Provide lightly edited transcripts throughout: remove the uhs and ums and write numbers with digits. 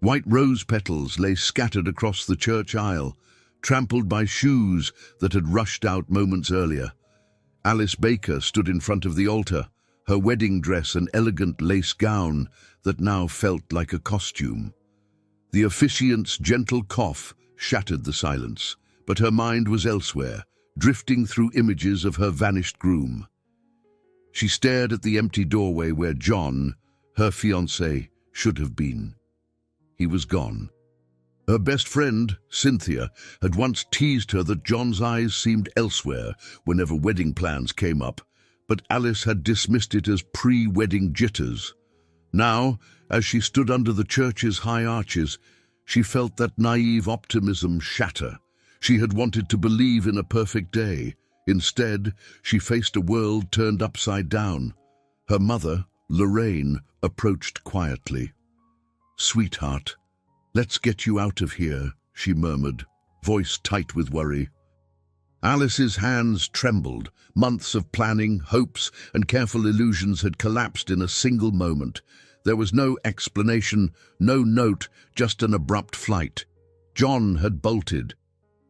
White rose petals lay scattered across the church aisle, trampled by shoes that had rushed out moments earlier. Alice Baker stood in front of the altar, her wedding dress an elegant lace gown that now felt like a costume. The officiant's gentle cough shattered the silence, but her mind was elsewhere, drifting through images of her vanished groom. She stared at the empty doorway where John, her fiancé, should have been. He was gone. Her best friend, Cynthia, had once teased her that John's eyes seemed elsewhere whenever wedding plans came up, but Alice had dismissed it as pre-wedding jitters. Now, as she stood under the church's high arches, she felt that naive optimism shatter. She had wanted to believe in a perfect day. Instead, she faced a world turned upside down. Her mother, Lorraine, approached quietly. "Sweetheart, let's get you out of here," she murmured, voice tight with worry. Alice's hands trembled. Months of planning, hopes, and careful illusions had collapsed in a single moment. There was no explanation, no note, just an abrupt flight. John had bolted.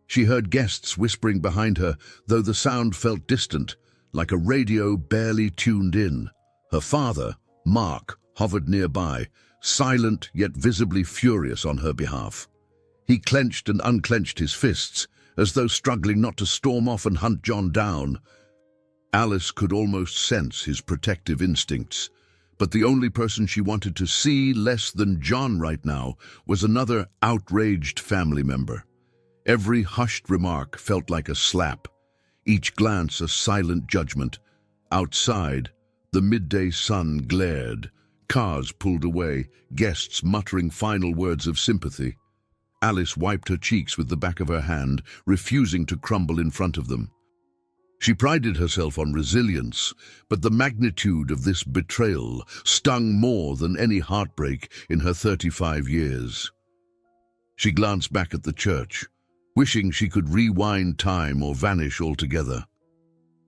She heard guests whispering behind her, though the sound felt distant, like a radio barely tuned in. Her father, Mark, hovered nearby, silent yet visibly furious on her behalf. He clenched and unclenched his fists, as though struggling not to storm off and hunt John down. Alice could almost sense his protective instincts, but the only person she wanted to see less than John right now was another outraged family member. Every hushed remark felt like a slap, each glance a silent judgment. Outside, the midday sun glared, cars pulled away, guests muttering final words of sympathy. Alice wiped her cheeks with the back of her hand, refusing to crumble in front of them. She prided herself on resilience, but the magnitude of this betrayal stung more than any heartbreak in her 35 years. She glanced back at the church, wishing she could rewind time or vanish altogether.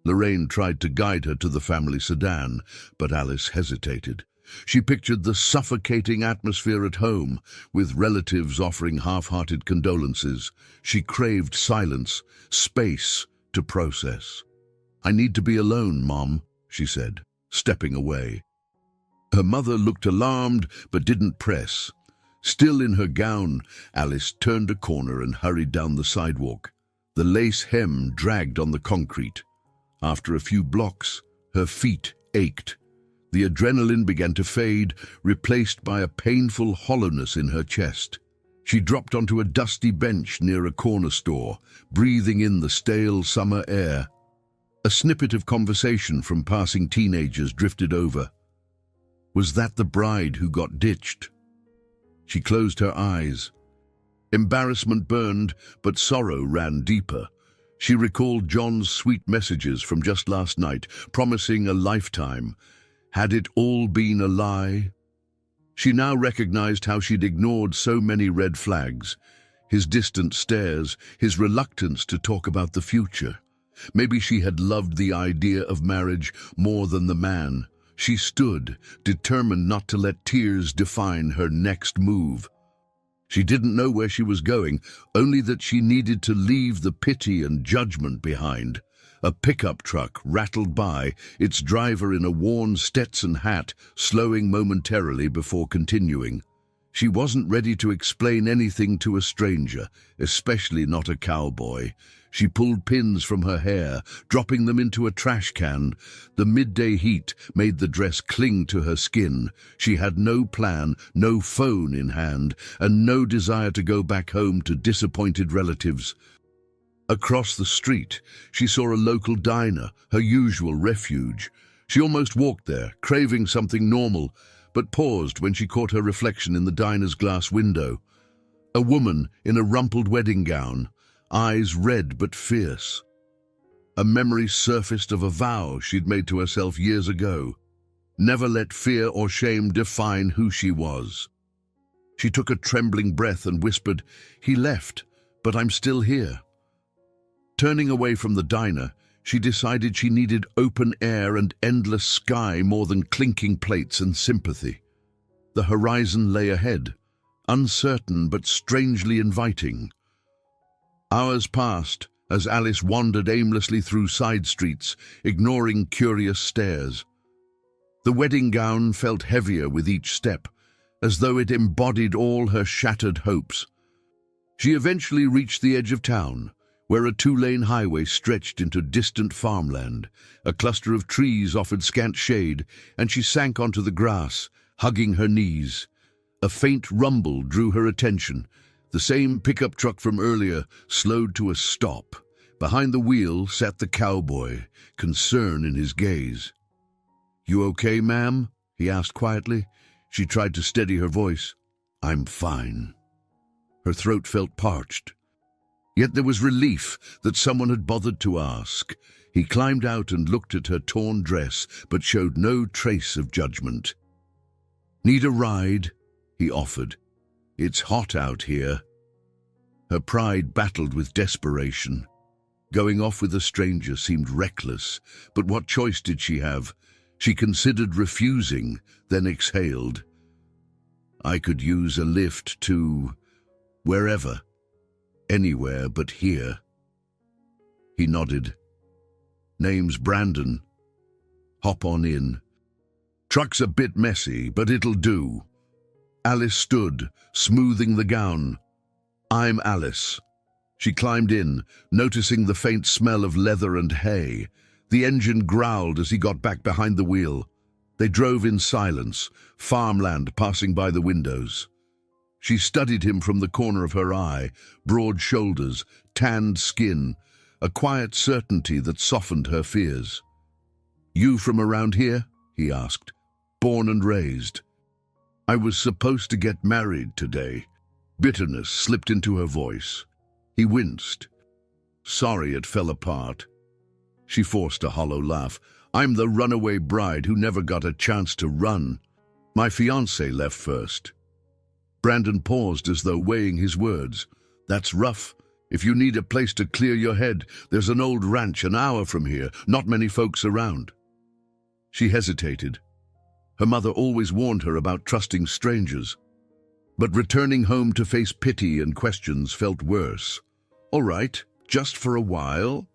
Lorraine tried to guide her to the family sedan, but Alice hesitated. She pictured the suffocating atmosphere at home, with relatives offering half-hearted condolences. She craved silence, space to process. "I need to be alone, Mom," she said, stepping away. Her mother looked alarmed but didn't press. Still in her gown, Alice turned a corner and hurried down the sidewalk. The lace hem dragged on the concrete. After a few blocks, her feet ached. The adrenaline began to fade, replaced by a painful hollowness in her chest. She dropped onto a dusty bench near a corner store, breathing in the stale summer air. A snippet of conversation from passing teenagers drifted over. Was that the bride who got ditched? She closed her eyes. Embarrassment burned, but sorrow ran deeper. She recalled John's sweet messages from just last night, promising a lifetime. Had it all been a lie? She now recognized how she'd ignored so many red flags. His distant stares, his reluctance to talk about the future. Maybe she had loved the idea of marriage more than the man. She stood, determined not to let tears define her next move. She didn't know where she was going, only that she needed to leave the pity and judgment behind. A pickup truck rattled by, its driver in a worn Stetson hat, slowing momentarily before continuing. She wasn't ready to explain anything to a stranger, especially not a cowboy. She pulled pins from her hair, dropping them into a trash can. The midday heat made the dress cling to her skin. She had no plan, no phone in hand, and no desire to go back home to disappointed relatives. Across the street, she saw a local diner, her usual refuge. She almost walked there, craving something normal, but paused when she caught her reflection in the diner's glass window. A woman in a rumpled wedding gown, eyes red but fierce. A memory surfaced of a vow she'd made to herself years ago. Never let fear or shame define who she was. She took a trembling breath and whispered, "He left, but I'm still here." Turning away from the diner, she decided she needed open air and endless sky more than clinking plates and sympathy. The horizon lay ahead, uncertain but strangely inviting. Hours passed as Alice wandered aimlessly through side streets, ignoring curious stares. The wedding gown felt heavier with each step, as though it embodied all her shattered hopes. She eventually reached the edge of town, where a two-lane highway stretched into distant farmland. A cluster of trees offered scant shade, and she sank onto the grass, hugging her knees. A faint rumble drew her attention. The same pickup truck from earlier slowed to a stop. Behind the wheel sat the cowboy, concern in his gaze. "You okay, ma'am?" he asked quietly. She tried to steady her voice. "I'm fine." Her throat felt parched. Yet there was relief that someone had bothered to ask. He climbed out and looked at her torn dress, but showed no trace of judgment. "Need a ride?" he offered. "It's hot out here." Her pride battled with desperation. Going off with a stranger seemed reckless, but what choice did she have? She considered refusing, then exhaled. "I could use a lift to wherever. Anywhere but here." He nodded. "Name's Brandon. Hop on in. Truck's a bit messy, but it'll do." Alice stood, smoothing the gown. "I'm Alice." She climbed in, noticing the faint smell of leather and hay. The engine growled as he got back behind the wheel. They drove in silence, farmland passing by the windows. She studied him from the corner of her eye, broad shoulders, tanned skin, a quiet certainty that softened her fears. "You from around here?" he asked. "Born and raised." "I was supposed to get married today." Bitterness slipped into her voice. He winced. "Sorry it fell apart." She forced a hollow laugh. "I'm the runaway bride who never got a chance to run. My fiancé left first." Brandon paused as though weighing his words. "That's rough. If you need a place to clear your head, there's an old ranch an hour from here, not many folks around." She hesitated. Her mother always warned her about trusting strangers. But returning home to face pity and questions felt worse. "All right, just for a while."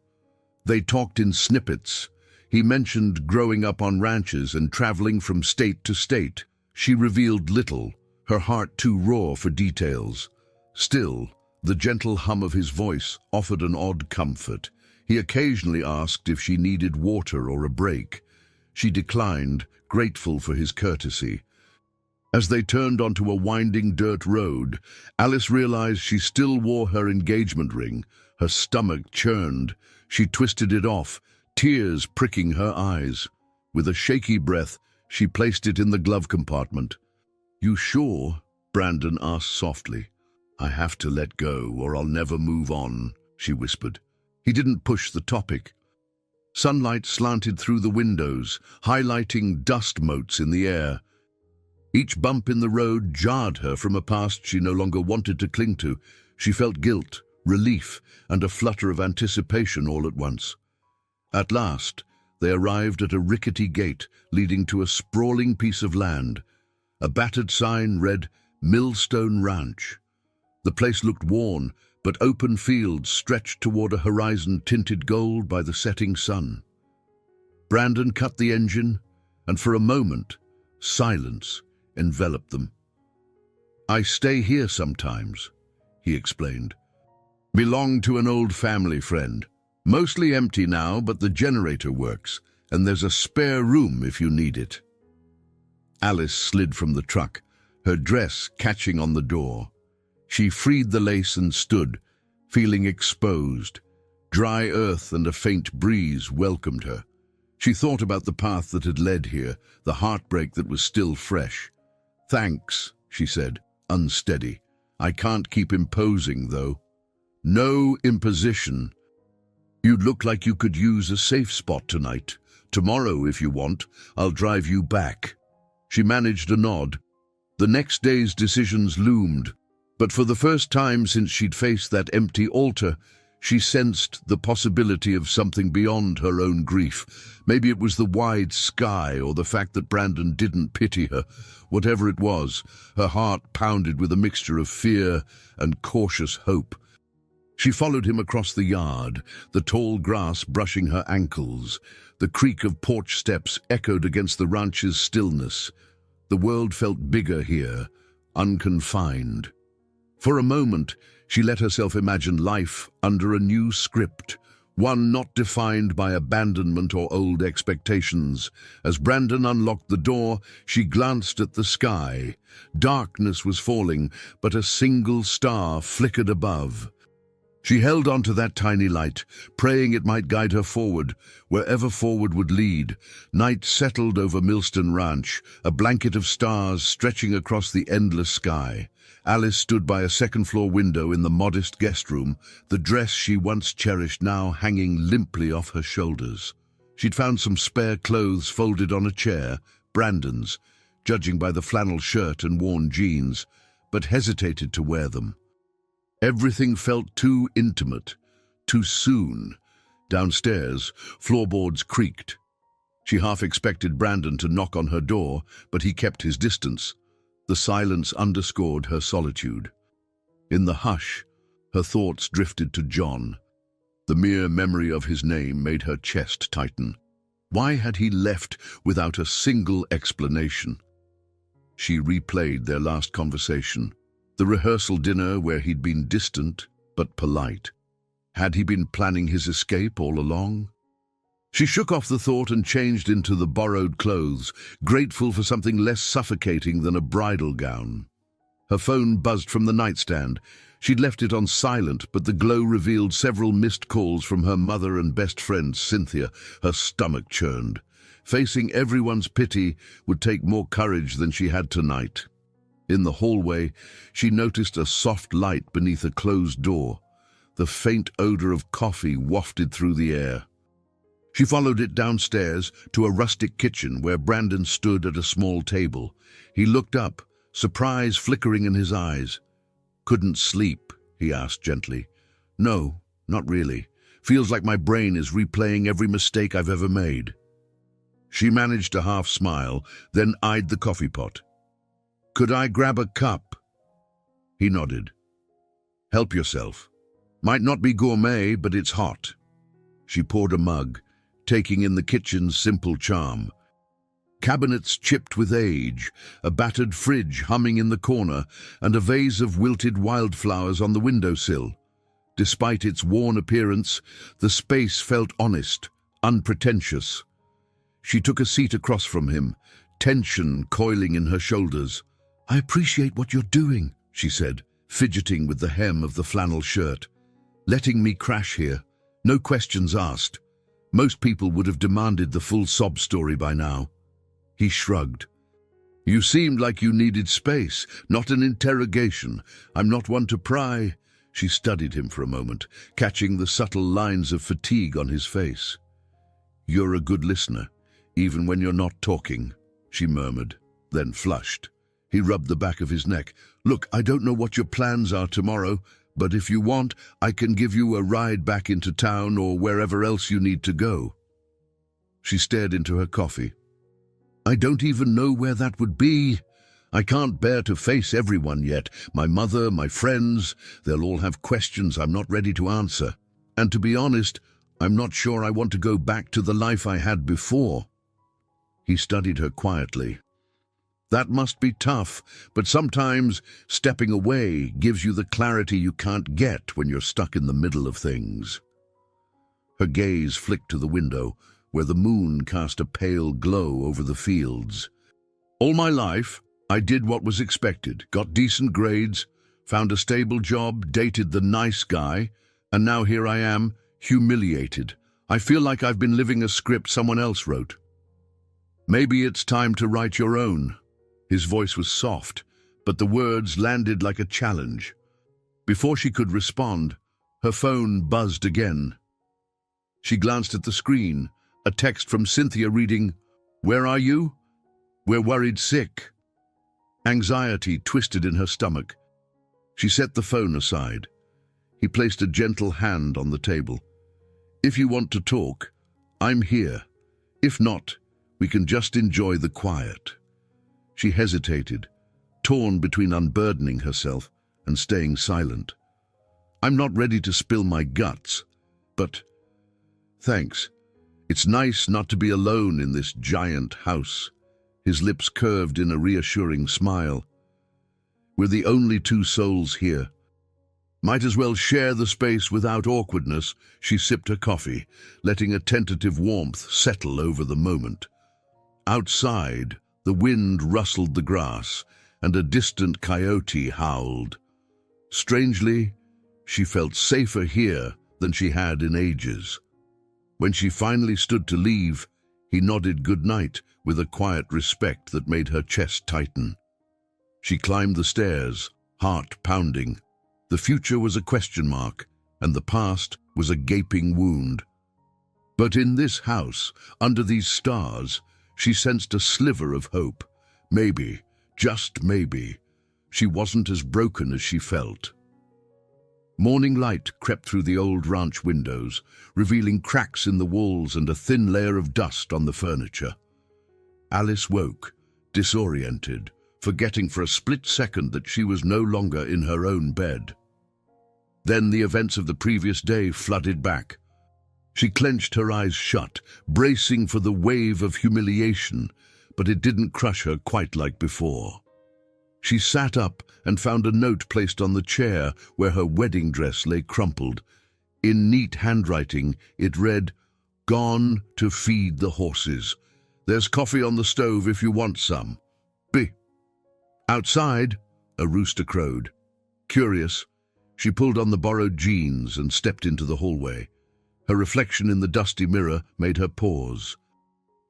They talked in snippets. He mentioned growing up on ranches and traveling from state to state. She revealed little, her heart too raw for details. Still, the gentle hum of his voice offered an odd comfort. He occasionally asked if she needed water or a break. She declined, grateful for his courtesy. As they turned onto a winding dirt road, Alice realized she still wore her engagement ring. Her stomach churned. She twisted it off, tears pricking her eyes. With a shaky breath, she placed it in the glove compartment. "You sure?" Brandon asked softly. "I have to let go or I'll never move on," she whispered. He didn't push the topic. Sunlight slanted through the windows, highlighting dust motes in the air. Each bump in the road jarred her from a past she no longer wanted to cling to. She felt guilt, relief, and a flutter of anticipation all at once. At last, they arrived at a rickety gate leading to a sprawling piece of land. A battered sign read, "Millstone Ranch." The place looked worn, but open fields stretched toward a horizon tinted gold by the setting sun. Brandon cut the engine, and for a moment, silence enveloped them. "I stay here sometimes," he explained. "Belong to an old family friend. Mostly empty now, but the generator works, and there's a spare room if you need it." Alice slid from the truck, her dress catching on the door. She freed the lace and stood, feeling exposed. Dry earth and a faint breeze welcomed her. She thought about the path that had led here, the heartbreak that was still fresh. "Thanks," she said, unsteady. "I can't keep imposing, though." "No imposition. You'd look like you could use a safe spot tonight. Tomorrow, if you want, I'll drive you back." She managed a nod. The next day's decisions loomed, but for the first time since she'd faced that empty altar, She sensed the possibility of something beyond her own grief. Maybe it was the wide sky or the fact that Brandon didn't pity her. Whatever it was, her heart pounded with a mixture of fear and cautious hope. She followed him across the yard, the tall grass brushing her ankles. The creak of porch steps echoed against the ranch's stillness. The world felt bigger here, unconfined. For a moment, she let herself imagine life under a new script, one not defined by abandonment or old expectations. As Brandon unlocked the door, she glanced at the sky. Darkness was falling, but a single star flickered above. She held on to that tiny light, praying it might guide her forward, wherever forward would lead. Night settled over Millstone Ranch, a blanket of stars stretching across the endless sky. Alice stood by a second-floor window in the modest guest room, the dress she once cherished now hanging limply off her shoulders. She'd found some spare clothes folded on a chair, Brandon's, judging by the flannel shirt and worn jeans, but hesitated to wear them. Everything felt too intimate, too soon. Downstairs, floorboards creaked. She half expected Brandon to knock on her door, but he kept his distance. The silence underscored her solitude. In the hush, her thoughts drifted to John. The mere memory of his name made her chest tighten. Why had he left without a single explanation? She replayed their last conversation. The rehearsal dinner where he'd been distant but polite. Had he been planning his escape all along? She shook off the thought and changed into the borrowed clothes, grateful for something less suffocating than a bridal gown. Her phone buzzed from the nightstand. She'd left it on silent, but the glow revealed several missed calls from her mother and best friend, Cynthia. Her stomach churned. Facing everyone's pity would take more courage than she had tonight. In the hallway, she noticed a soft light beneath a closed door. The faint odor of coffee wafted through the air. She followed it downstairs to a rustic kitchen where Brandon stood at a small table. He looked up, surprise flickering in his eyes. "Couldn't sleep?" he asked gently. "No, not really. Feels like my brain is replaying every mistake I've ever made." She managed a half smile, then eyed the coffee pot. "Could I grab a cup?" He nodded. "Help yourself. Might not be gourmet, but it's hot." She poured a mug, taking in the kitchen's simple charm. Cabinets chipped with age, a battered fridge humming in the corner, and a vase of wilted wildflowers on the windowsill. Despite its worn appearance, the space felt honest, unpretentious. She took a seat across from him, tension coiling in her shoulders. "I appreciate what you're doing," she said, fidgeting with the hem of the flannel shirt. "Letting me crash here, no questions asked. Most people would have demanded the full sob story by now." He shrugged. "You seemed like you needed space, not an interrogation. I'm not one to pry." She studied him for a moment, catching the subtle lines of fatigue on his face. "You're a good listener, even when you're not talking," she murmured, then flushed. He rubbed the back of his neck. "Look, I don't know what your plans are tomorrow, but if you want, I can give you a ride back into town or wherever else you need to go." She stared into her coffee. "I don't even know where that would be. I can't bear to face everyone yet. My mother, my friends, they'll all have questions I'm not ready to answer. And to be honest, I'm not sure I want to go back to the life I had before." He studied her quietly. "That must be tough, but sometimes stepping away gives you the clarity you can't get when you're stuck in the middle of things." Her gaze flicked to the window, where the moon cast a pale glow over the fields. "All my life, I did what was expected, got decent grades, found a stable job, dated the nice guy, and now here I am, humiliated. I feel like I've been living a script someone else wrote." "Maybe it's time to write your own." His voice was soft, but the words landed like a challenge. Before she could respond, her phone buzzed again. She glanced at the screen, a text from Cynthia reading, "Where are you? We're worried sick." Anxiety twisted in her stomach. She set the phone aside. He placed a gentle hand on the table. "If you want to talk, I'm here. If not, we can just enjoy the quiet." She hesitated, torn between unburdening herself and staying silent. "I'm not ready to spill my guts, but thanks. It's nice not to be alone in this giant house." His lips curved in a reassuring smile. "We're the only two souls here. Might as well share the space without awkwardness." She sipped her coffee, letting a tentative warmth settle over the moment. Outside, the wind rustled the grass, and a distant coyote howled. Strangely, she felt safer here than she had in ages. When she finally stood to leave, he nodded goodnight with a quiet respect that made her chest tighten. She climbed the stairs, heart pounding. The future was a question mark, and the past was a gaping wound. But in this house, under these stars, she sensed a sliver of hope. Maybe, just maybe, she wasn't as broken as she felt. Morning light crept through the old ranch windows, revealing cracks in the walls and a thin layer of dust on the furniture. Alice woke, disoriented, forgetting for a split second that she was no longer in her own bed. Then the events of the previous day flooded back. She clenched her eyes shut, bracing for the wave of humiliation, but it didn't crush her quite like before. She sat up and found a note placed on the chair where her wedding dress lay crumpled. In neat handwriting, it read, "Gone to feed the horses. There's coffee on the stove if you want some. B." Outside, a rooster crowed. Curious, she pulled on the borrowed jeans and stepped into the hallway. Her reflection in the dusty mirror made her pause.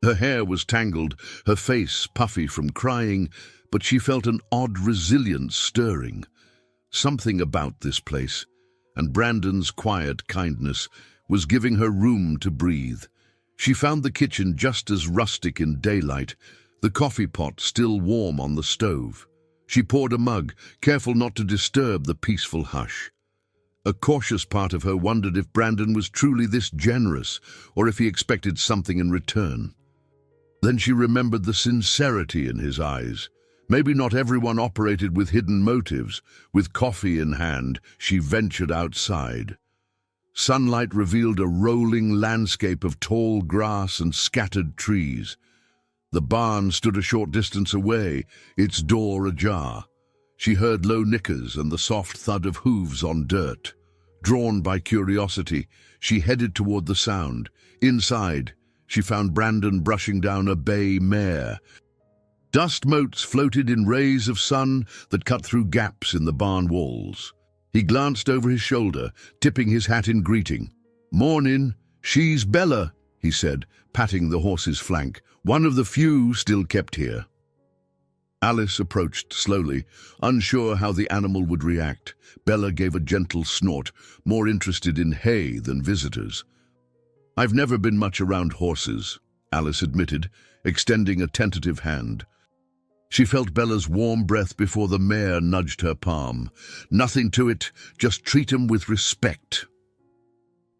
Her hair was tangled, her face puffy from crying, but she felt an odd resilience stirring. Something about this place, and Brandon's quiet kindness, was giving her room to breathe. She found the kitchen just as rustic in daylight, the coffee pot still warm on the stove. She poured a mug, careful not to disturb the peaceful hush. A cautious part of her wondered if Brandon was truly this generous, or if he expected something in return. Then she remembered the sincerity in his eyes. Maybe not everyone operated with hidden motives. With coffee in hand, she ventured outside. Sunlight revealed a rolling landscape of tall grass and scattered trees. The barn stood a short distance away, its door ajar. She heard low nickers and the soft thud of hooves on dirt. Drawn by curiosity, she headed toward the sound. Inside, she found Brandon brushing down a bay mare. Dust motes floated in rays of sun that cut through gaps in the barn walls. He glanced over his shoulder, tipping his hat in greeting. "Mornin', she's Bella," he said, patting the horse's flank, one of the few still kept here. Alice approached slowly, unsure how the animal would react. Bella gave a gentle snort, more interested in hay than visitors. "I've never been much around horses," Alice admitted, extending a tentative hand. She felt Bella's warm breath before the mare nudged her palm. "Nothing to it, just treat 'em with respect."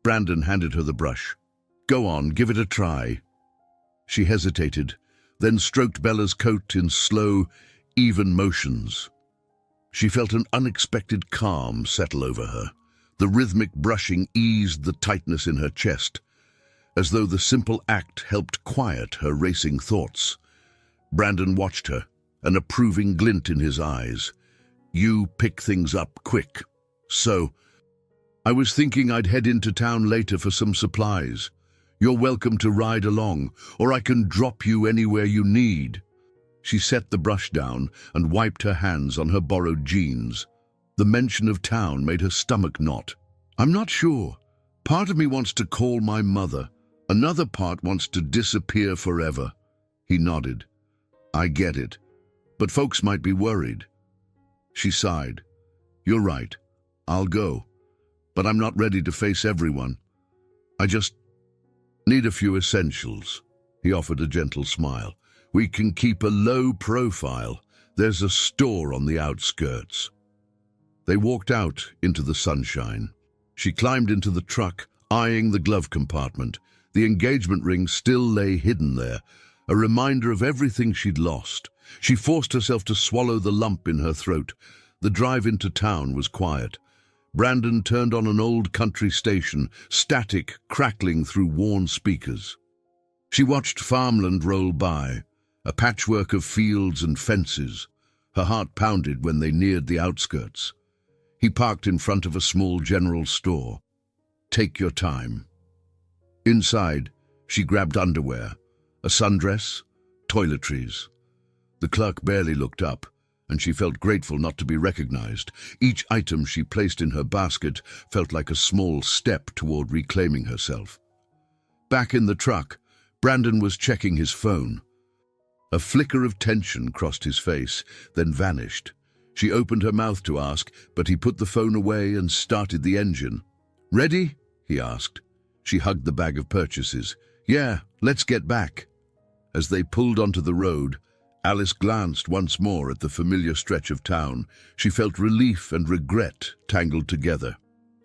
Brandon handed her the brush. "Go on, give it a try." She hesitated, then stroked Bella's coat in slow, even motions. She felt an unexpected calm settle over her. The rhythmic brushing eased the tightness in her chest, as though the simple act helped quiet her racing thoughts. Brandon watched her, an approving glint in his eyes. "You pick things up quick. So, I was thinking I'd head into town later for some supplies. You're welcome to ride along, or I can drop you anywhere you need." She set the brush down and wiped her hands on her borrowed jeans. The mention of town made her stomach knot. "I'm not sure. Part of me wants to call my mother. Another part wants to disappear forever." He nodded. "I get it. But folks might be worried." She sighed. "You're right. I'll go. But I'm not ready to face everyone. I just need a few essentials." He offered a gentle smile. "We can keep a low profile. There's a store on the outskirts." They walked out into the sunshine. She climbed into the truck, eyeing the glove compartment. The engagement ring still lay hidden there, a reminder of everything she'd lost. She forced herself to swallow the lump in her throat. The drive into town was quiet. Brandon turned on an old country station, static crackling through worn speakers. She watched farmland roll by, a patchwork of fields and fences. Her heart pounded when they neared the outskirts. He parked in front of a small general store. "Take your time." Inside, she grabbed underwear, a sundress, toiletries. The clerk barely looked up, and she felt grateful not to be recognized. Each item she placed in her basket felt like a small step toward reclaiming herself. Back in the truck, Brandon was checking his phone. A flicker of tension crossed his face, then vanished. She opened her mouth to ask, but he put the phone away and started the engine. "Ready?" he asked. She hugged the bag of purchases. "Yeah, let's get back." As they pulled onto the road, Alice glanced once more at the familiar stretch of town. She felt relief and regret tangled together.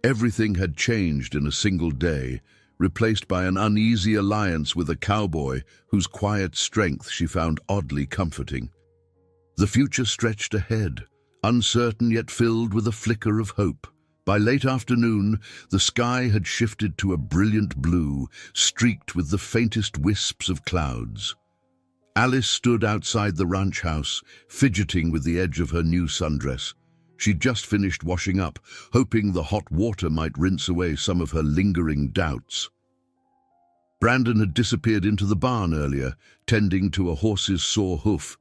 Everything had changed in a single day, replaced by an uneasy alliance with a cowboy whose quiet strength she found oddly comforting. The future stretched ahead, uncertain yet filled with a flicker of hope. By late afternoon, the sky had shifted to a brilliant blue, streaked with the faintest wisps of clouds. Alice stood outside the ranch house, fidgeting with the edge of her new sundress. She'd just finished washing up, hoping the hot water might rinse away some of her lingering doubts. Brandon had disappeared into the barn earlier, tending to a horse's sore hoof.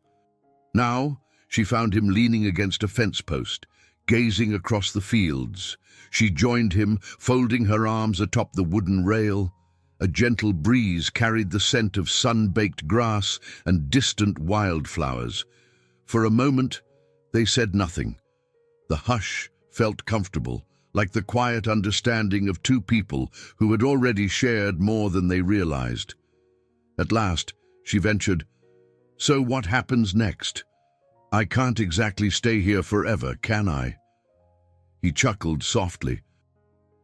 Now, she found him leaning against a fence post, gazing across the fields. She joined him, folding her arms atop the wooden rail. A gentle breeze carried the scent of sun-baked grass and distant wildflowers. For a moment, they said nothing. The hush felt comfortable, like the quiet understanding of two people who had already shared more than they realized. At last, she ventured, "So what happens next? I can't exactly stay here forever, can I?" He chuckled softly.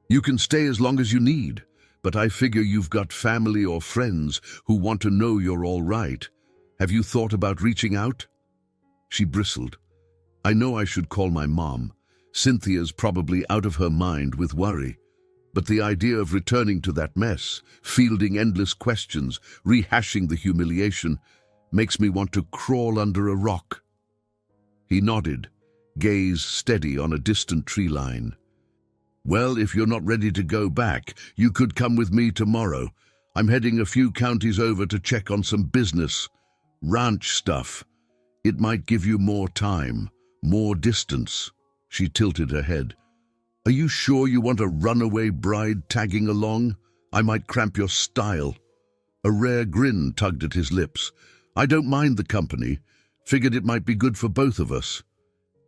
"You can stay as long as you need, but I figure you've got family or friends who want to know you're all right. Have you thought about reaching out?" She bristled. "I know I should call my mom. Cynthia's probably out of her mind with worry. But the idea of returning to that mess, fielding endless questions, rehashing the humiliation, makes me want to crawl under a rock." He nodded, gaze steady on a distant tree line. "Well, if you're not ready to go back, you could come with me tomorrow. I'm heading a few counties over to check on some business, ranch stuff. It might give you more time, more distance." She tilted her head. "Are you sure you want a runaway bride tagging along? I might cramp your style." A rare grin tugged at his lips. "I don't mind the company. Figured it might be good for both of us."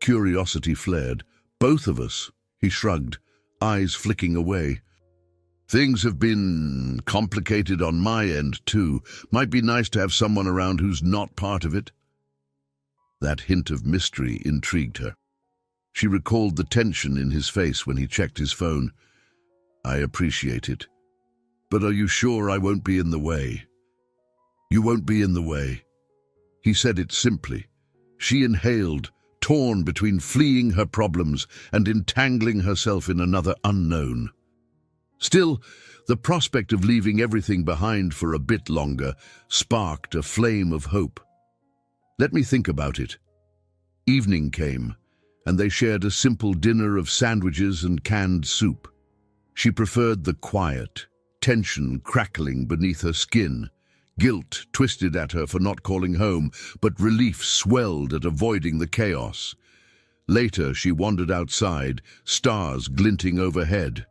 Curiosity flared. "Both of us?" He shrugged, eyes flicking away. "Things have been complicated on my end, too. Might be nice to have someone around who's not part of it." That hint of mystery intrigued her. She recalled the tension in his face when he checked his phone. "I appreciate it. But are you sure I won't be in the way?" "You won't be in the way." He said it simply. She inhaled, torn between fleeing her problems and entangling herself in another unknown. Still, the prospect of leaving everything behind for a bit longer sparked a flame of hope. "Let me think about it." Evening came, and they shared a simple dinner of sandwiches and canned soup. She preferred the quiet, tension crackling beneath her skin. Guilt twisted at her for not calling home, but relief swelled at avoiding the chaos. Later, she wandered outside, stars glinting overhead.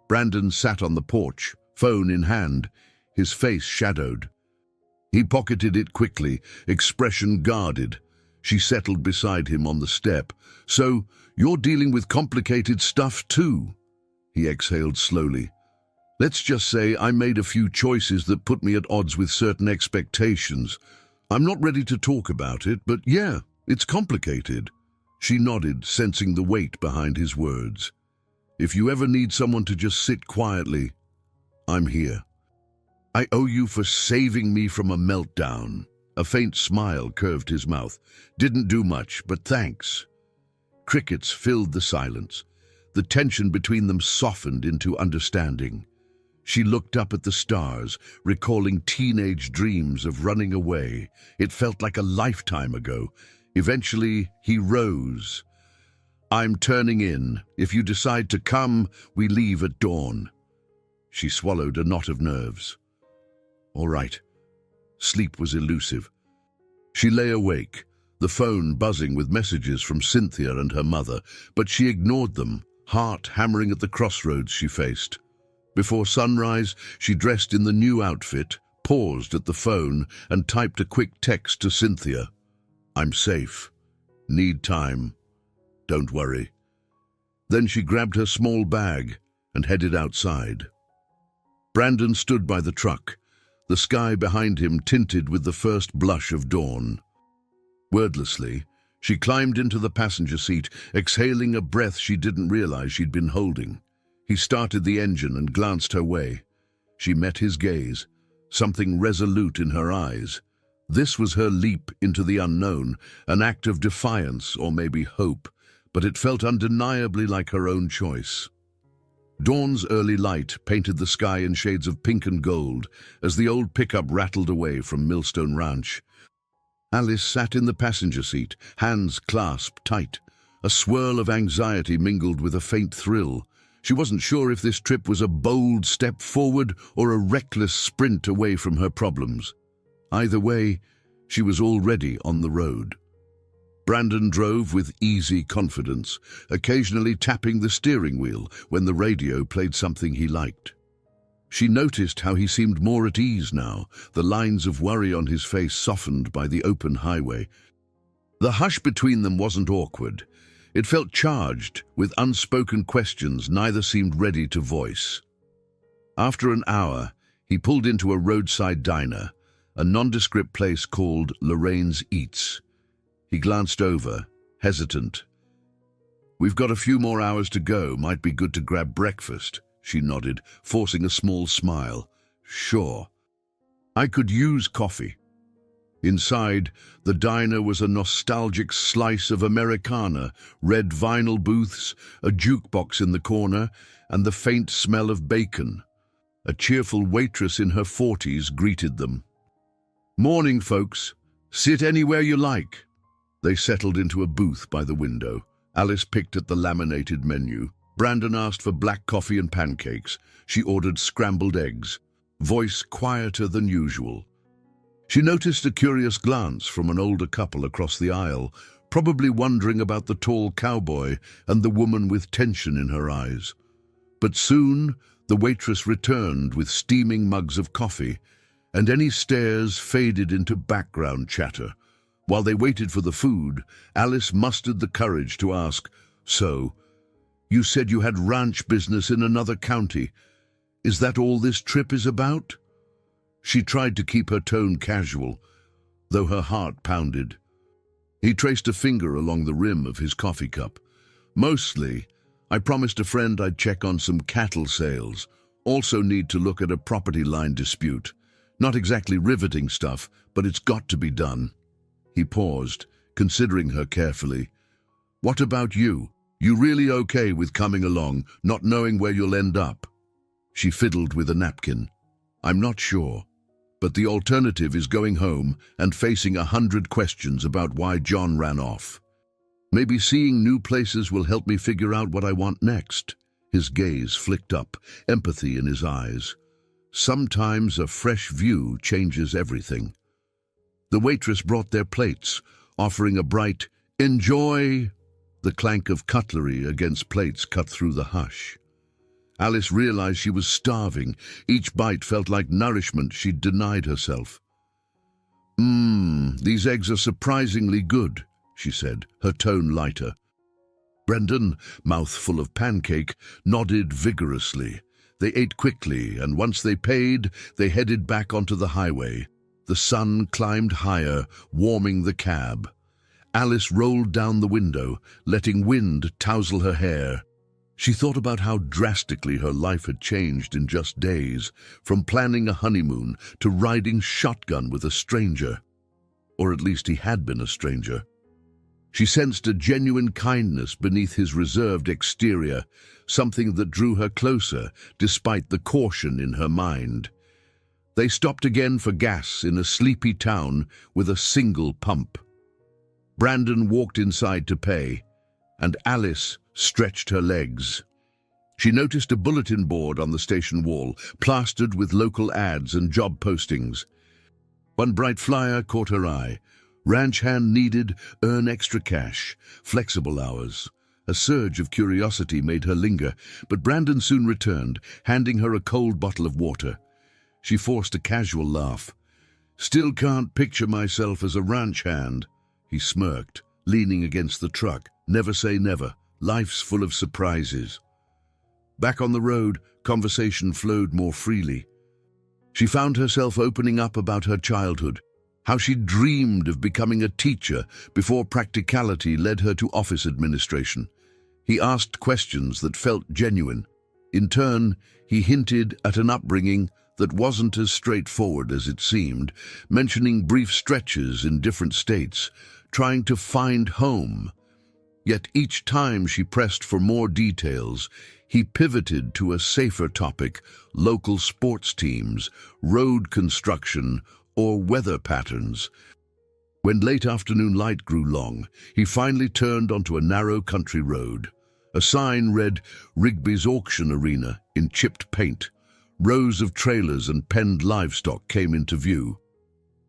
Brandon sat on the porch, phone in hand, his face shadowed. He pocketed it quickly, expression guarded. She settled beside him on the step. "So, you're dealing with complicated stuff too?" He exhaled slowly. "Let's just say I made a few choices that put me at odds with certain expectations. I'm not ready to talk about it, but yeah, it's complicated." She nodded, sensing the weight behind his words. If you ever need someone to just sit quietly, I'm here. I owe you for saving me from a meltdown." A faint smile curved his mouth. "Didn't do much, but thanks." Crickets filled the silence. The tension between them softened into understanding. She looked up at the stars, recalling teenage dreams of running away. It felt like a lifetime ago. Eventually, he rose. "I'm turning in. If you decide to come, we leave at dawn." She swallowed a knot of nerves. All right. Sleep was elusive. She lay awake, the phone buzzing with messages from Cynthia and her mother, but she ignored them, heart hammering at the crossroads she faced. Before sunrise, she dressed in the new outfit, paused at the phone, and typed a quick text to Cynthia. "I'm safe. Need time. Don't worry." Then she grabbed her small bag and headed outside. Brandon stood by the truck, the sky behind him tinted with the first blush of dawn. Wordlessly, she climbed into the passenger seat, exhaling a breath she didn't realize she'd been holding. He started the engine and glanced her way. She met his gaze, something resolute in her eyes. This was her leap into the unknown, an act of defiance or maybe hope, but it felt undeniably like her own choice. Dawn's early light painted the sky in shades of pink and gold as the old pickup rattled away from Millstone Ranch. Alice sat in the passenger seat, hands clasped tight. A swirl of anxiety mingled with a faint thrill. She wasn't sure if this trip was a bold step forward or a reckless sprint away from her problems. Either way, she was already on the road. Brandon drove with easy confidence, occasionally tapping the steering wheel when the radio played something he liked. She noticed how he seemed more at ease now, the lines of worry on his face softened by the open highway. The hush between them wasn't awkward. It felt charged, with unspoken questions neither seemed ready to voice. After an hour, he pulled into a roadside diner, a nondescript place called Lorraine's Eats. He glanced over, hesitant. "We've got a few more hours to go. Might be good to grab breakfast," she nodded, forcing a small smile. "Sure. I could use coffee." Inside, the diner was a nostalgic slice of Americana, red vinyl booths, a jukebox in the corner, and the faint smell of bacon. A cheerful waitress in her 40s greeted them. "Morning, folks. Sit anywhere you like." They settled into a booth by the window. Alice picked at the laminated menu. Brandon asked for black coffee and pancakes. She ordered scrambled eggs, voice quieter than usual. She noticed a curious glance from an older couple across the aisle, probably wondering about the tall cowboy and the woman with tension in her eyes. But soon, the waitress returned with steaming mugs of coffee, and any stares faded into background chatter. While they waited for the food, Alice mustered the courage to ask, "So, you said you had ranch business in another county. Is that all this trip is about?" She tried to keep her tone casual, though her heart pounded. He traced a finger along the rim of his coffee cup. "Mostly, I promised a friend I'd check on some cattle sales. Also need to look at a property line dispute. Not exactly riveting stuff, but it's got to be done." He paused, considering her carefully. "What about you? You really okay with coming along, not knowing where you'll end up?" She fiddled with a napkin. "I'm not sure. But the alternative is going home and facing 100 questions about why John ran off. Maybe seeing new places will help me figure out what I want next." His gaze flicked up, empathy in his eyes. Sometimes a fresh view changes everything. The waitress brought their plates, offering a bright, "Enjoy!" The clank of cutlery against plates cut through the hush. Alice realized she was starving. Each bite felt like nourishment she'd denied herself. These eggs are surprisingly good," she said, her tone lighter. Brendan, mouthful of pancake, nodded vigorously. They ate quickly, and once they paid, they headed back onto the highway. The sun climbed higher, warming the cab. Alice rolled down the window, letting wind tousle her hair. She thought about how drastically her life had changed in just days, from planning a honeymoon to riding shotgun with a stranger. Or at least he had been a stranger. She sensed a genuine kindness beneath his reserved exterior, something that drew her closer despite the caution in her mind. They stopped again for gas in a sleepy town with a single pump. Brandon walked inside to pay, and Alice stretched her legs. She noticed a bulletin board on the station wall, plastered with local ads and job postings. One bright flyer caught her eye. Ranch hand needed, earn extra cash, flexible hours. A surge of curiosity made her linger, but Brandon soon returned, handing her a cold bottle of water. She forced a casual laugh. "Still can't picture myself as a ranch hand," he smirked, leaning against the truck. "Never say never. Life's full of surprises." Back on the road, conversation flowed more freely. She found herself opening up about her childhood, how she dreamed of becoming a teacher before practicality led her to office administration. He asked questions that felt genuine. In turn, he hinted at an upbringing that wasn't as straightforward as it seemed, mentioning brief stretches in different states, trying to find home. Yet each time she pressed for more details, he pivoted to a safer topic: local sports teams, road construction, or weather patterns. When late afternoon light grew long, he finally turned onto a narrow country road. A sign read "Rigby's Auction Arena" in chipped paint. Rows of trailers and penned livestock came into view.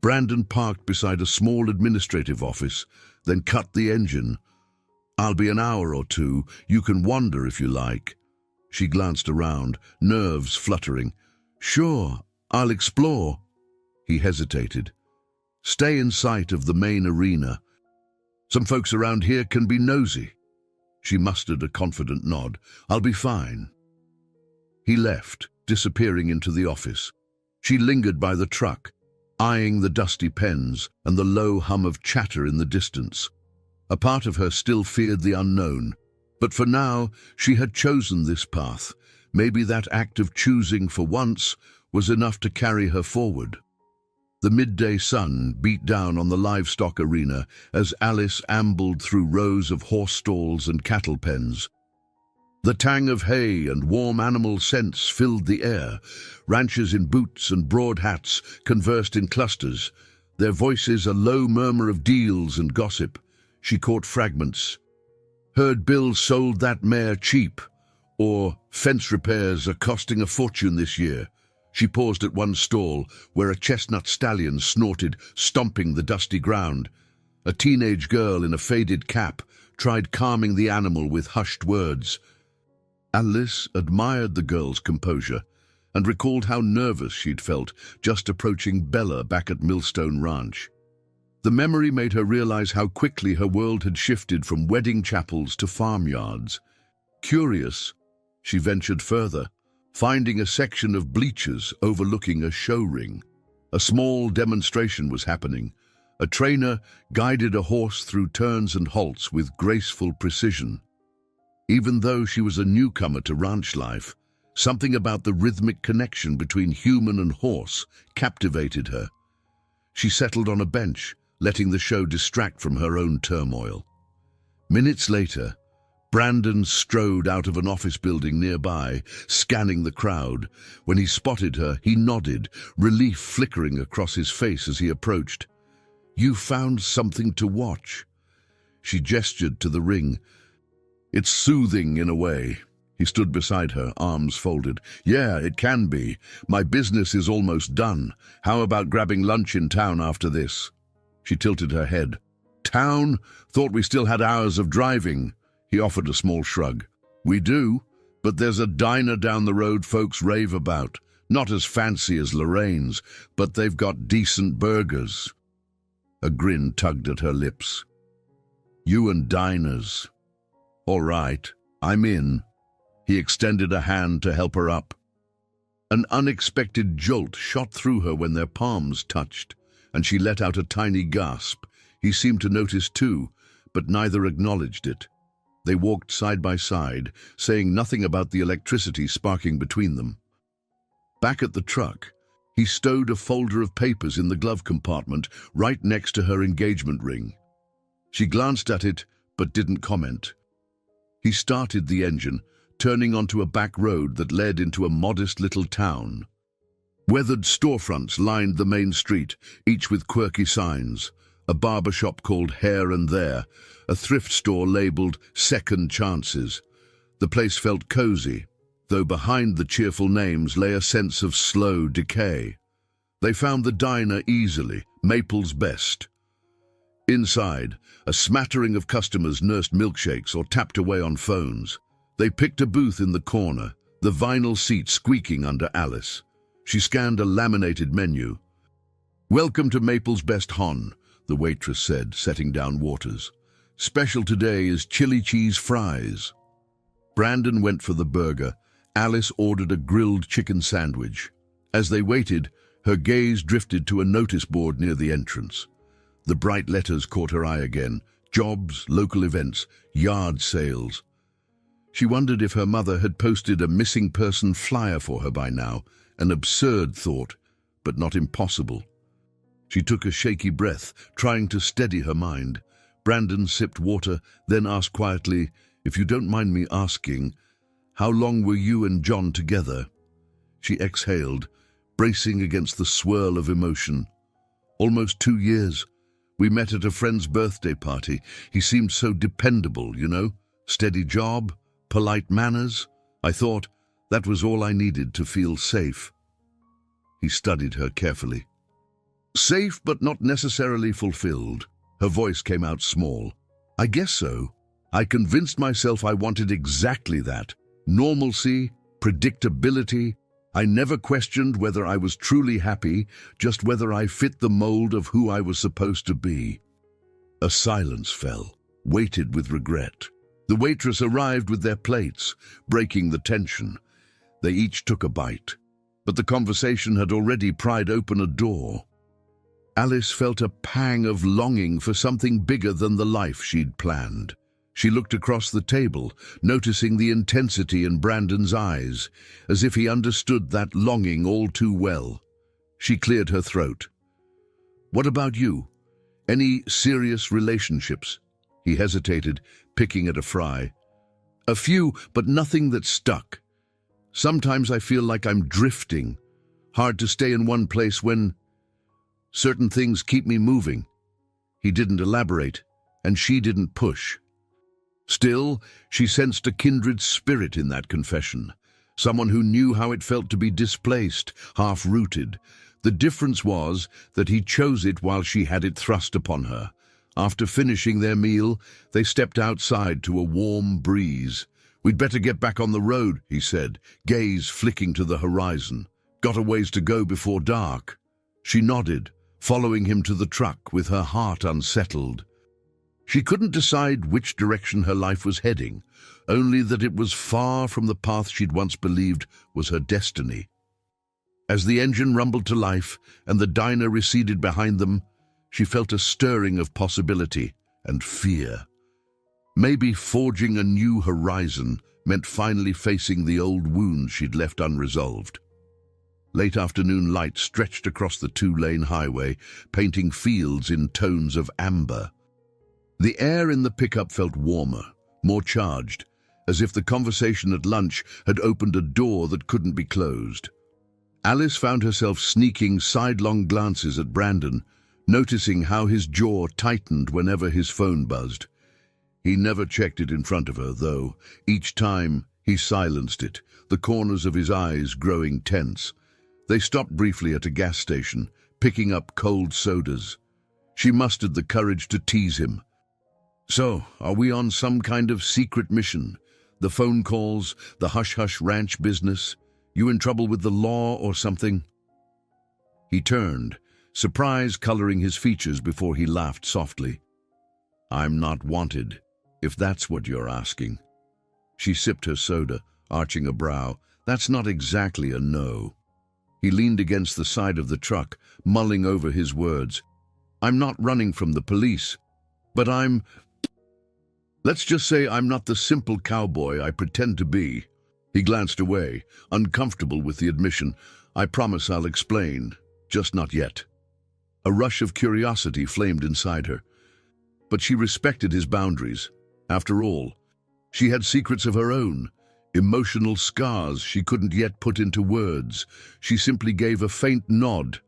Brandon parked beside a small administrative office, then cut the engine. "I'll be an hour or two. You can wander if you like." She glanced around, nerves fluttering. "Sure, I'll explore." He hesitated. "Stay in sight of the main arena. Some folks around here can be nosy." She mustered a confident nod. "I'll be fine." He left, disappearing into the office. She lingered by the truck, eyeing the dusty pens and the low hum of chatter in the distance. A part of her still feared the unknown, but for now she had chosen this path. Maybe that act of choosing for once was enough to carry her forward. The midday sun beat down on the livestock arena as Alice ambled through rows of horse stalls and cattle pens. The tang of hay and warm animal scents filled the air. Ranchers in boots and broad hats conversed in clusters, their voices a low murmur of deals and gossip. She caught fragments. "Heard Bill sold that mare cheap," or "Fence repairs are costing a fortune this year." She paused at one stall where a chestnut stallion snorted, stomping the dusty ground. A teenage girl in a faded cap tried calming the animal with hushed words. Alice admired the girl's composure and recalled how nervous she'd felt just approaching Bella back at Millstone Ranch. The memory made her realize how quickly her world had shifted from wedding chapels to farmyards. Curious, she ventured further, finding a section of bleachers overlooking a show ring. A small demonstration was happening. A trainer guided a horse through turns and halts with graceful precision. Even though she was a newcomer to ranch life, something about the rhythmic connection between human and horse captivated her. She settled on a bench, letting the show distract from her own turmoil. Minutes later, Brandon strode out of an office building nearby, scanning the crowd. When he spotted her, he nodded, relief flickering across his face as he approached. "You found something to watch." She gestured to the ring. "It's soothing in a way." He stood beside her, arms folded. "Yeah, it can be. My business is almost done. How about grabbing lunch in town after this?" She tilted her head. "Town? Thought we still had hours of driving." He offered a small shrug. "We do, but there's a diner down the road folks rave about. Not as fancy as Lorraine's, but they've got decent burgers." A grin tugged at her lips. "You and diners." "All right, I'm in." He extended a hand to help her up. An unexpected jolt shot through her when their palms touched, and she let out a tiny gasp. He seemed to notice too, but neither acknowledged it. They walked side by side, saying nothing about the electricity sparking between them. Back at the truck, he stowed a folder of papers in the glove compartment right next to her engagement ring. She glanced at it, but didn't comment. He started the engine, turning onto a back road that led into a modest little town. Weathered storefronts lined the main street, each with quirky signs. A barber shop called Here and There, a thrift store labeled Second Chances. The place felt cozy, though behind the cheerful names lay a sense of slow decay. They found the diner easily, Maple's Best. Inside, a smattering of customers nursed milkshakes or tapped away on phones. They picked a booth in the corner, the vinyl seat squeaking under Alice. She scanned a laminated menu. "Welcome to Maple's Best, Hon," the waitress said, setting down waters. "Special today is chili cheese fries." Brandon went for the burger. Alice ordered a grilled chicken sandwich. As they waited, her gaze drifted to a notice board near the entrance. The bright letters caught her eye again: jobs, local events, yard sales. She wondered if her mother had posted a missing person flyer for her by now, an absurd thought, but not impossible. She took a shaky breath, trying to steady her mind. Brandon sipped water, then asked quietly, "If you don't mind me asking, how long were you and John together?" She exhaled, bracing against the swirl of emotion. "Almost 2 years. We met at a friend's birthday party. He seemed so dependable, you know. Steady job, polite manners. I thought that was all I needed to feel safe." He studied her carefully. "Safe, but not necessarily fulfilled." Her voice came out small. "I guess so. I convinced myself I wanted exactly that. Normalcy, predictability. I never questioned whether I was truly happy, just whether I fit the mold of who I was supposed to be." A silence fell, weighted with regret. The waitress arrived with their plates, breaking the tension. They each took a bite, but the conversation had already pried open a door. Alice felt a pang of longing for something bigger than the life she'd planned. She looked across the table, noticing the intensity in Brandon's eyes, as if he understood that longing all too well. She cleared her throat. "What about you? Any serious relationships?" He hesitated, picking at a fry. "A few, but nothing that stuck. Sometimes I feel like I'm drifting. Hard to stay in one place when certain things keep me moving." He didn't elaborate, and she didn't push. Still, she sensed a kindred spirit in that confession, someone who knew how it felt to be displaced, half-rooted. The difference was that he chose it while she had it thrust upon her. After finishing their meal, they stepped outside to a warm breeze. "We'd better get back on the road," he said, gaze flicking to the horizon. "Got a ways to go before dark." She nodded, following him to the truck with her heart unsettled. She couldn't decide which direction her life was heading, only that it was far from the path she'd once believed was her destiny. As the engine rumbled to life and the diner receded behind them, she felt a stirring of possibility and fear. Maybe forging a new horizon meant finally facing the old wounds she'd left unresolved. Late afternoon light stretched across the 2-lane highway, painting fields in tones of amber. The air in the pickup felt warmer, more charged, as if the conversation at lunch had opened a door that couldn't be closed. Alice found herself sneaking sidelong glances at Brandon, noticing how his jaw tightened whenever his phone buzzed. He never checked it in front of her, though. Each time, he silenced it, the corners of his eyes growing tense. They stopped briefly at a gas station, picking up cold sodas. She mustered the courage to tease him. "So, are we on some kind of secret mission? The phone calls, the hush-hush ranch business? You in trouble with the law or something?" He turned, surprise coloring his features before he laughed softly. "I'm not wanted, if that's what you're asking." She sipped her soda, arching a brow. "That's not exactly a no." He leaned against the side of the truck, mulling over his words. "I'm not running from the police, but I'm..." Let's just say I'm not the simple cowboy I pretend to be. He glanced away, uncomfortable with the admission. I promise I'll explain, just not yet. A rush of curiosity flamed inside her. But she respected his boundaries. After all, she had secrets of her own, emotional scars she couldn't yet put into words. She simply gave a faint nod,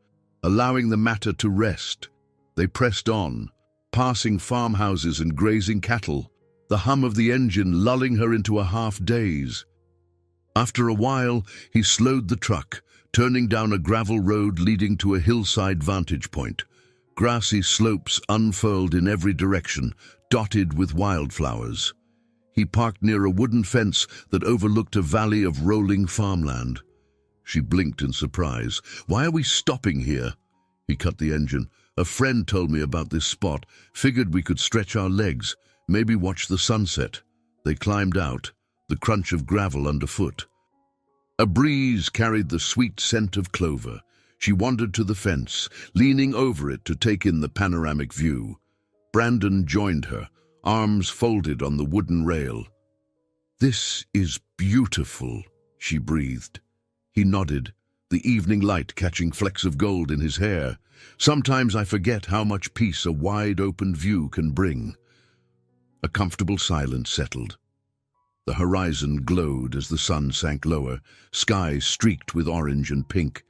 allowing the matter to rest. They pressed on, passing farmhouses and grazing cattle, the hum of the engine lulling her into a half-daze. After a while, he slowed the truck, turning down a gravel road leading to a hillside vantage point. Grassy slopes unfurled in every direction, dotted with wildflowers. He parked near a wooden fence that overlooked a valley of rolling farmland. She blinked in surprise. "Why are we stopping here?" He cut the engine. "A friend told me about this spot. Figured we could stretch our legs, maybe watch the sunset." They climbed out, the crunch of gravel underfoot. A breeze carried the sweet scent of clover. She wandered to the fence, leaning over it to take in the panoramic view. Brandon joined her, arms folded on the wooden rail. "This is beautiful," she breathed. He nodded, the evening light catching flecks of gold in his hair. "Sometimes I forget how much peace a wide-open view can bring." A comfortable silence settled. The horizon glowed as the sun sank lower, sky streaked with orange and pink.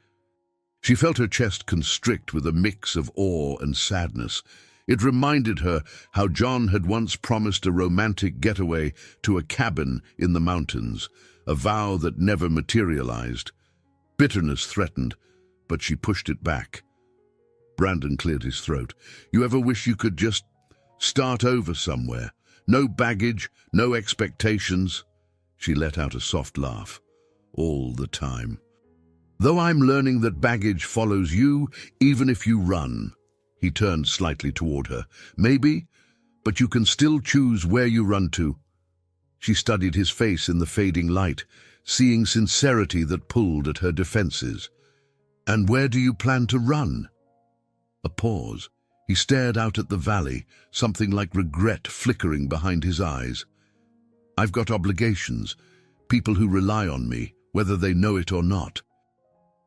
She felt her chest constrict with a mix of awe and sadness. It reminded her how John had once promised a romantic getaway to a cabin in the mountains, a vow that never materialized. Bitterness threatened, but she pushed it back. Brandon cleared his throat. "You ever wish you could just start over somewhere? No baggage, no expectations." She let out a soft laugh. "All the time. Though I'm learning that baggage follows you even if you run." He turned slightly toward her. "Maybe, but you can still choose where you run to." She studied his face in the fading light, seeing sincerity that pulled at her defenses. "And where do you plan to run?" A pause. He stared out at the valley, something like regret flickering behind his eyes. "I've got obligations, people who rely on me, whether they know it or not.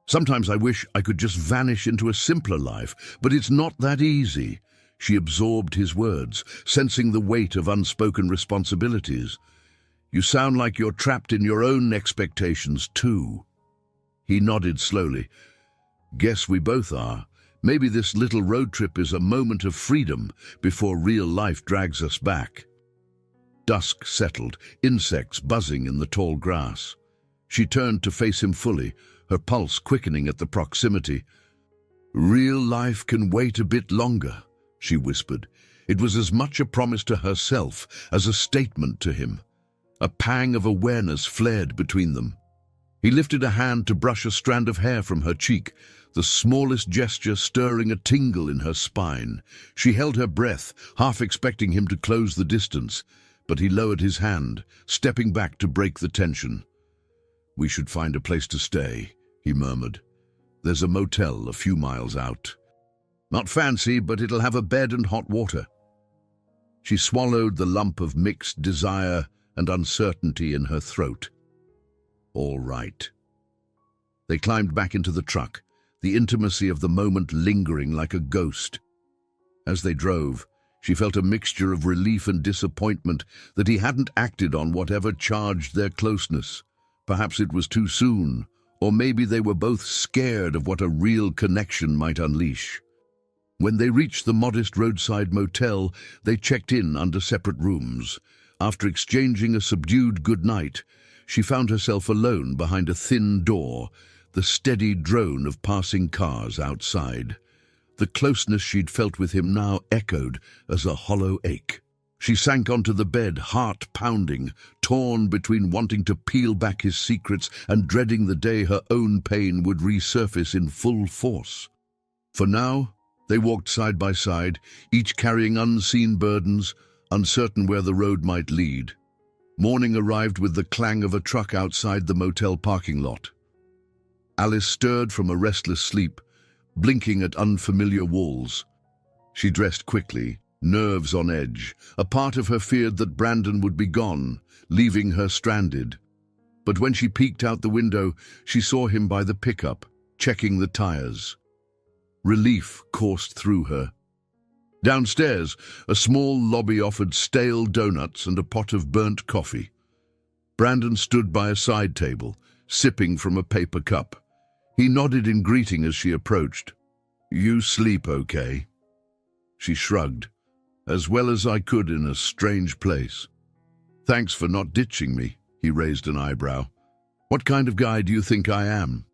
Sometimes I wish I could just vanish into a simpler life, but it's not that easy." She absorbed his words, sensing the weight of unspoken responsibilities. "You sound like you're trapped in your own expectations, too." He nodded slowly. "Guess we both are. Maybe this little road trip is a moment of freedom before real life drags us back." Dusk settled, insects buzzing in the tall grass. She turned to face him fully, her pulse quickening at the proximity. "Real life can wait a bit longer," she whispered. It was as much a promise to herself as a statement to him. A pang of awareness flared between them. He lifted a hand to brush a strand of hair from her cheek, the smallest gesture stirring a tingle in her spine. She held her breath, half expecting him to close the distance, but he lowered his hand, stepping back to break the tension. "We should find a place to stay," he murmured. "There's a motel a few miles out. Not fancy, but it'll have a bed and hot water." She swallowed the lump of mixed desire and uncertainty in her throat. "All right." They climbed back into the truck, the intimacy of the moment lingering like a ghost. As they drove, she felt a mixture of relief and disappointment that he hadn't acted on whatever charged their closeness. Perhaps it was too soon, or maybe they were both scared of what a real connection might unleash. When they reached the modest roadside motel, they checked in under separate rooms. After exchanging a subdued goodnight, she found herself alone behind a thin door, the steady drone of passing cars outside. The closeness she'd felt with him now echoed as a hollow ache. She sank onto the bed, heart pounding, torn between wanting to peel back his secrets and dreading the day her own pain would resurface in full force. For now, they walked side by side, each carrying unseen burdens, uncertain where the road might lead. Morning arrived with the clang of a truck outside the motel parking lot. Alice stirred from a restless sleep, blinking at unfamiliar walls. She dressed quickly, nerves on edge. A part of her feared that Brandon would be gone, leaving her stranded. But when she peeked out the window, she saw him by the pickup, checking the tires. Relief coursed through her. Downstairs, a small lobby offered stale donuts and a pot of burnt coffee. Brandon stood by a side table, sipping from a paper cup. He nodded in greeting as she approached. "You sleep okay?" She shrugged. "As well as I could in a strange place." "Thanks for not ditching me," he raised an eyebrow. "What kind of guy do you think I am?"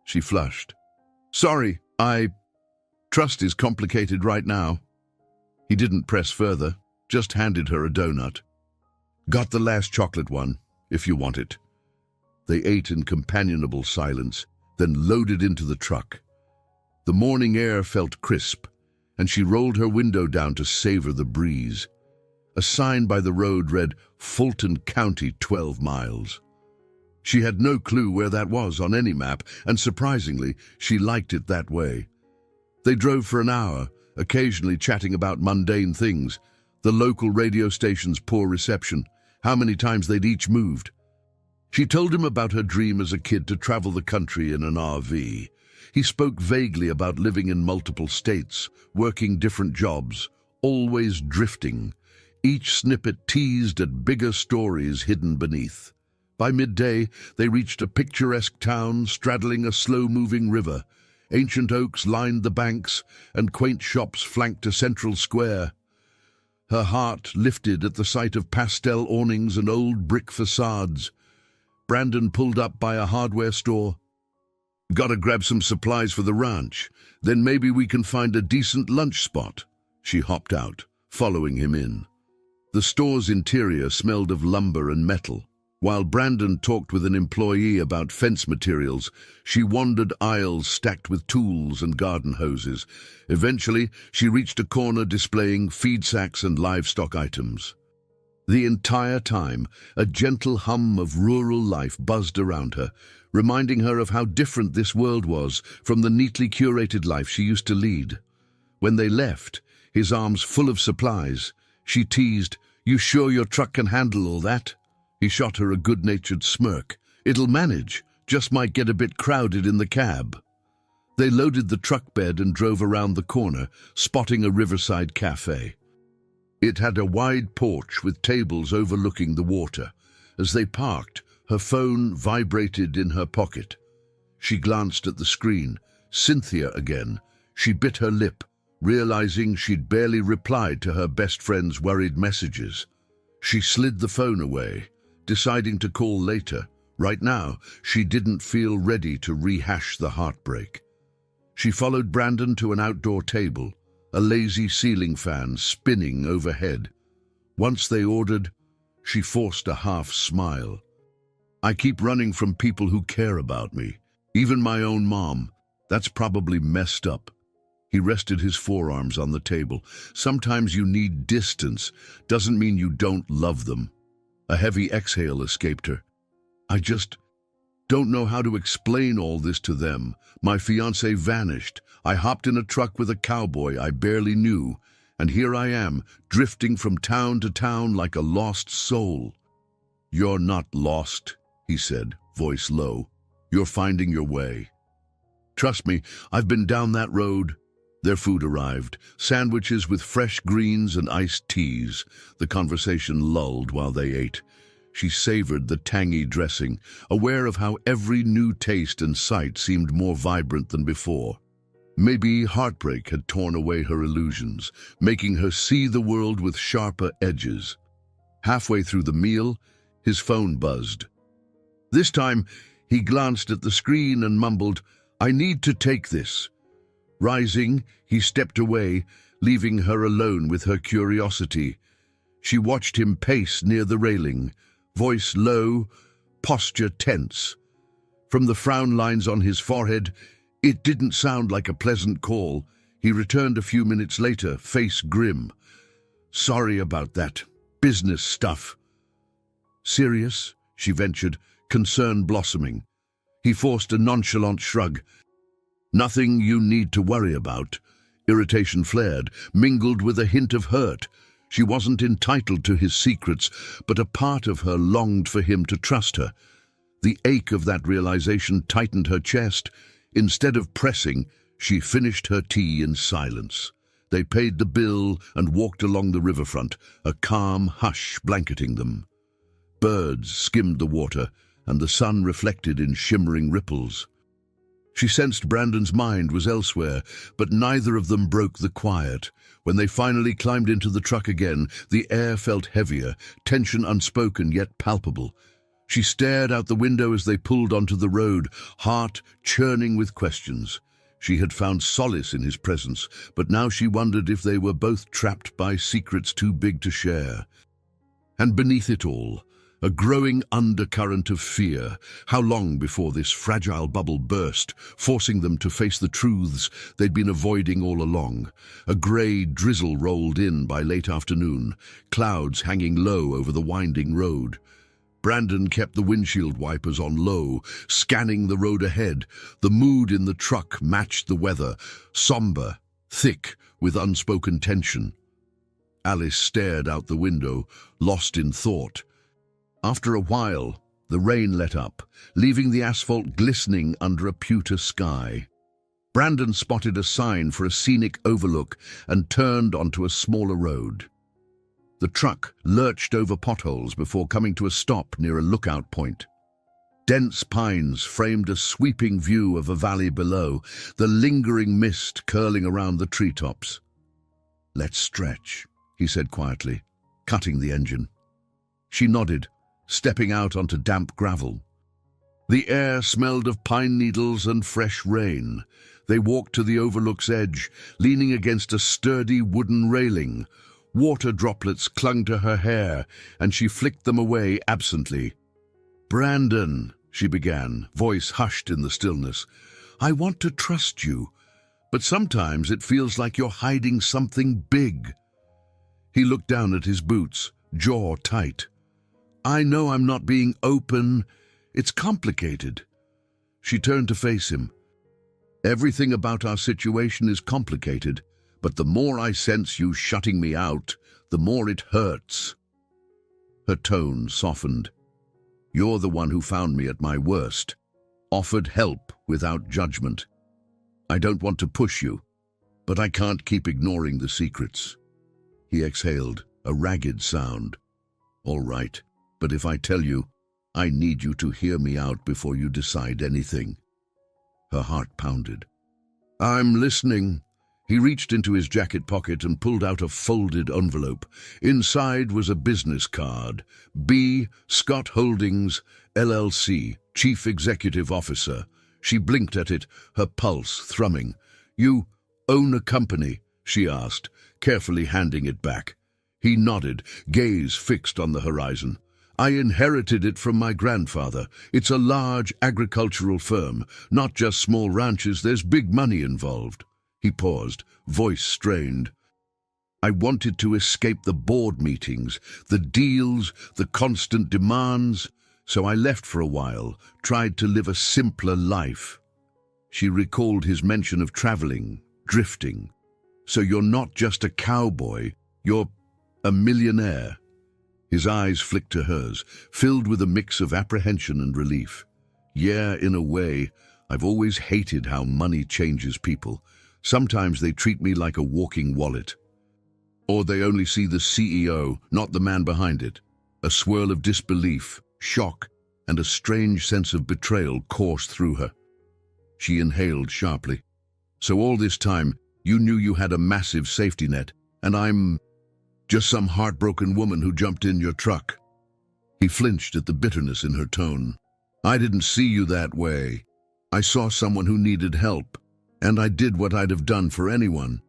She flushed. "Sorry, trust is complicated right now." He didn't press further, just handed her a donut. "Got the last chocolate one, if you want it." They ate in companionable silence, then loaded into the truck. The morning air felt crisp, and she rolled her window down to savor the breeze. A sign by the road read, "Fulton County, 12 miles." She had no clue where that was on any map, and surprisingly, she liked it that way. They drove for an hour, occasionally chatting about mundane things, the local radio station's poor reception, how many times they'd each moved. She told him about her dream as a kid to travel the country in an RV. He spoke vaguely about living in multiple states, working different jobs, always drifting. Each snippet teased at bigger stories hidden beneath. By midday, they reached a picturesque town straddling a slow-moving river. Ancient oaks lined the banks, and quaint shops flanked a central square. Her heart lifted at the sight of pastel awnings and old brick facades. Brandon pulled up by a hardware store. "Gotta grab some supplies for the ranch. Then maybe we can find a decent lunch spot." She hopped out, following him in. The store's interior smelled of lumber and metal. While Brandon talked with an employee about fence materials, she wandered aisles stacked with tools and garden hoses. Eventually, she reached a corner displaying feed sacks and livestock items. The entire time, a gentle hum of rural life buzzed around her, reminding her of how different this world was from the neatly curated life she used to lead. When they left, his arms full of supplies, she teased, "You sure your truck can handle all that?" He shot her a good-natured smirk. "It'll manage, just might get a bit crowded in the cab." They loaded the truck bed and drove around the corner, spotting a riverside cafe. It had a wide porch with tables overlooking the water. As they parked, her phone vibrated in her pocket. She glanced at the screen. Cynthia again. She bit her lip, realizing she'd barely replied to her best friend's worried messages. She slid the phone away, deciding to call later. Right now, she didn't feel ready to rehash the heartbreak. She followed Brandon to an outdoor table, a lazy ceiling fan spinning overhead. Once they ordered, she forced a half smile. "I keep running from people who care about me, even my own mom. That's probably messed up." He rested his forearms on the table. "Sometimes you need distance. Doesn't mean you don't love them." A heavy exhale escaped her. "I just don't know how to explain all this to them. My fiancé vanished. I hopped in a truck with a cowboy I barely knew, and here I am, drifting from town to town like a lost soul." "You're not lost," he said, voice low. "You're finding your way. Trust me, I've been down that road." Their food arrived, sandwiches with fresh greens and iced teas. The conversation lulled while they ate. She savored the tangy dressing, aware of how every new taste and sight seemed more vibrant than before. Maybe heartbreak had torn away her illusions, making her see the world with sharper edges. Halfway through the meal, his phone buzzed. This time, he glanced at the screen and mumbled, "I need to take this." Rising, he stepped away, leaving her alone with her curiosity. She watched him pace near the railing, voice low, posture tense. From the frown lines on his forehead, it didn't sound like a pleasant call. He returned a few minutes later, face grim. "Sorry about that. Business stuff." "Serious?" she ventured, concern blossoming. He forced a nonchalant shrug. "Nothing you need to worry about. Irritation flared, mingled with a hint of hurt. She wasn't entitled to his secrets, but a part of her longed for him to trust her. The ache of that realization tightened her chest. Instead of pressing, she finished her tea in silence. They paid the bill and walked along the riverfront, a calm hush blanketing them. Birds skimmed the water, and the sun reflected in shimmering ripples. She sensed Brandon's mind was elsewhere, but neither of them broke the quiet. When they finally climbed into the truck again, the air felt heavier, tension unspoken yet palpable. She stared out the window as they pulled onto the road, heart churning with questions. She had found solace in his presence, but now she wondered if they were both trapped by secrets too big to share. And beneath it all, a growing undercurrent of fear. How long before this fragile bubble burst, forcing them to face the truths they'd been avoiding all along? A grey drizzle rolled in by late afternoon, clouds hanging low over the winding road. Brandon kept the windshield wipers on low, scanning the road ahead. The mood in the truck matched the weather, somber, thick, with unspoken tension. Alice stared out the window, lost in thought. After a while, the rain let up, leaving the asphalt glistening under a pewter sky. Brandon spotted a sign for a scenic overlook and turned onto a smaller road. The truck lurched over potholes before coming to a stop near a lookout point. Dense pines framed a sweeping view of a valley below, the lingering mist curling around the treetops. "Let's stretch," he said quietly, cutting the engine. She nodded, stepping out onto damp gravel. The air smelled of pine needles and fresh rain. They walked to the overlook's edge, leaning against a sturdy wooden railing. Water droplets clung to her hair, and she flicked them away absently. "Brandon," she began, voice hushed in the stillness, "I want to trust you, but sometimes it feels like you're hiding something big." He looked down at his boots, jaw tight. "I know I'm not being open. It's complicated." She turned to face him. "Everything about our situation is complicated, but the more I sense you shutting me out, the more it hurts." Her tone softened. "You're the one who found me at my worst, offered help without judgment. I don't want to push you, but I can't keep ignoring the secrets." He exhaled, a ragged sound. "All right. But if I tell you, I need you to hear me out before you decide anything." Her heart pounded. "I'm listening." He reached into his jacket pocket and pulled out a folded envelope. Inside was a business card. B. Scott Holdings, LLC, Chief Executive Officer. She blinked at it, her pulse thrumming. "You own a company?" she asked, carefully handing it back. He nodded, gaze fixed on the horizon. "I inherited it from my grandfather. It's a large agricultural firm, not just small ranches. There's big money involved." He paused, voice strained. "I wanted to escape the board meetings, the deals, the constant demands, so I left for a while, tried to live a simpler life." She recalled his mention of traveling, drifting. "So you're not just a cowboy, you're a millionaire." His eyes flicked to hers, filled with a mix of apprehension and relief. "Yeah, in a way. I've always hated how money changes people. Sometimes they treat me like a walking wallet. Or they only see the CEO, not the man behind it." A swirl of disbelief, shock, and a strange sense of betrayal coursed through her. She inhaled sharply. "So all this time, you knew you had a massive safety net, and I'm just some heartbroken woman who jumped in your truck." He flinched at the bitterness in her tone. "I didn't see you that way. I saw someone who needed help, and I did what I'd have done for anyone.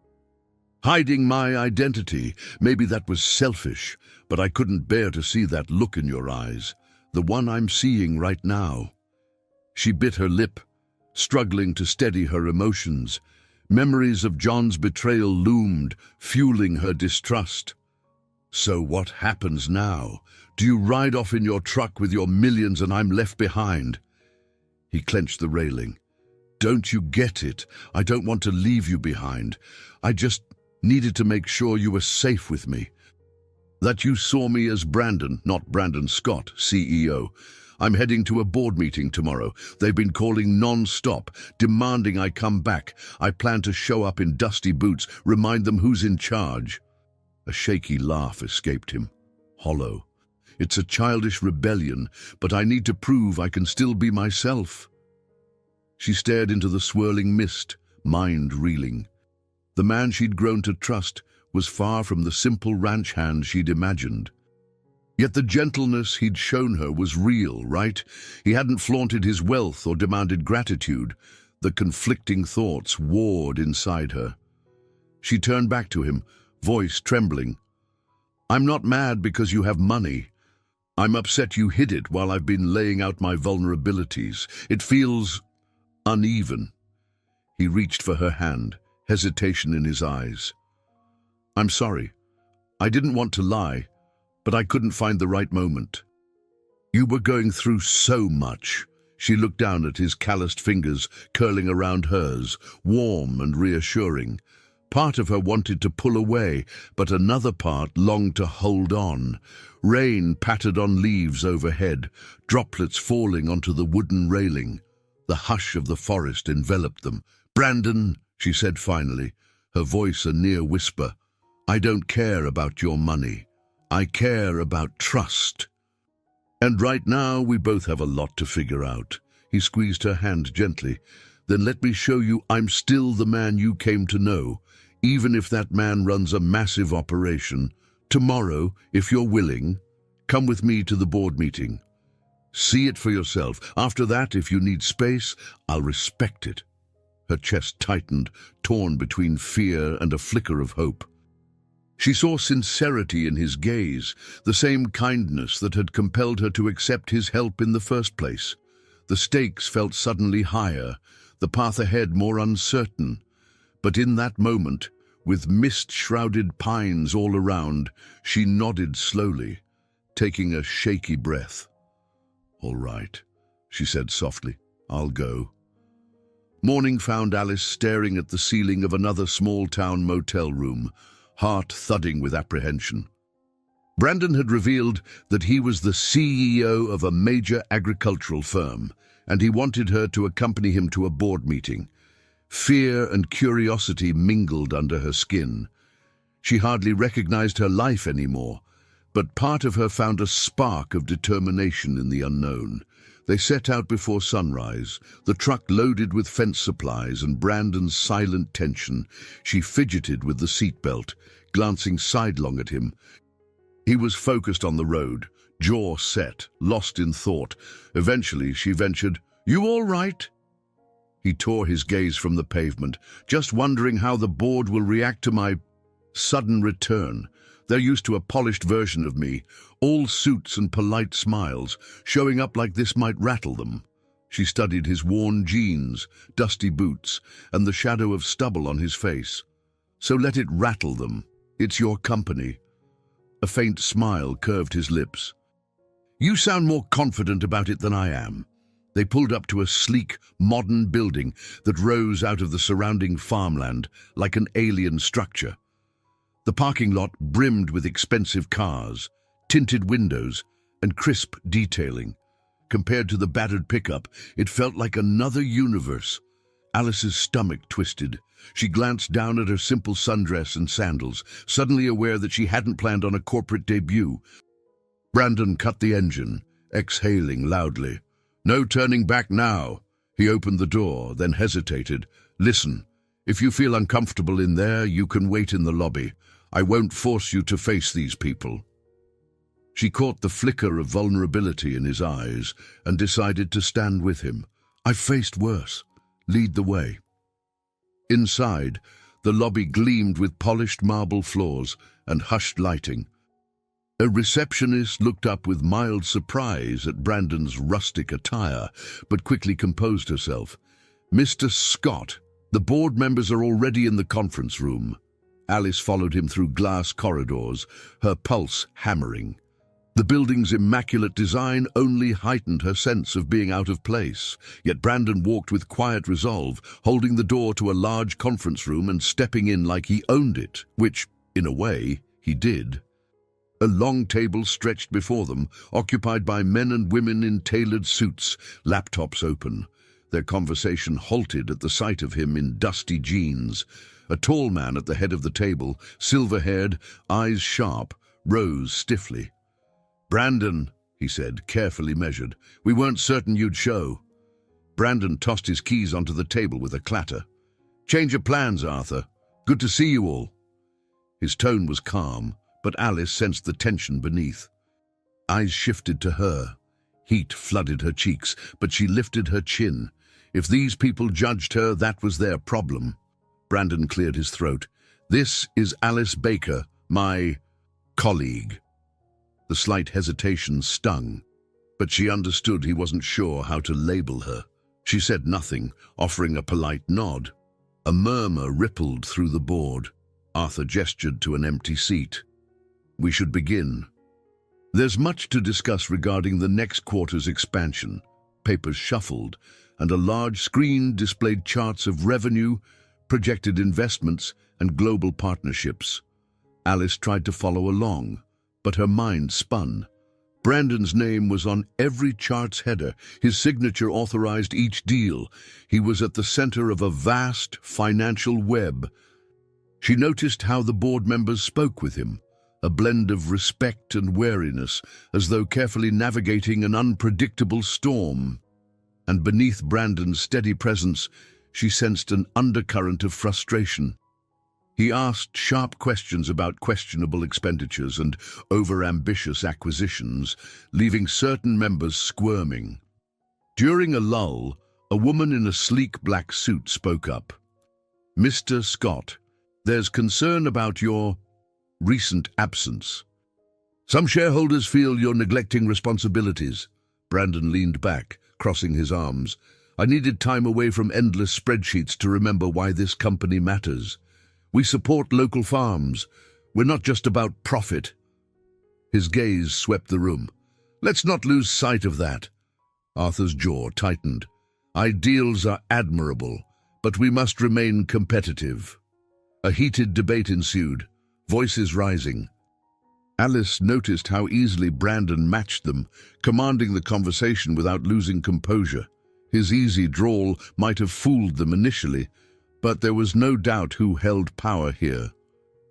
Hiding my identity, maybe that was selfish, but I couldn't bear to see that look in your eyes, the one I'm seeing right now." She bit her lip, struggling to steady her emotions. Memories of John's betrayal loomed, fueling her distrust. "So what happens now? Do you ride off in your truck with your millions and I'm left behind?" He clenched the railing. Don't you get it? I don't want to leave you behind. I just needed to make sure you were safe with me. That you saw me as Brandon, not Brandon Scott, CEO. I'm heading to a board meeting tomorrow. They've been calling non-stop, demanding I come back. I plan to show up in dusty boots, remind them who's in charge. A shaky laugh escaped him, hollow. It's a childish rebellion, but I need to prove I can still be myself. She stared into the swirling mist, mind reeling. The man she'd grown to trust was far from the simple ranch hand she'd imagined. Yet the gentleness he'd shown her was real, right? He hadn't flaunted his wealth or demanded gratitude. The conflicting thoughts warred inside her. She turned back to him, voice trembling. I'm not mad because you have money. I'm upset you hid it while I've been laying out my vulnerabilities. It feels uneven. He reached for her hand, hesitation in his eyes. I'm sorry. I didn't want to lie, but I couldn't find the right moment. You were going through so much. She looked down at his calloused fingers curling around hers, warm and reassuring. Part of her wanted to pull away, but another part longed to hold on. Rain pattered on leaves overhead, droplets falling onto the wooden railing. The hush of the forest enveloped them. Brandon, she said finally, her voice a near whisper, I don't care about your money. I care about trust. And right now we both have a lot to figure out. He squeezed her hand gently. Then let me show you I'm still the man you came to know, even if that man runs a massive operation. Tomorrow, if you're willing, come with me to the board meeting. See it for yourself. After that, if you need space, I'll respect it. Her chest tightened, torn between fear and a flicker of hope. She saw sincerity in his gaze, the same kindness that had compelled her to accept his help in the first place. The stakes felt suddenly higher, the path ahead more uncertain. But in that moment, with mist-shrouded pines all around, she nodded slowly, taking a shaky breath. All right, she said softly, I'll go. Morning found Alice staring at the ceiling of another small-town motel room, heart thudding with apprehension. Brandon had revealed that he was the CEO of a major agricultural firm, and he wanted her to accompany him to a board meeting. Fear and curiosity mingled under her skin. She hardly recognized her life anymore, but part of her found a spark of determination in the unknown. They set out before sunrise, the truck loaded with fence supplies and Brandon's silent tension. She fidgeted with the seatbelt, glancing sidelong at him. He was focused on the road, jaw set, lost in thought. Eventually she ventured, You all right? He tore his gaze from the pavement, just wondering how the board will react to my sudden return. They're used to a polished version of me, all suits and polite smiles. Showing up like this might rattle them. She studied his worn jeans, dusty boots, and the shadow of stubble on his face. So let it rattle them. It's your company. A faint smile curved his lips. You sound more confident about it than I am. They pulled up to a sleek, modern building that rose out of the surrounding farmland like an alien structure. The parking lot brimmed with expensive cars, tinted windows, and crisp detailing. Compared to the battered pickup, it felt like another universe. Alice's stomach twisted. She glanced down at her simple sundress and sandals, suddenly aware that she hadn't planned on a corporate debut. Brandon cut the engine, exhaling loudly. No turning back now. He opened the door, then hesitated. Listen, if you feel uncomfortable in there, you can wait in the lobby. I won't force you to face these people. She caught the flicker of vulnerability in his eyes and decided to stand with him. I've faced worse. Lead the way. Inside, the lobby gleamed with polished marble floors and hushed lighting. A receptionist looked up with mild surprise at Brandon's rustic attire, but quickly composed herself. Mr. Scott, the board members are already in the conference room. Alice followed him through glass corridors, her pulse hammering. The building's immaculate design only heightened her sense of being out of place, yet Brandon walked with quiet resolve, holding the door to a large conference room and stepping in like he owned it, which, in a way, he did. A long table stretched before them, occupied by men and women in tailored suits, laptops open. Their conversation halted at the sight of him in dusty jeans. A tall man at the head of the table, silver-haired, eyes sharp, rose stiffly. "Brandon," he said, carefully measured, "we weren't certain you'd show." Brandon tossed his keys onto the table with a clatter. "Change of plans, Arthur. Good to see you all." His tone was calm, but Alice sensed the tension beneath. Eyes shifted to her. Heat flooded her cheeks, but she lifted her chin. If these people judged her, that was their problem. Brandon cleared his throat. "This is Alice Baker, my colleague." The slight hesitation stung, but she understood he wasn't sure how to label her. She said nothing, offering a polite nod. A murmur rippled through the board. Arthur gestured to an empty seat. "We should begin. There's much to discuss regarding the next quarter's expansion." Papers shuffled, and a large screen displayed charts of revenue, projected investments, and global partnerships. Alice tried to follow along, but her mind spun. Brandon's name was on every chart's header. His signature authorized each deal. He was at the center of a vast financial web. She noticed how the board members spoke with him, a blend of respect and wariness, as though carefully navigating an unpredictable storm. And beneath Brandon's steady presence, she sensed an undercurrent of frustration. He asked sharp questions about questionable expenditures and over-ambitious acquisitions, leaving certain members squirming. During a lull, a woman in a sleek black suit spoke up. "Mr. Scott, there's concern about your recent absence. Some shareholders feel you're neglecting responsibilities." Brandon leaned back, crossing his arms. "I needed time away from endless spreadsheets to remember why this company matters. We support local farms. We're not just about profit." His gaze swept the room. "Let's not lose sight of that." Arthur's jaw tightened. "Ideals are admirable, but we must remain competitive." A heated debate ensued, voices rising. Alice noticed how easily Brandon matched them, commanding the conversation without losing composure. His easy drawl might have fooled them initially, but there was no doubt who held power here.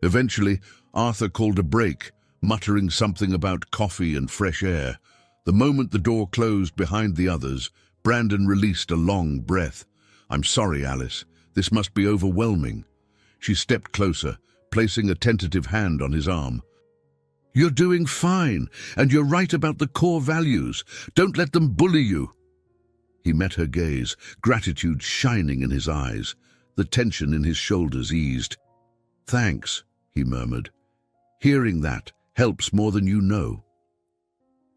Eventually, Arthur called a break, muttering something about coffee and fresh air. The moment the door closed behind the others, Brandon released a long breath. "I'm sorry, Alice. This must be overwhelming." She stepped closer, placing a tentative hand on his arm. "You're doing fine, and you're right about the core values. Don't let them bully you." He met her gaze, gratitude shining in his eyes. The tension in his shoulders eased. "Thanks," he murmured. "Hearing that helps more than you know."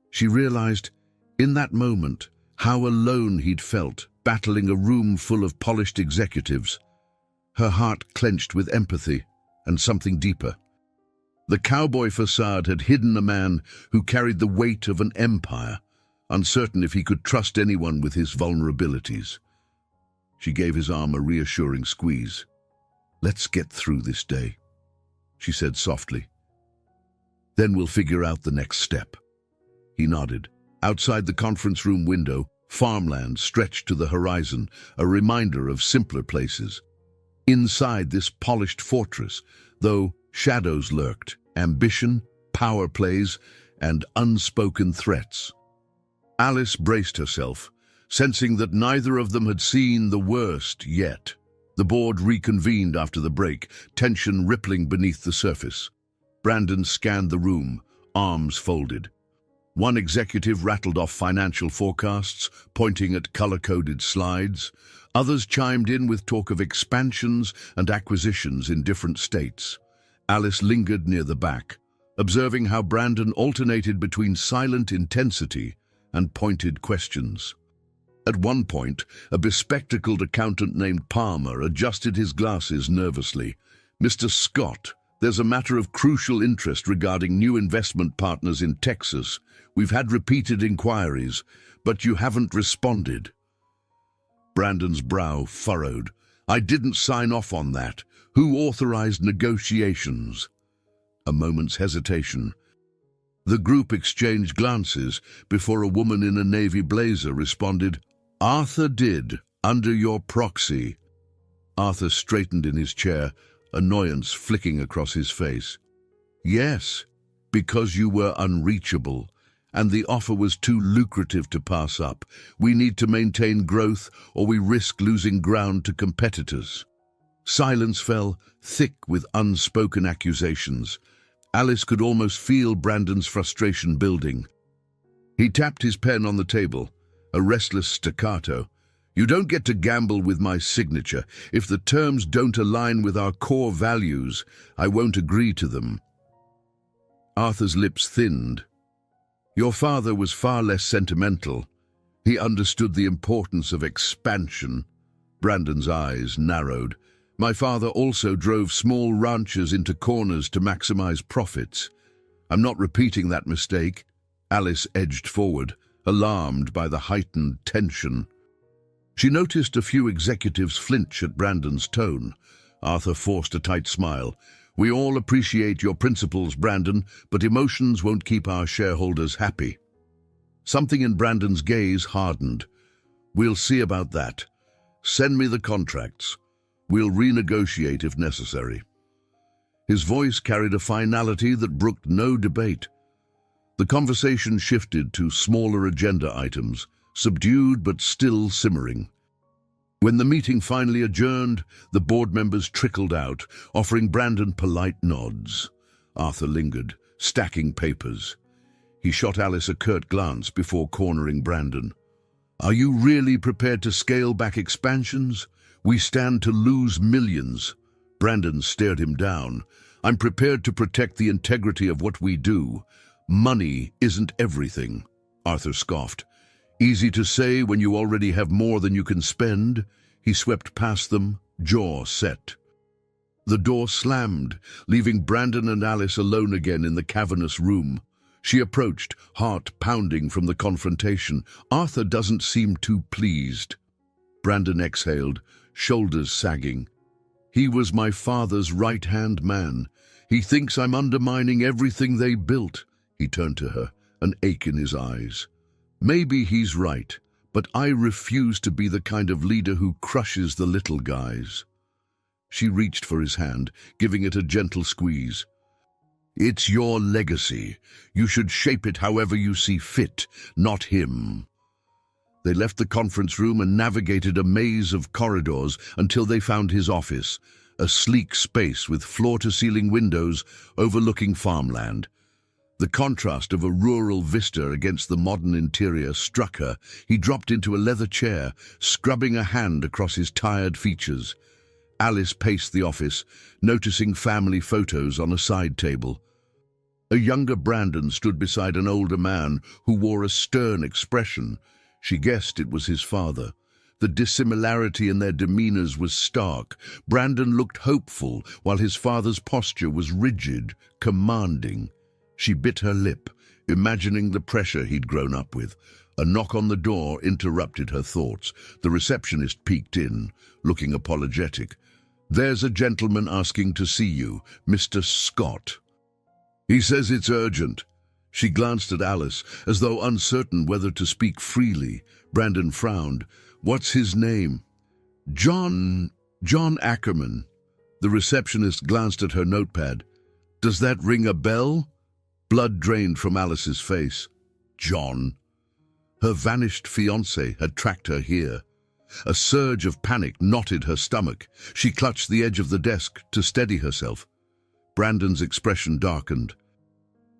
She realized, in that moment, how alone he'd felt, battling a room full of polished executives. Her heart clenched with empathy and something deeper. The cowboy facade had hidden a man who carried the weight of an empire, uncertain if he could trust anyone with his vulnerabilities. She gave his arm a reassuring squeeze. "Let's get through this day," she said softly. "Then we'll figure out the next step." He nodded. Outside the conference room window, farmland stretched to the horizon, a reminder of simpler places. Inside this polished fortress, though, shadows lurked, ambition, power plays, and unspoken threats. Alice braced herself, sensing that neither of them had seen the worst yet. The board reconvened after the break, tension rippling beneath the surface. Brandon scanned the room, arms folded. One executive rattled off financial forecasts, pointing at color-coded slides. Others chimed in with talk of expansions and acquisitions in different states. Alice lingered near the back, observing how Brandon alternated between silent intensity and pointed questions. At one point, a bespectacled accountant named Palmer adjusted his glasses nervously. "Mr. Scott," There's a matter of crucial interest regarding new investment partners in Texas. We've had repeated inquiries, but you haven't responded." Brandon's brow furrowed. "I didn't sign off on that. Who authorized negotiations?" A moment's hesitation. The group exchanged glances before a woman in a navy blazer responded, "Arthur did, under your proxy." Arthur straightened in his chair, annoyance flicking across his face. "Yes, because you were unreachable, and the offer was too lucrative to pass up. We need to maintain growth, or we risk losing ground to competitors." Silence fell, thick with unspoken accusations. Alice could almost feel Brandon's frustration building. He tapped his pen on the table, a restless staccato. "You don't get to gamble with my signature. If the terms don't align with our core values, I won't agree to them." Arthur's lips thinned. "Your father was far less sentimental. He understood the importance of expansion." Brandon's eyes narrowed. "My father also drove small ranches into corners to maximize profits. I'm not repeating that mistake." Alice edged forward, alarmed by the heightened tension. She noticed a few executives flinch at Brandon's tone. Arthur forced a tight smile. "We all appreciate your principles, Brandon, but emotions won't keep our shareholders happy." Something in Brandon's gaze hardened. "We'll see about that. Send me the contracts. We'll renegotiate if necessary." His voice carried a finality that brooked no debate. The conversation shifted to smaller agenda items, subdued but still simmering. When the meeting finally adjourned, the board members trickled out, offering Brandon polite nods. Arthur lingered, stacking papers. He shot Alice a curt glance before cornering Brandon. "Are you really prepared to scale back expansions? We stand to lose millions." Brandon stared him down. "I'm prepared to protect the integrity of what we do. Money isn't everything," Arthur scoffed. "Easy to say when you already have more than you can spend." He swept past them, jaw set. The door slammed, leaving Brandon and Alice alone again in the cavernous room. She approached, heart pounding from the confrontation. "Arthur doesn't seem too pleased." Brandon exhaled, shoulders sagging. "He was my father's right-hand man. He thinks I'm undermining everything they built." He turned to her, an ache in his eyes. "Maybe he's right, but I refuse to be the kind of leader who crushes the little guys." She reached for his hand, giving it a gentle squeeze. "It's your legacy. You should shape it however you see fit, not him." They left the conference room and navigated a maze of corridors until they found his office, a sleek space with floor-to-ceiling windows overlooking farmland. The contrast of a rural vista against the modern interior struck her. He dropped into a leather chair, scrubbing a hand across his tired features. Alice paced the office, noticing family photos on a side table. A younger Brandon stood beside an older man who wore a stern expression. She guessed it was his father. The dissimilarity in their demeanors was stark. Brandon looked hopeful, while his father's posture was rigid, commanding. She bit her lip, imagining the pressure he'd grown up with. A knock on the door interrupted her thoughts. The receptionist peeked in, looking apologetic. "There's a gentleman asking to see you, Mr. Scott." "He says it's urgent." She glanced at Alice, as though uncertain whether to speak freely. Brandon frowned. "What's his name?" John Ackerman." The receptionist glanced at her notepad. "Does that ring a bell?" Blood drained from Alice's face. John. Her vanished fiancé had tracked her here. A surge of panic knotted her stomach. She clutched the edge of the desk to steady herself. Brandon's expression darkened.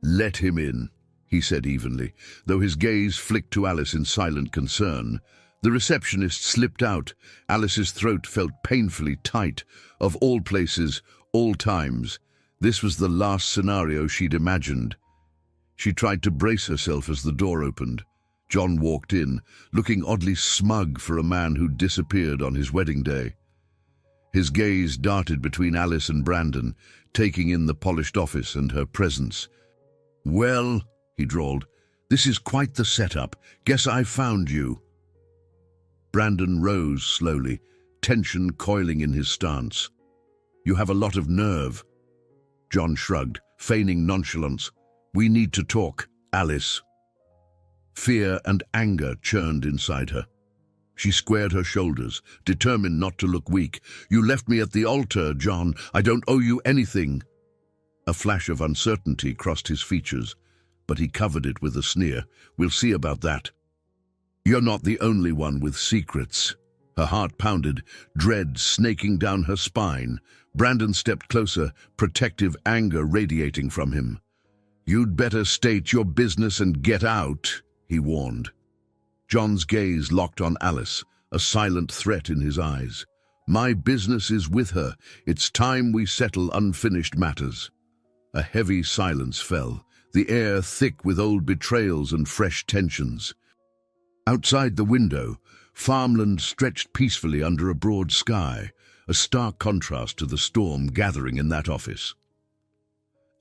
"Let him in," he said evenly, though his gaze flicked to Alice in silent concern. The receptionist slipped out. Alice's throat felt painfully tight. Of all places, all times, this was the last scenario she'd imagined. She tried to brace herself as the door opened. John walked in, looking oddly smug for a man who'd disappeared on his wedding day. His gaze darted between Alice and Brandon, taking in the polished office and her presence. "Well," he drawled, "this is quite the setup. Guess I found you." Brandon rose slowly, tension coiling in his stance. "You have a lot of nerve." John shrugged, feigning nonchalance. "We need to talk, Alice." Fear and anger churned inside her. She squared her shoulders, determined not to look weak. "You left me at the altar, John. I don't owe you anything." A flash of uncertainty crossed his features, but he covered it with a sneer. "We'll see about that." "You're not the only one with secrets." Her heart pounded, dread snaking down her spine. Brandon stepped closer, protective anger radiating from him. "You'd better state your business and get out," he warned. John's gaze locked on Alice, a silent threat in his eyes. "My business is with her. It's time we settle unfinished matters." A heavy silence fell, the air thick with old betrayals and fresh tensions. Outside the window, farmland stretched peacefully under a broad sky, a stark contrast to the storm gathering in that office.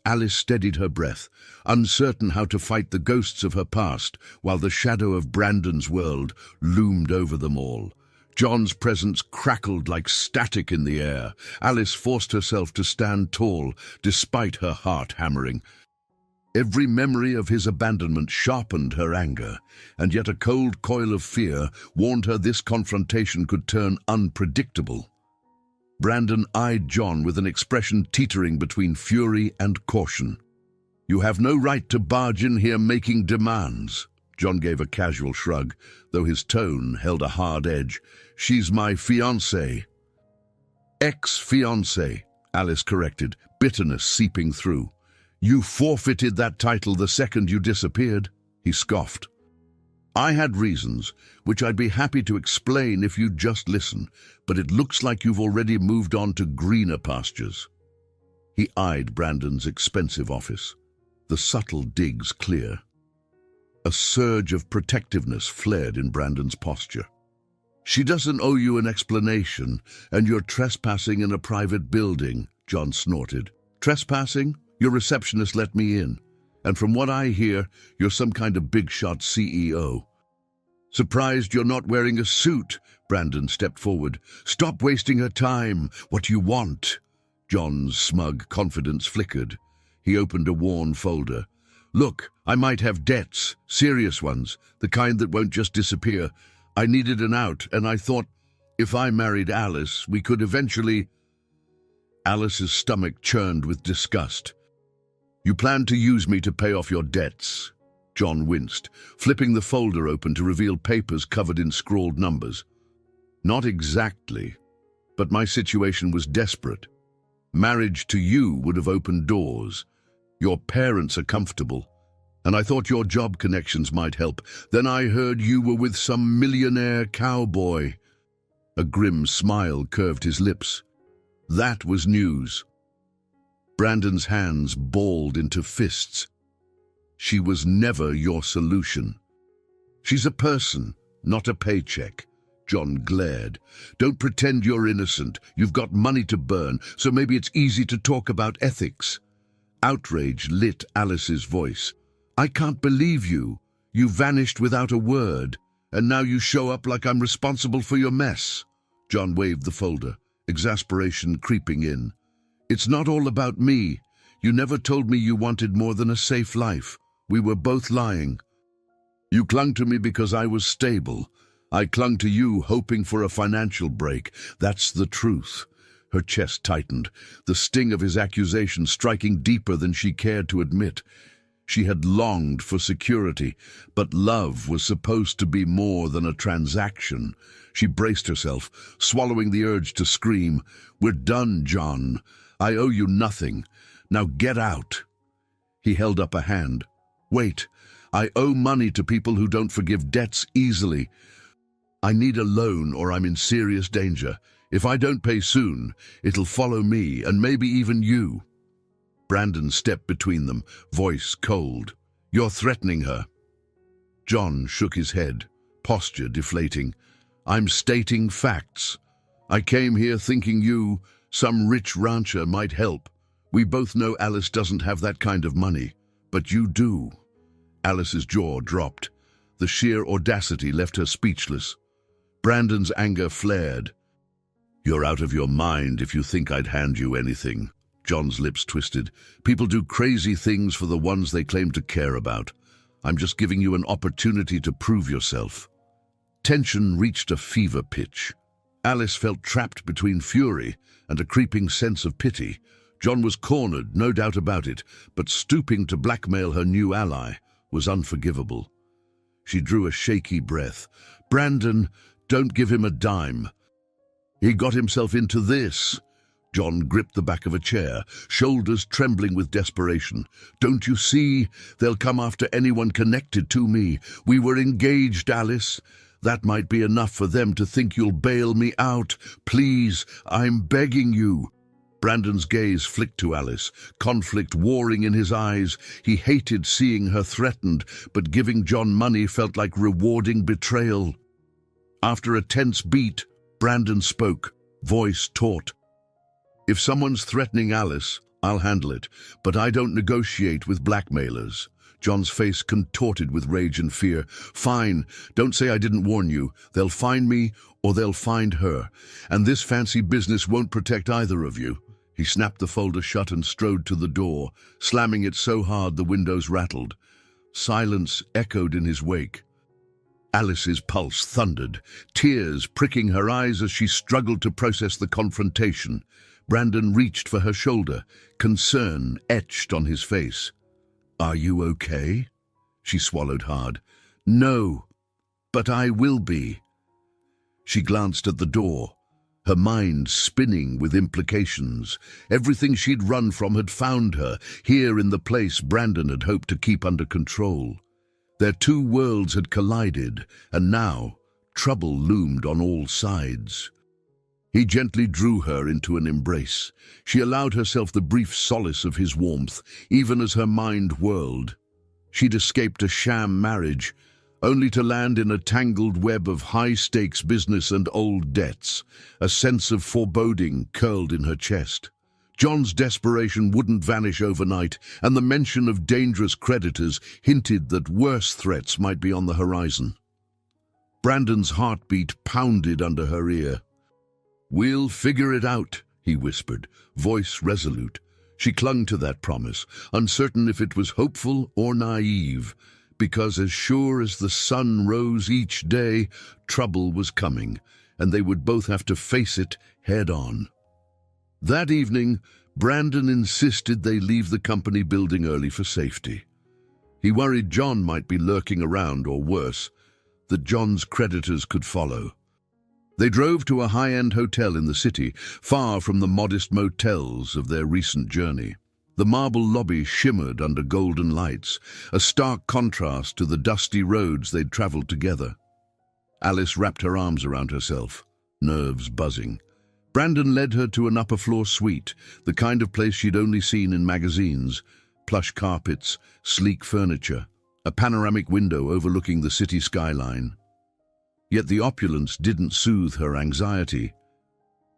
Alice steadied her breath, uncertain how to fight the ghosts of her past, while the shadow of Brandon's world loomed over them all. John's presence crackled like static in the air. Alice forced herself to stand tall, despite her heart hammering. Every memory of his abandonment sharpened her anger, and yet a cold coil of fear warned her this confrontation could turn unpredictable. Brandon eyed John with an expression teetering between fury and caution. "You have no right to barge in here making demands." John gave a casual shrug, though his tone held a hard edge. "She's my fiancée." "Ex-fiancée," Alice corrected, bitterness seeping through. "You forfeited that title the second you disappeared," he scoffed. "I had reasons, which I'd be happy to explain if you'd just listen, but it looks like you've already moved on to greener pastures." He eyed Brandon's expensive office, the subtle digs clear. A surge of protectiveness flared in Brandon's posture. "She doesn't owe you an explanation, and you're trespassing in a private building," John snorted. "Trespassing? Your receptionist let me in. And from what I hear, you're some kind of big-shot CEO. "Surprised you're not wearing a suit," Brandon stepped forward. "Stop wasting her time. What do you want?" John's smug confidence flickered. He opened a worn folder. "Look, I might have debts, serious ones, the kind that won't just disappear. I needed an out, and I thought, if I married Alice, we could eventually—" Alice's stomach churned with disgust. "You plan to use me to pay off your debts?" John winced, flipping the folder open to reveal papers covered in scrawled numbers. "Not exactly, but my situation was desperate. Marriage to you would have opened doors. Your parents are comfortable, and I thought your job connections might help. Then I heard you were with some millionaire cowboy." A grim smile curved his lips. That was news. Brandon's hands balled into fists. "She was never your solution." "She's a person, not a paycheck," John glared. "Don't pretend you're innocent. You've got money to burn, so maybe it's easy to talk about ethics." Outrage lit Alice's voice. "I can't believe you. You vanished without a word, and now you show up like I'm responsible for your mess." John waved the folder, exasperation creeping in. "It's not all about me. You never told me you wanted more than a safe life. We were both lying. You clung to me because I was stable. I clung to you hoping for a financial break. That's the truth." Her chest tightened, the sting of his accusation striking deeper than she cared to admit. She had longed for security, but love was supposed to be more than a transaction. She braced herself, swallowing the urge to scream. "We're done, John. I owe you nothing. Now get out." He held up a hand. "Wait. I owe money to people who don't forgive debts easily. I need a loan or I'm in serious danger. If I don't pay soon, it'll follow me and maybe even you." Brandon stepped between them, voice cold. "You're threatening her." John shook his head, posture deflating. "I'm stating facts. I came here thinking you, some rich rancher, might help. We both know Alice doesn't have that kind of money, but you do." Alice's jaw dropped. The sheer audacity left her speechless. Brandon's anger flared. "You're out of your mind if you think I'd hand you anything." John's lips twisted. "People do crazy things for the ones they claim to care about. I'm just giving you an opportunity to prove yourself." Tension reached a fever pitch. Alice felt trapped between fury and a creeping sense of pity. John was cornered, no doubt about it, but stooping to blackmail her new ally was unforgivable. She drew a shaky breath. "Brandon, don't give him a dime. He got himself into this." John gripped the back of a chair, shoulders trembling with desperation. "Don't you see? They'll come after anyone connected to me. We were engaged, Alice. That might be enough for them to think you'll bail me out. Please, I'm begging you." Brandon's gaze flicked to Alice, conflict warring in his eyes. He hated seeing her threatened, but giving John money felt like rewarding betrayal. After a tense beat, Brandon spoke, voice taut. "If someone's threatening Alice, I'll handle it, but I don't negotiate with blackmailers." John's face contorted with rage and fear. "Fine, don't say I didn't warn you. They'll find me or they'll find her, and this fancy business won't protect either of you." He snapped the folder shut and strode to the door, slamming it so hard the windows rattled. Silence echoed in his wake. Alice's pulse thundered, tears pricking her eyes as she struggled to process the confrontation. Brandon reached for her shoulder, concern etched on his face. "Are you okay?" She swallowed hard. "No, but I will be." She glanced at the door, her mind spinning with implications. Everything she'd run from had found her, here in the place Brandon had hoped to keep under control. Their two worlds had collided, and now trouble loomed on all sides. He gently drew her into an embrace. She allowed herself the brief solace of his warmth, even as her mind whirled. She'd escaped a sham marriage, only to land in a tangled web of high-stakes business and old debts. A sense of foreboding curled in her chest. John's desperation wouldn't vanish overnight, and the mention of dangerous creditors hinted that worse threats might be on the horizon. Brandon's heartbeat pounded under her ear. "We'll figure it out," he whispered, voice resolute. She clung to that promise, uncertain if it was hopeful or naive, because as sure as the sun rose each day, trouble was coming, and they would both have to face it head-on. That evening, Brandon insisted they leave the company building early for safety. He worried John might be lurking around, or worse, that John's creditors could follow. They drove to a high-end hotel in the city, far from the modest motels of their recent journey. The marble lobby shimmered under golden lights, a stark contrast to the dusty roads they'd traveled together. Alice wrapped her arms around herself, nerves buzzing. Brandon led her to an upper-floor suite, the kind of place she'd only seen in magazines. Plush carpets, sleek furniture, a panoramic window overlooking the city skyline. Yet the opulence didn't soothe her anxiety.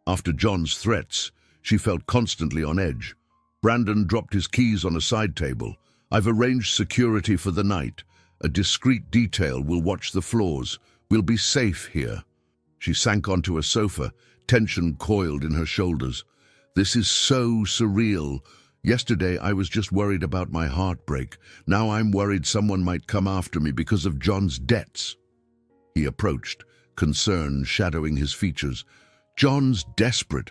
After John's threats, she felt constantly on edge. Brandon dropped his keys on a side table. "I've arranged security for the night. A discreet detail will watch the floors. We'll be safe here." She sank onto a sofa, tension coiled in her shoulders. "This is so surreal. Yesterday I was just worried about my heartbreak. Now I'm worried someone might come after me because of John's debts." He approached, concern shadowing his features. "John's desperate.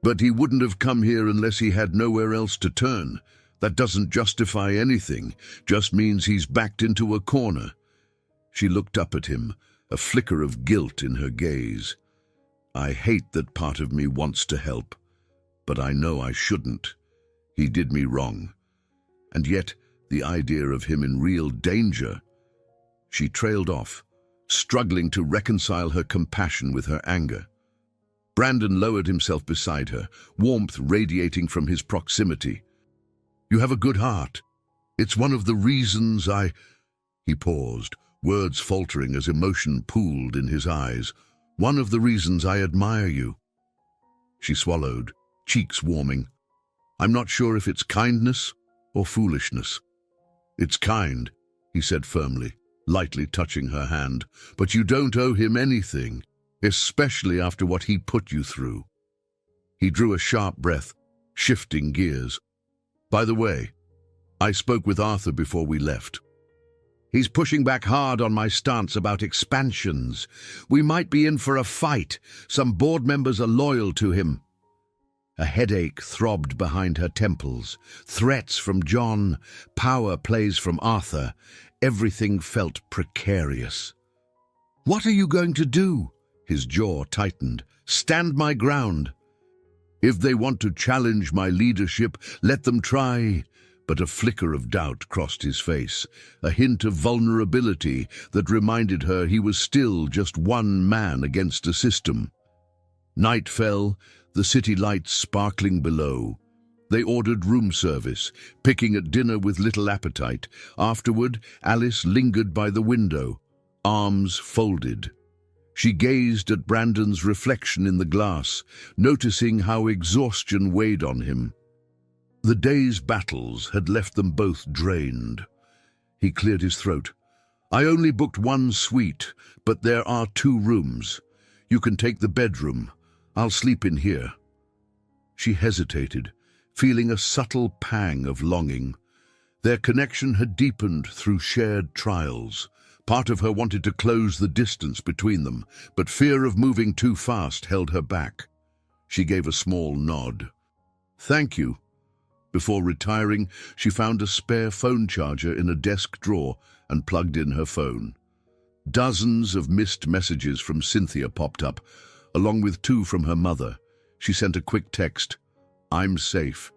But he wouldn't have come here unless he had nowhere else to turn. That doesn't justify anything, just means he's backed into a corner." She looked up at him, a flicker of guilt in her gaze. "I hate that part of me wants to help, but I know I shouldn't. He did me wrong. And yet, the idea of him in real danger..." She trailed off, struggling to reconcile her compassion with her anger. Brandon lowered himself beside her, warmth radiating from his proximity. "You have a good heart. It's one of the reasons I..." He paused, words faltering as emotion pooled in his eyes. One of the reasons I admire you." She swallowed, cheeks warming. "I'm not sure if it's kindness or foolishness." "It's kind," he said firmly, lightly touching her hand. "But you don't owe him anything, especially after what he put you through." He drew a sharp breath, shifting gears. "By the way, I spoke with Arthur before we left. He's pushing back hard on my stance about expansions. We might be in for a fight. Some board members are loyal to him." A headache throbbed behind her temples. Threats from John, power plays from Arthur. Everything felt precarious. "What are you going to do?" His jaw tightened. "Stand my ground. If they want to challenge my leadership, let them try." But a flicker of doubt crossed his face, a hint of vulnerability that reminded her he was still just one man against a system. Night fell, the city lights sparkling below. They ordered room service, picking at dinner with little appetite. Afterward, Alice lingered by the window, arms folded. She gazed at Brandon's reflection in the glass, noticing how exhaustion weighed on him. The day's battles had left them both drained. He cleared his throat. "I only booked one suite, but there are 2 rooms. You can take the bedroom. I'll sleep in here." She hesitated, feeling a subtle pang of longing. Their connection had deepened through shared trials. Part of her wanted to close the distance between them, but fear of moving too fast held her back. She gave a small nod. "Thank you." Before retiring, she found a spare phone charger in a desk drawer and plugged in her phone. Dozens of missed messages from Cynthia popped up, along with 2 from her mother. She sent a quick text. "I'm safe.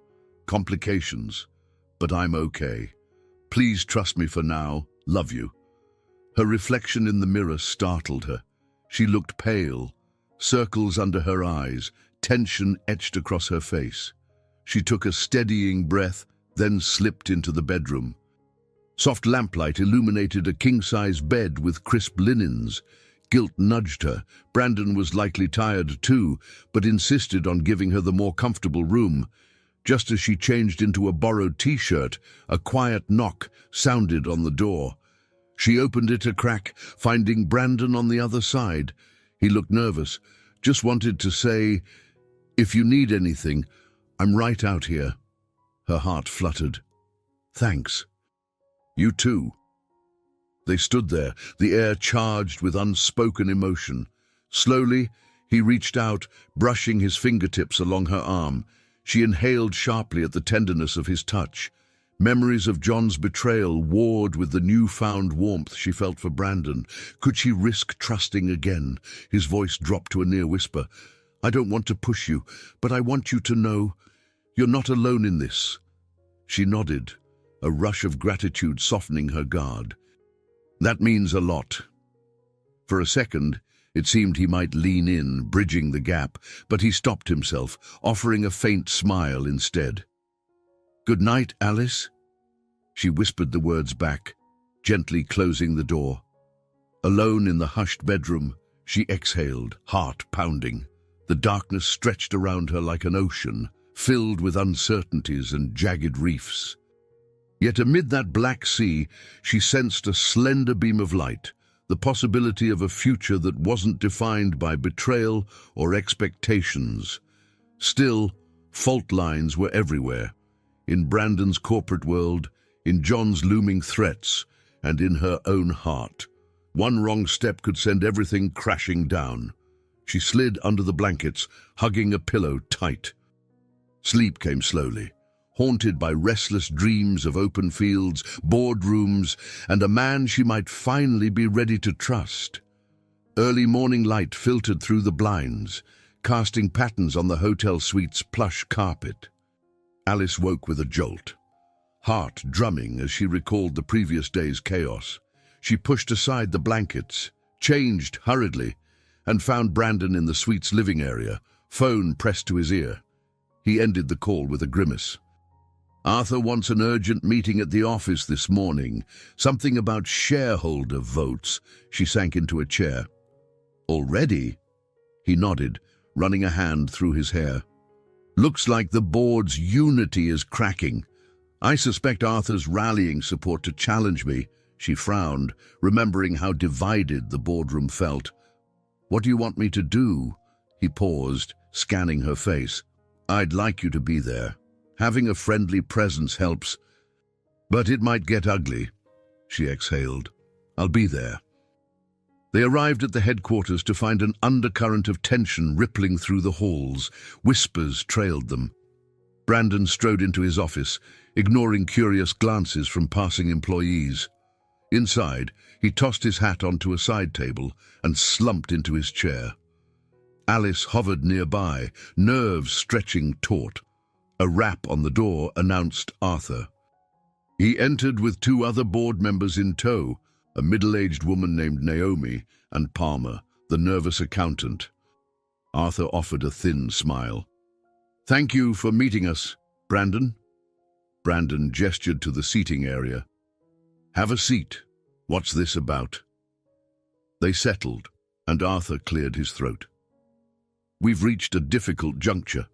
Complications. But I'm okay. Please trust me for now. Love you." Her reflection in the mirror startled her. She looked pale, circles under her eyes, tension etched across her face. She took a steadying breath, then slipped into the bedroom. Soft lamplight illuminated a king-size bed with crisp linens. Guilt nudged her. Brandon was likely tired too, but insisted on giving her the more comfortable room. Just as she changed into a borrowed t-shirt, a quiet knock sounded on the door. She opened it a crack, finding Brandon on the other side. He looked nervous. "Just wanted to say, if you need anything, I'm right out here." Her heart fluttered. "Thanks." "You too." They stood there, the air charged with unspoken emotion. Slowly, he reached out, brushing his fingertips along her arm. She inhaled sharply at the tenderness of his touch. Memories of John's betrayal warred with the newfound warmth she felt for Brandon. Could she risk trusting again? His voice dropped to a near whisper. "I don't want to push you, but I want you to know you're not alone in this." She nodded, a rush of gratitude softening her guard. "That means a lot." For a second, it seemed he might lean in, bridging the gap, but he stopped himself, offering a faint smile instead. "Good night, Alice." She whispered the words back, gently closing the door. Alone in the hushed bedroom, she exhaled, heart pounding. The darkness stretched around her like an ocean, filled with uncertainties and jagged reefs. Yet amid that black sea, she sensed a slender beam of light, the possibility of a future that wasn't defined by betrayal or expectations. Still, fault lines were everywhere. In Brandon's corporate world, in John's looming threats, and in her own heart. One wrong step could send everything crashing down. She slid under the blankets, hugging a pillow tight. Sleep came slowly, haunted by restless dreams of open fields, boardrooms, and a man she might finally be ready to trust. Early morning light filtered through the blinds, casting patterns on the hotel suite's plush carpet. Alice woke with a jolt, heart drumming as she recalled the previous day's chaos. She pushed aside the blankets, changed hurriedly, and found Brandon in the suite's living area, phone pressed to his ear. He ended the call with a grimace. "Arthur wants an urgent meeting at the office this morning. Something about shareholder votes." She sank into a chair. "Already?" He nodded, running a hand through his hair. Looks like the board's unity is cracking. I suspect Arthur's rallying support to challenge me. She frowned, remembering how divided the boardroom felt. What do you want me to do? He paused, scanning her face. I'd like you to be there. Having a friendly presence helps. But it might get ugly. She exhaled. I'll be there. They arrived at the headquarters to find an undercurrent of tension rippling through the halls. Whispers trailed them. Brandon strode into his office, ignoring curious glances from passing employees. Inside, he tossed his hat onto a side table and slumped into his chair. Alice hovered nearby, nerves stretching taut. A rap on the door announced Arthur. He entered with two other board members in tow, a middle-aged woman named Naomi and Palmer, the nervous accountant. Arthur offered a thin smile. Thank you for meeting us, Brandon. Brandon gestured to the seating area. Have a seat. What's this about? They settled, and Arthur cleared his throat. We've reached a difficult juncture.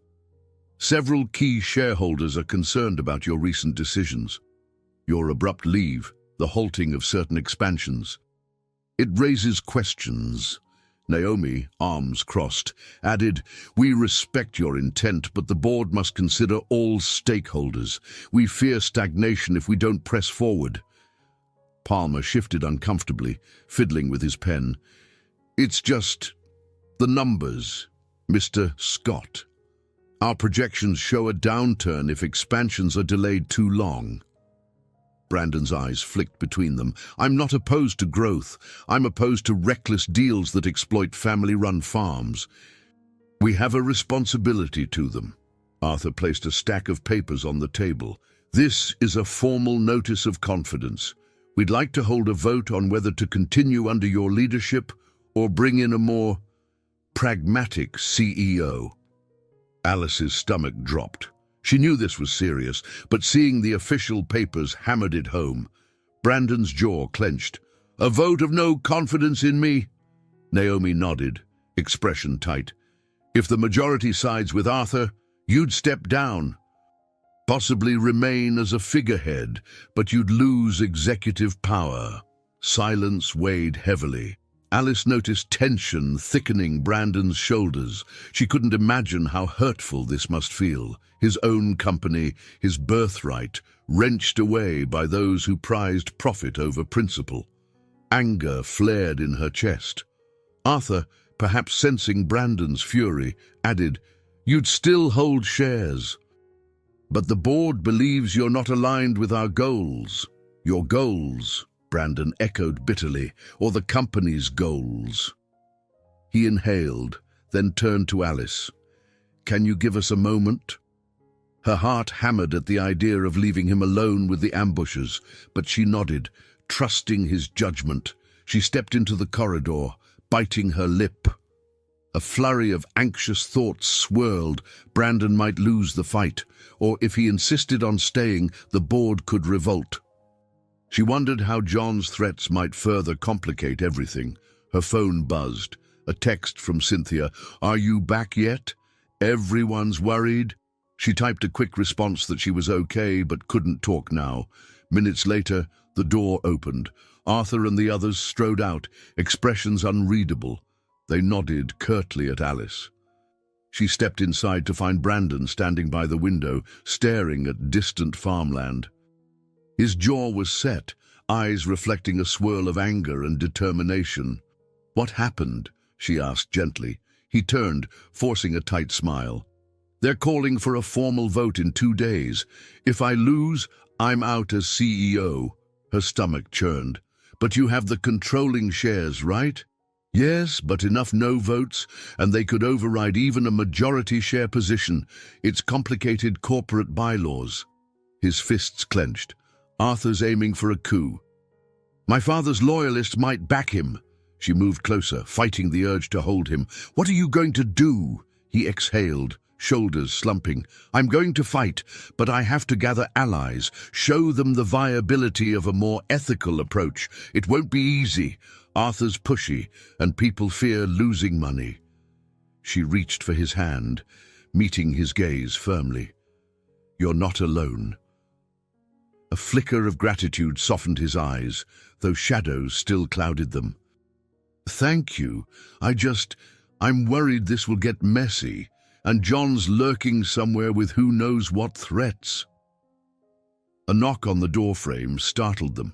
Several key shareholders are concerned about your recent decisions. Your abrupt leave, the halting of certain expansions. It raises questions. Naomi, arms crossed, added, We respect your intent, but the board must consider all stakeholders. We fear stagnation if we don't press forward. Palmer shifted uncomfortably, fiddling with his pen. It's just the numbers, Mr. Scott. Our projections show a downturn if expansions are delayed too long. Brandon's eyes flicked between them. I'm not opposed to growth. I'm opposed to reckless deals that exploit family-run farms. We have a responsibility to them. Arthur placed a stack of papers on the table. This is a formal notice of confidence. We'd like to hold a vote on whether to continue under your leadership or bring in a more pragmatic CEO. Alice's stomach dropped. She knew this was serious, but seeing the official papers hammered it home. Brandon's jaw clenched. A vote of no confidence in me? Naomi nodded, expression tight. If the majority sides with Arthur, you'd step down. Possibly remain as a figurehead, but you'd lose executive power. Silence weighed heavily. Alice noticed tension thickening Brandon's shoulders. She couldn't imagine how hurtful this must feel. His own company, his birthright, wrenched away by those who prized profit over principle. Anger flared in her chest. Arthur, perhaps sensing Brandon's fury, added, You'd still hold shares. But the board believes you're not aligned with our goals. Your goals, Brandon echoed bitterly, or the company's goals. He inhaled, then turned to Alice. Can you give us a moment? Her heart hammered at the idea of leaving him alone with the ambushers, but she nodded, trusting his judgment. She stepped into the corridor, biting her lip. A flurry of anxious thoughts swirled. Brandon might lose the fight, or if he insisted on staying, the board could revolt. She wondered how John's threats might further complicate everything. Her phone buzzed. A text from Cynthia. Are you back yet? Everyone's worried. She typed a quick response that she was okay but couldn't talk now. Minutes later, the door opened. Arthur and the others strode out, expressions unreadable. They nodded curtly at Alice. She stepped inside to find Brandon standing by the window, staring at distant farmland. His jaw was set, eyes reflecting a swirl of anger and determination. What happened? She asked gently. He turned, forcing a tight smile. They're calling for a formal vote in 2 days. If I lose, I'm out as CEO. Her stomach churned. But you have the controlling shares, right? Yes, but enough no votes, and they could override even a majority share position. It's complicated corporate bylaws. His fists clenched. Arthur's aiming for a coup. My father's loyalists might back him. She moved closer, fighting the urge to hold him. What are you going to do? He exhaled, shoulders slumping. I'm going to fight, but I have to gather allies, show them the viability of a more ethical approach. It won't be easy. Arthur's pushy, and people fear losing money. She reached for his hand, meeting his gaze firmly. "You're not alone." A flicker of gratitude softened his eyes, though shadows still clouded them. "Thank you. I'm worried this will get messy, and John's lurking somewhere with who knows what threats." A knock on the doorframe startled them.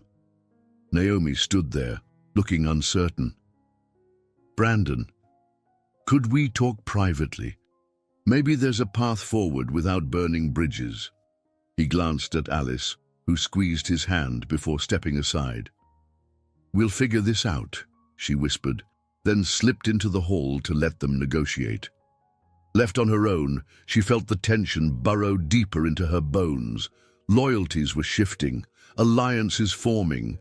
Naomi stood there, looking uncertain. "Brandon, could we talk privately? Maybe there's a path forward without burning bridges." He glanced at Alice, who squeezed his hand before stepping aside. "We'll figure this out," she whispered, then slipped into the hall to let them negotiate. Left on her own, she felt the tension burrow deeper into her bones. Loyalties were shifting, alliances forming.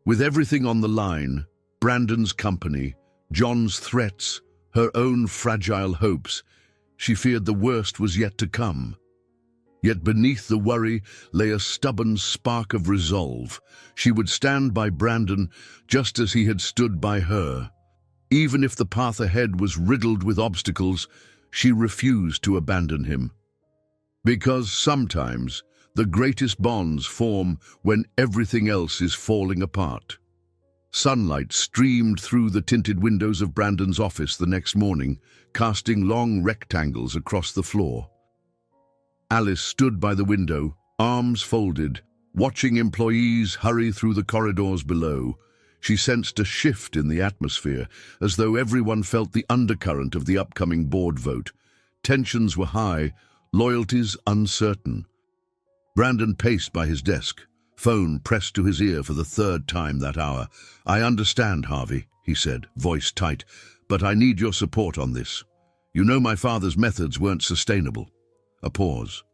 With everything on the line, Brandon's company, John's threats, her own fragile hopes, she feared the worst was yet to come. Yet beneath the worry lay a stubborn spark of resolve. She would stand by Brandon just as he had stood by her. Even if the path ahead was riddled with obstacles, she refused to abandon him. Because sometimes the greatest bonds form when everything else is falling apart. Sunlight streamed through the tinted windows of Brandon's office the next morning, casting long rectangles across the floor. Alice stood by the window, arms folded, watching employees hurry through the corridors below. She sensed a shift in the atmosphere, as though everyone felt the undercurrent of the upcoming board vote. Tensions were high, loyalties uncertain. Brandon paced by his desk, phone pressed to his ear for the third time that hour. "I understand, Harvey," he said, voice tight, "but I need your support on this. You know my father's methods weren't sustainable." A pause.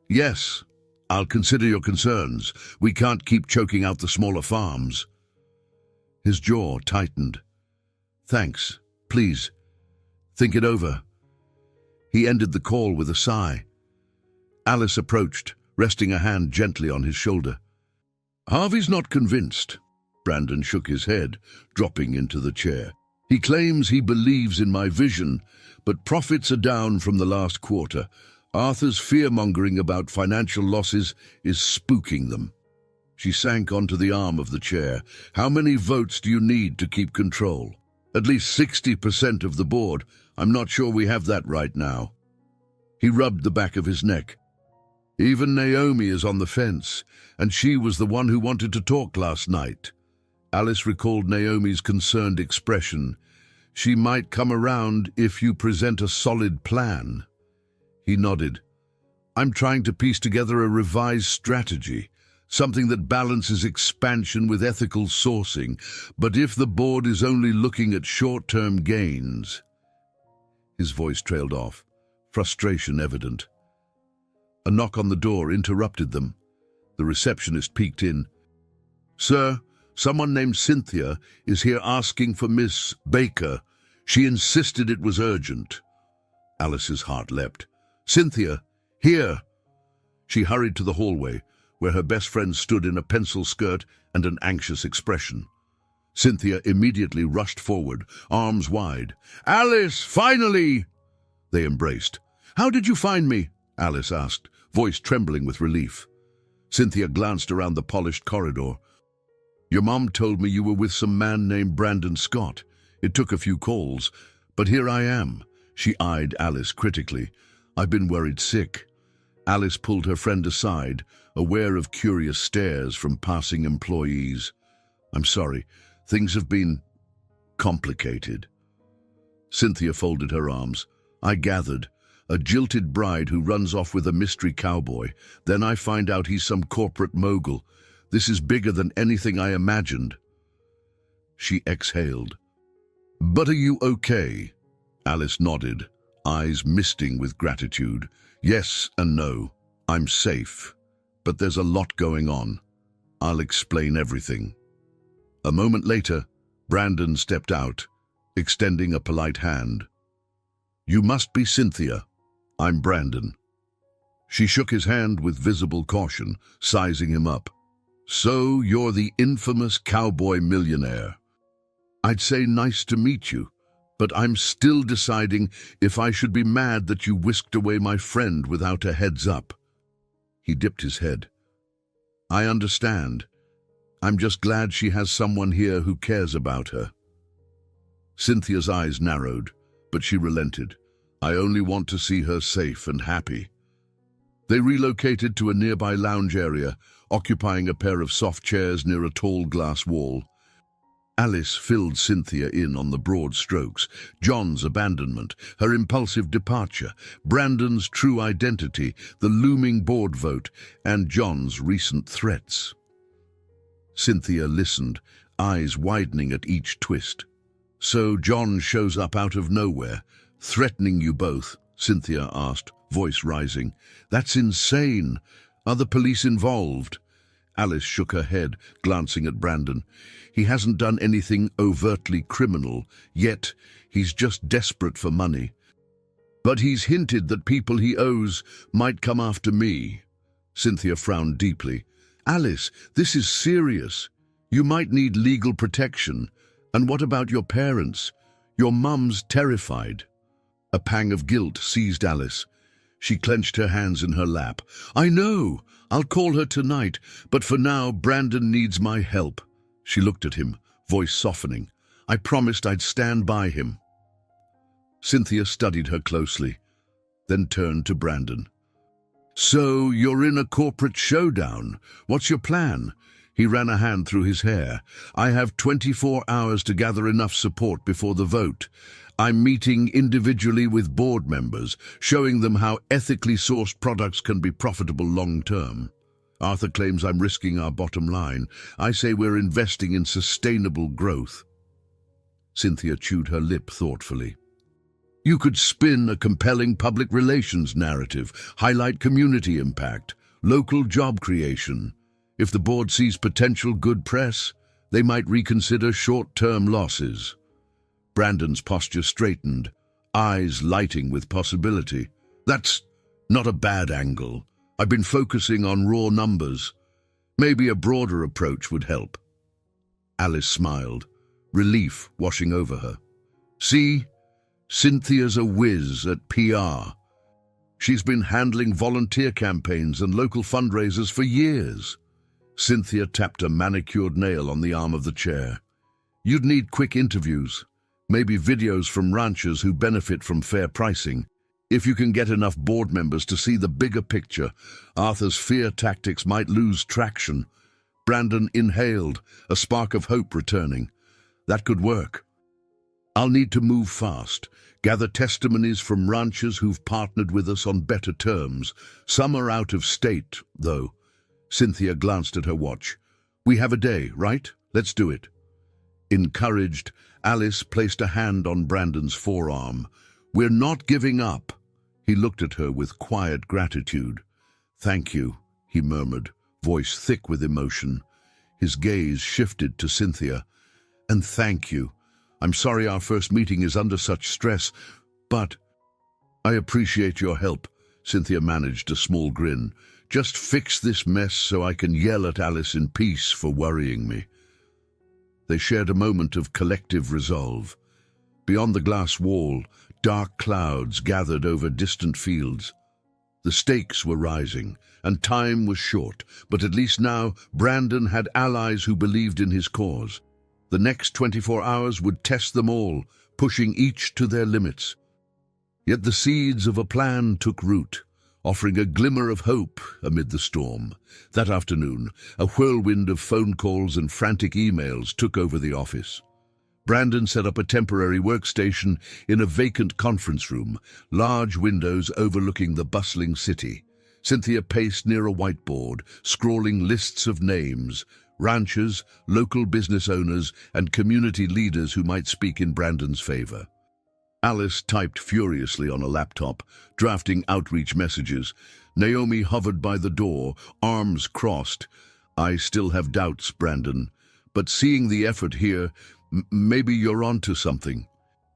"Yes, I'll consider your concerns. We can't keep choking out the smaller farms." His jaw tightened. "Thanks. Please, think it over." He ended the call with a sigh. Alice approached, resting a hand gently on his shoulder. "Harvey's not convinced." Brandon shook his head, dropping into the chair. "He claims he believes in my vision, but profits are down from the last quarter. Arthur's fear-mongering about financial losses is spooking them." She sank onto the arm of the chair. "How many votes do you need to keep control?" "At least 60% of the board. I'm not sure we have that right now." He rubbed the back of his neck. "Even Naomi is on the fence, and she was the one who wanted to talk last night." Alice recalled Naomi's concerned expression. "She might come around if you present a solid plan." He nodded. "I'm trying to piece together a revised strategy, something that balances expansion with ethical sourcing. But if the board is only looking at short-term gains..." His voice trailed off, frustration evident. A knock on the door interrupted them. The receptionist peeked in. "Sir, someone named Cynthia is here asking for Miss Baker. She insisted it was urgent." Alice's heart leapt. "Cynthia, here!" She hurried to the hallway, where her best friend stood in a pencil skirt and an anxious expression. Cynthia immediately rushed forward, arms wide. "Alice, finally!" They embraced. "How did you find me?" Alice asked, voice trembling with relief. Cynthia glanced around the polished corridor. "Your mom told me you were with some man named Brandon Scott. It took a few calls, but here I am." She eyed Alice critically. "I've been worried sick." Alice pulled her friend aside, aware of curious stares from passing employees. "I'm sorry. Things have been complicated." Cynthia folded her arms. "I gathered. A jilted bride who runs off with a mystery cowboy. Then I find out he's some corporate mogul. This is bigger than anything I imagined." She exhaled. "But are you okay?" Alice nodded, eyes misting with gratitude. "Yes and no. I'm safe. But there's a lot going on. I'll explain everything." A moment later, Brandon stepped out, extending a polite hand. "You must be Cynthia. I'm Brandon." She shook his hand with visible caution, sizing him up. "So you're the infamous Cowboy millionaire. I'd say nice to meet you, but I'm still deciding if I should be mad that you whisked away my friend without a heads up." He dipped his head. "I understand. I'm just glad she has someone here who cares about her." Cynthia's eyes narrowed, but she relented. "I only want to see her safe and happy." They relocated to a nearby lounge area, occupying a pair of soft chairs near a tall glass wall. Alice filled Cynthia in on the broad strokes: John's abandonment, her impulsive departure, Brandon's true identity, the looming board vote, and John's recent threats. Cynthia listened, eyes widening at each twist. "So John shows up out of nowhere, threatening you both?" Cynthia asked, voice rising. "That's insane. Are the police involved?" Alice shook her head, glancing at Brandon. "He hasn't done anything overtly criminal, yet he's just desperate for money. But he's hinted that people he owes might come after me." Cynthia frowned deeply. "Alice, this is serious. You might need legal protection. And what about your parents? Your mum's terrified." A pang of guilt seized Alice. She clenched her hands in her lap. "I know. I'll call her tonight, but for now Brandon needs my help." She looked at him, voice softening. "I promised I'd stand by him." Cynthia studied her closely, then turned to Brandon. "So you're in a corporate showdown. What's your plan?" He ran a hand through his hair. "I have 24 hours to gather enough support before the vote. I'm meeting individually with board members, showing them how ethically sourced products can be profitable long-term. Arthur claims I'm risking our bottom line. I say we're investing in sustainable growth." Cynthia chewed her lip thoughtfully. "You could spin a compelling public relations narrative, highlight community impact, local job creation. If the board sees potential good press, they might reconsider short-term losses." Brandon's posture straightened, eyes lighting with possibility. "That's not a bad angle. I've been focusing on raw numbers. Maybe a broader approach would help." Alice smiled, relief washing over her. "See, Cynthia's a whiz at PR. She's been handling volunteer campaigns and local fundraisers for years." Cynthia tapped a manicured nail on the arm of the chair. "You'd need quick interviews. Maybe videos from ranchers who benefit from fair pricing. If you can get enough board members to see the bigger picture, Arthur's fear tactics might lose traction." Brandon inhaled, a spark of hope returning. "That could work. I'll need to move fast, gather testimonies from ranchers who've partnered with us on better terms. Some are out of state, though." Cynthia glanced at her watch. "We have a day, right? Let's do it." Encouraged, Alice placed a hand on Brandon's forearm. "We're not giving up." He looked at her with quiet gratitude. "Thank you," he murmured, voice thick with emotion. His gaze shifted to Cynthia. "And thank you. I'm sorry our first meeting is under such stress, but I appreciate your help." Cynthia managed a small grin. "Just fix this mess so I can yell at Alice in peace for worrying me." They shared a moment of collective resolve. Beyond the glass wall, dark clouds gathered over distant fields. The stakes were rising, and time was short, but at least now Brandon had allies who believed in his cause. The next 24 hours would test them all, pushing each to their limits. Yet the seeds of a plan took root, offering a glimmer of hope amid the storm. That afternoon, a whirlwind of phone calls and frantic emails took over the office. Brandon set up a temporary workstation in a vacant conference room, large windows overlooking the bustling city. Cynthia paced near a whiteboard, scrawling lists of names, ranchers, local business owners, and community leaders who might speak in Brandon's favor. Alice typed furiously on a laptop, drafting outreach messages. Naomi hovered by the door, arms crossed. "I still have doubts, Brandon, but seeing the effort here, maybe you're onto something."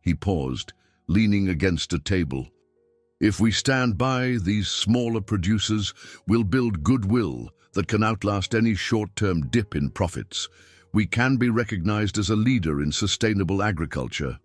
He paused, leaning against a table. "If we stand by these smaller producers, we'll build goodwill that can outlast any short-term dip in profits. We can be recognized as a leader in sustainable agriculture."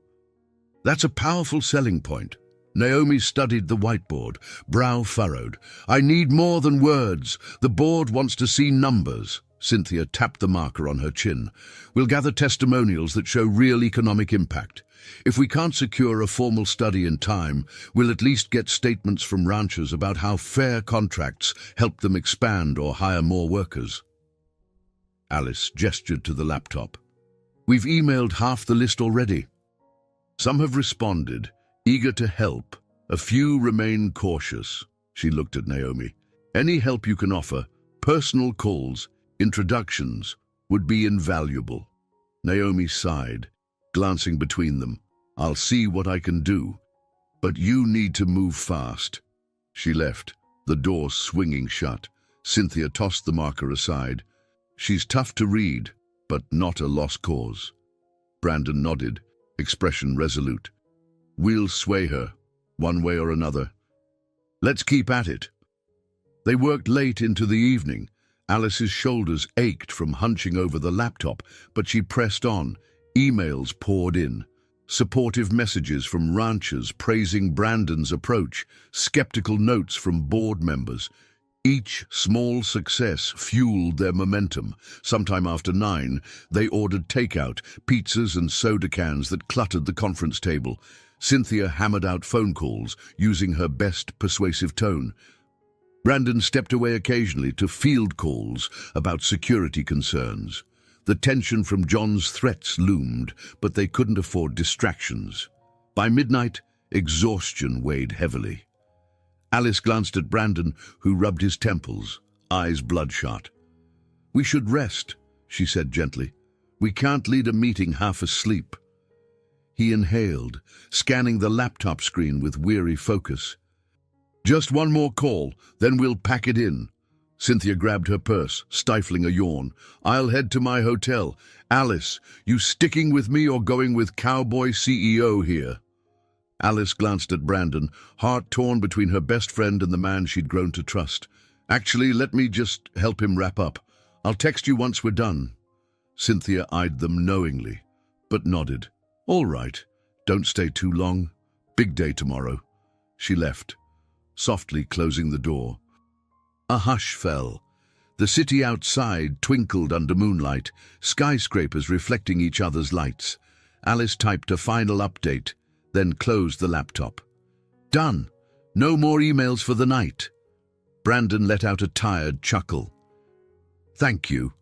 That's a powerful selling point. Naomi studied the whiteboard, brow furrowed. I need more than words. The board wants to see numbers. Cynthia tapped the marker on her chin. We'll gather testimonials that show real economic impact. If we can't secure a formal study in time, we'll at least get statements from ranchers about how fair contracts help them expand or hire more workers. Alice gestured to the laptop. We've emailed half the list already. Some have responded, eager to help. A few remain cautious. She looked at Naomi. Any help you can offer, personal calls, introductions, would be invaluable. Naomi sighed, glancing between them. I'll see what I can do, but you need to move fast. She left, the door swinging shut. Cynthia tossed the marker aside. She's tough to read, but not a lost cause. Brandon nodded, expression resolute. We'll sway her, one way or another. Let's keep at it. They worked late into the evening. Alice's shoulders ached from hunching over the laptop, but she pressed on. Emails poured in. Supportive messages from ranchers praising Brandon's approach, skeptical notes from board members. Each small success fueled their momentum. Sometime after 9, they ordered takeout, pizzas and soda cans that cluttered the conference table. Cynthia hammered out phone calls, using her best persuasive tone. Brandon stepped away occasionally to field calls about security concerns. The tension from John's threats loomed, but they couldn't afford distractions. By midnight, exhaustion weighed heavily. Alice glanced at Brandon, who rubbed his temples, eyes bloodshot. We should rest, she said gently. We can't lead a meeting half asleep. He inhaled, scanning the laptop screen with weary focus. Just one more call, then we'll pack it in. Cynthia grabbed her purse, stifling a yawn. I'll head to my hotel. Alice, you sticking with me or going with Cowboy CEO here? Alice glanced at Brandon, heart torn between her best friend and the man she'd grown to trust. Actually, let me just help him wrap up. I'll text you once we're done. Cynthia eyed them knowingly, but nodded. All right, don't stay too long. Big day tomorrow. She left, softly closing the door. A hush fell. The city outside twinkled under moonlight, skyscrapers reflecting each other's lights. Alice typed a final update, then closed the laptop. Done. No more emails for the night. Brandon let out a tired chuckle. Thank you.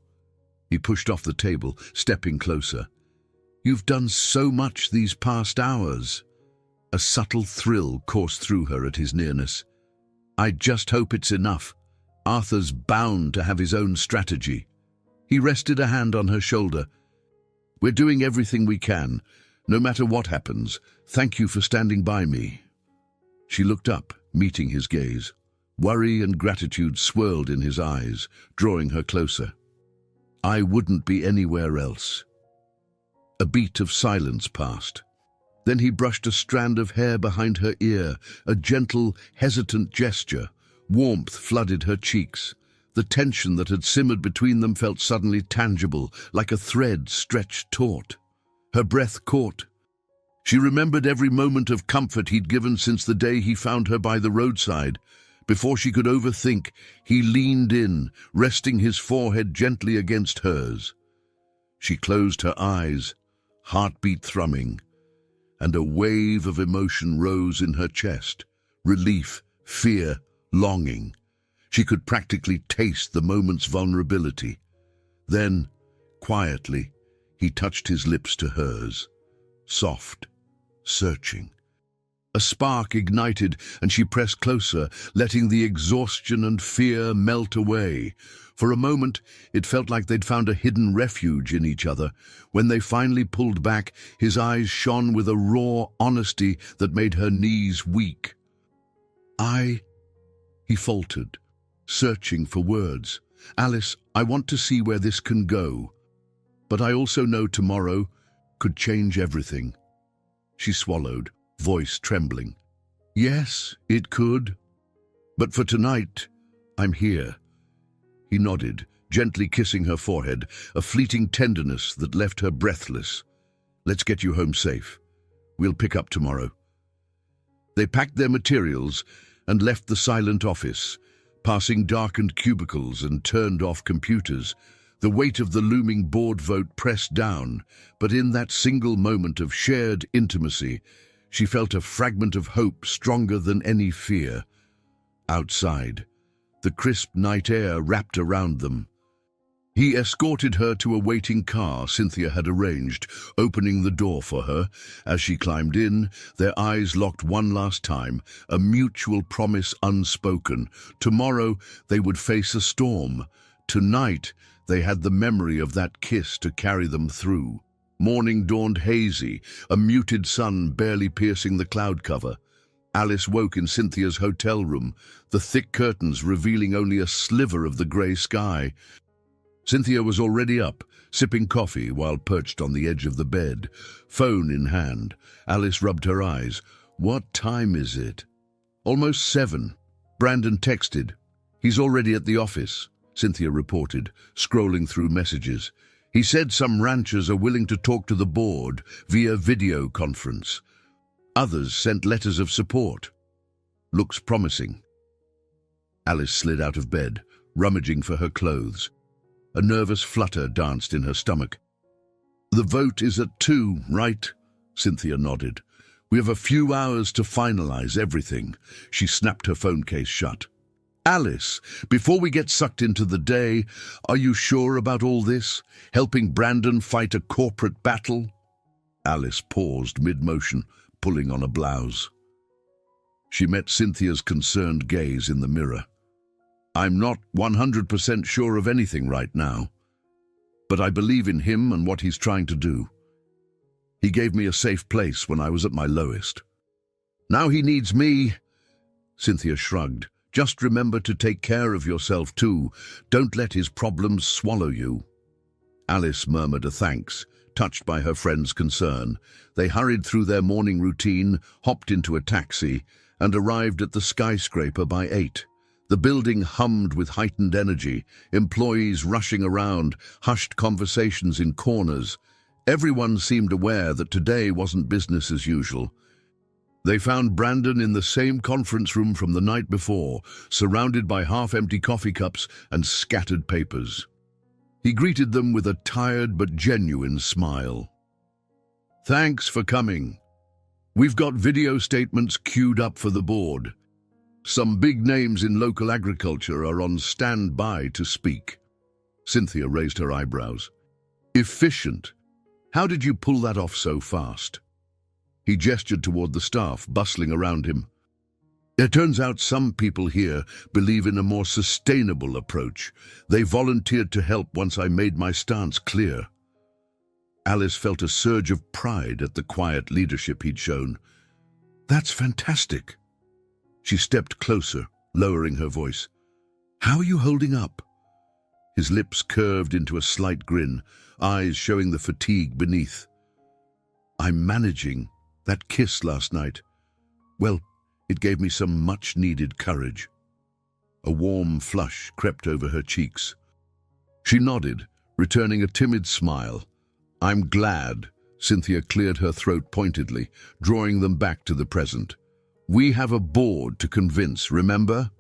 He pushed off the table, stepping closer. You've done so much these past hours. A subtle thrill coursed through her at his nearness. I just hope it's enough. Arthur's bound to have his own strategy. He rested a hand on her shoulder. We're doing everything we can. No matter what happens, thank you for standing by me. She looked up, meeting his gaze. Worry and gratitude swirled in his eyes, drawing her closer. I wouldn't be anywhere else. A beat of silence passed. Then he brushed a strand of hair behind her ear, a gentle, hesitant gesture. Warmth flooded her cheeks. The tension that had simmered between them felt suddenly tangible, like a thread stretched taut. Her breath caught. She remembered every moment of comfort he'd given since the day he found her by the roadside. Before she could overthink, he leaned in, resting his forehead gently against hers. She closed her eyes, heartbeat thrumming, and a wave of emotion rose in her chest. Relief, fear, longing. She could practically taste the moment's vulnerability. Then, quietly, he touched his lips to hers, soft, searching. A spark ignited, and she pressed closer, letting the exhaustion and fear melt away. For a moment, it felt like they'd found a hidden refuge in each other. When they finally pulled back, his eyes shone with a raw honesty that made her knees weak. He faltered, searching for words. Alice, I want to see where this can go. But I also know tomorrow could change everything. She swallowed, voice trembling. Yes, it could. But for tonight, I'm here. He nodded, gently kissing her forehead, a fleeting tenderness that left her breathless. Let's get you home safe. We'll pick up tomorrow." They packed their materials and left the silent office, passing darkened cubicles and turned-off computers. The weight of the looming board vote pressed down, but in that single moment of shared intimacy, she felt a fragment of hope stronger than any fear. Outside, the crisp night air wrapped around them. He escorted her to a waiting car Cynthia had arranged, opening the door for her. As she climbed in, their eyes locked one last time, a mutual promise unspoken. Tomorrow they would face a storm. Tonight they had the memory of that kiss to carry them through. Morning dawned hazy, a muted sun barely piercing the cloud cover. Alice woke in Cynthia's hotel room, the thick curtains revealing only a sliver of the grey sky. Cynthia was already up, sipping coffee while perched on the edge of the bed, phone in hand. Alice rubbed her eyes. "What time is it?" "Almost 7. Brandon texted. He's already at the office," Cynthia reported, scrolling through messages. "He said some ranchers are willing to talk to the board via video conference. Others sent letters of support. Looks promising." Alice slid out of bed, rummaging for her clothes. A nervous flutter danced in her stomach. "The vote is at 2, right?" Cynthia nodded. "We have a few hours to finalize everything." She snapped her phone case shut. "Alice, before we get sucked into the day, are you sure about all this? Helping Brandon fight a corporate battle?" Alice paused mid-motion, pulling on a blouse. She met Cynthia's concerned gaze in the mirror. "I'm not 100% sure of anything right now, but I believe in him and what he's trying to do. He gave me a safe place when I was at my lowest. Now he needs me." Cynthia shrugged. "Just remember to take care of yourself too. Don't let his problems swallow you." Alice murmured a thanks, touched by her friend's concern. They hurried through their morning routine, hopped into a taxi, and arrived at the skyscraper by 8. The building hummed with heightened energy, employees rushing around, hushed conversations in corners. Everyone seemed aware that today wasn't business as usual. They found Brandon in the same conference room from the night before, surrounded by half-empty coffee cups and scattered papers. He greeted them with a tired but genuine smile. "Thanks for coming. We've got video statements queued up for the board. Some big names in local agriculture are on standby to speak." Cynthia raised her eyebrows. "Efficient. How did you pull that off so fast?" He gestured toward the staff, bustling around him. "It turns out some people here believe in a more sustainable approach. They volunteered to help once I made my stance clear." Alice felt a surge of pride at the quiet leadership he'd shown. "That's fantastic." She stepped closer, lowering her voice. "How are you holding up?" His lips curved into a slight grin, eyes showing the fatigue beneath. "I'm managing. That kiss last night, well, it gave me some much-needed courage." A warm flush crept over her cheeks. She nodded, returning a timid smile. "I'm glad." Cynthia cleared her throat pointedly, drawing them back to the present. "We have a board to convince, remember?"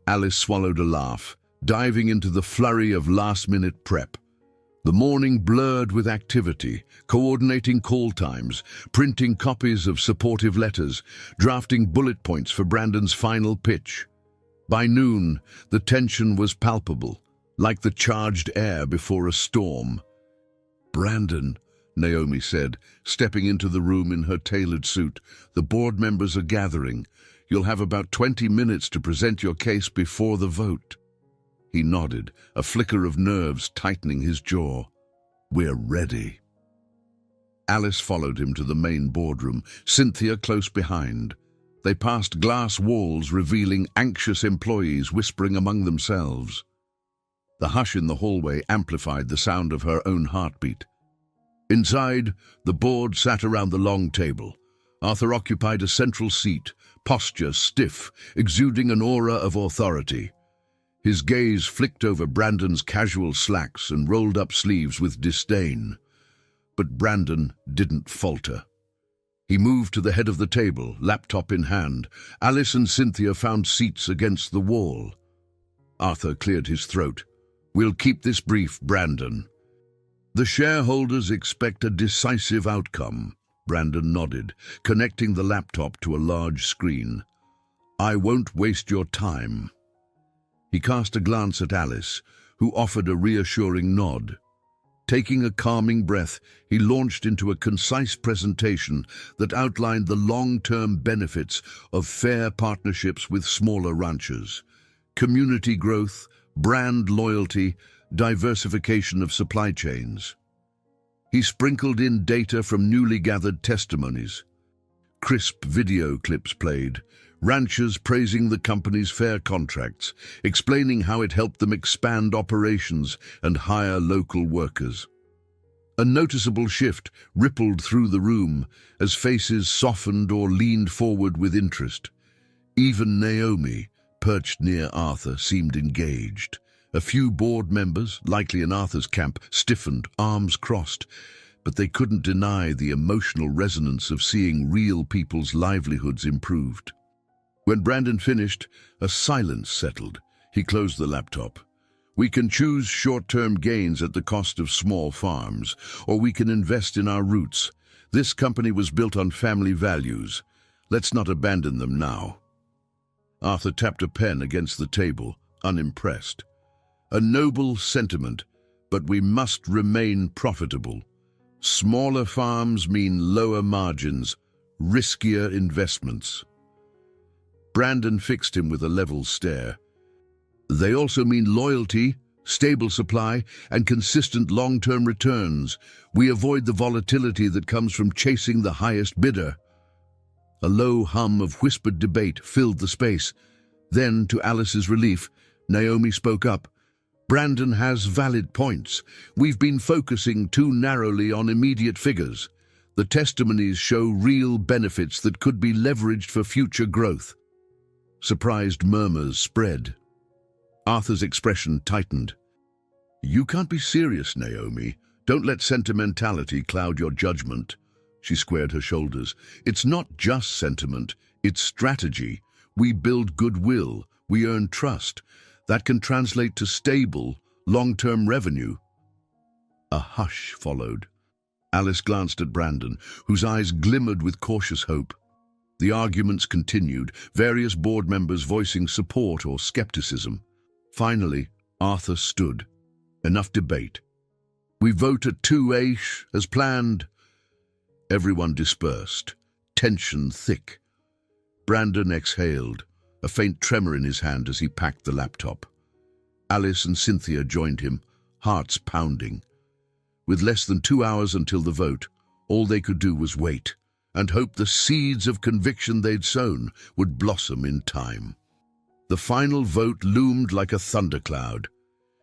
Alice swallowed a laugh, diving into the flurry of last-minute prep. The morning blurred with activity, coordinating call times, printing copies of supportive letters, drafting bullet points for Brandon's final pitch. By noon, the tension was palpable, like the charged air before a storm. "Brandon," Naomi said, stepping into the room in her tailored suit, "the board members are gathering. You'll have about 20 minutes to present your case before the vote." He nodded, a flicker of nerves tightening his jaw. "We're ready." Alice followed him to the main boardroom, Cynthia close behind. They passed glass walls revealing anxious employees whispering among themselves. The hush in the hallway amplified the sound of her own heartbeat. Inside, the board sat around the long table. Arthur occupied a central seat, posture stiff, exuding an aura of authority. His gaze flicked over Brandon's casual slacks and rolled-up sleeves with disdain. But Brandon didn't falter. He moved to the head of the table, laptop in hand. Alice and Cynthia found seats against the wall. Arthur cleared his throat. "We'll keep this brief, Brandon." "The shareholders expect a decisive outcome," Brandon nodded, connecting the laptop to a large screen. "I won't waste your time." He cast a glance at Alice, who offered a reassuring nod. Taking a calming breath, he launched into a concise presentation that outlined the long-term benefits of fair partnerships with smaller ranchers: community growth, brand loyalty, diversification of supply chains. He sprinkled in data from newly gathered testimonies. Crisp video clips played, ranchers praising the company's fair contracts, explaining how it helped them expand operations and hire local workers. A noticeable shift rippled through the room as faces softened or leaned forward with interest. Even Naomi, perched near Arthur, seemed engaged. A few board members, likely in Arthur's camp, stiffened, arms crossed, but they couldn't deny the emotional resonance of seeing real people's livelihoods improved. When Brandon finished, a silence settled. He closed the laptop. "We can choose short-term gains at the cost of small farms, or we can invest in our roots. This company was built on family values. Let's not abandon them now." Arthur tapped a pen against the table, unimpressed. "A noble sentiment, but we must remain profitable. Smaller farms mean lower margins, riskier investments." Brandon fixed him with a level stare. "They also mean loyalty, stable supply, and consistent long-term returns. We avoid the volatility that comes from chasing the highest bidder." A low hum of whispered debate filled the space. Then, to Alice's relief, Naomi spoke up. "Brandon has valid points. We've been focusing too narrowly on immediate figures. The testimonies show real benefits that could be leveraged for future growth." Surprised murmurs spread. Arthur's expression tightened. "You can't be serious, Naomi. Don't let sentimentality cloud your judgment." She squared her shoulders. "It's not just sentiment, it's strategy. We build goodwill, we earn trust. That can translate to stable, long-term revenue." A hush followed. Alice glanced at Brandon, whose eyes glimmered with cautious hope. The arguments continued, various board members voicing support or skepticism. Finally, Arthur stood. "Enough debate. We vote at 2-ish, as planned." Everyone dispersed, tension thick. Brandon exhaled, a faint tremor in his hand as he packed the laptop. Alice and Cynthia joined him, hearts pounding. With less than 2 hours until the vote, all they could do was wait and hope the seeds of conviction they'd sown would blossom in time. The final vote loomed like a thundercloud.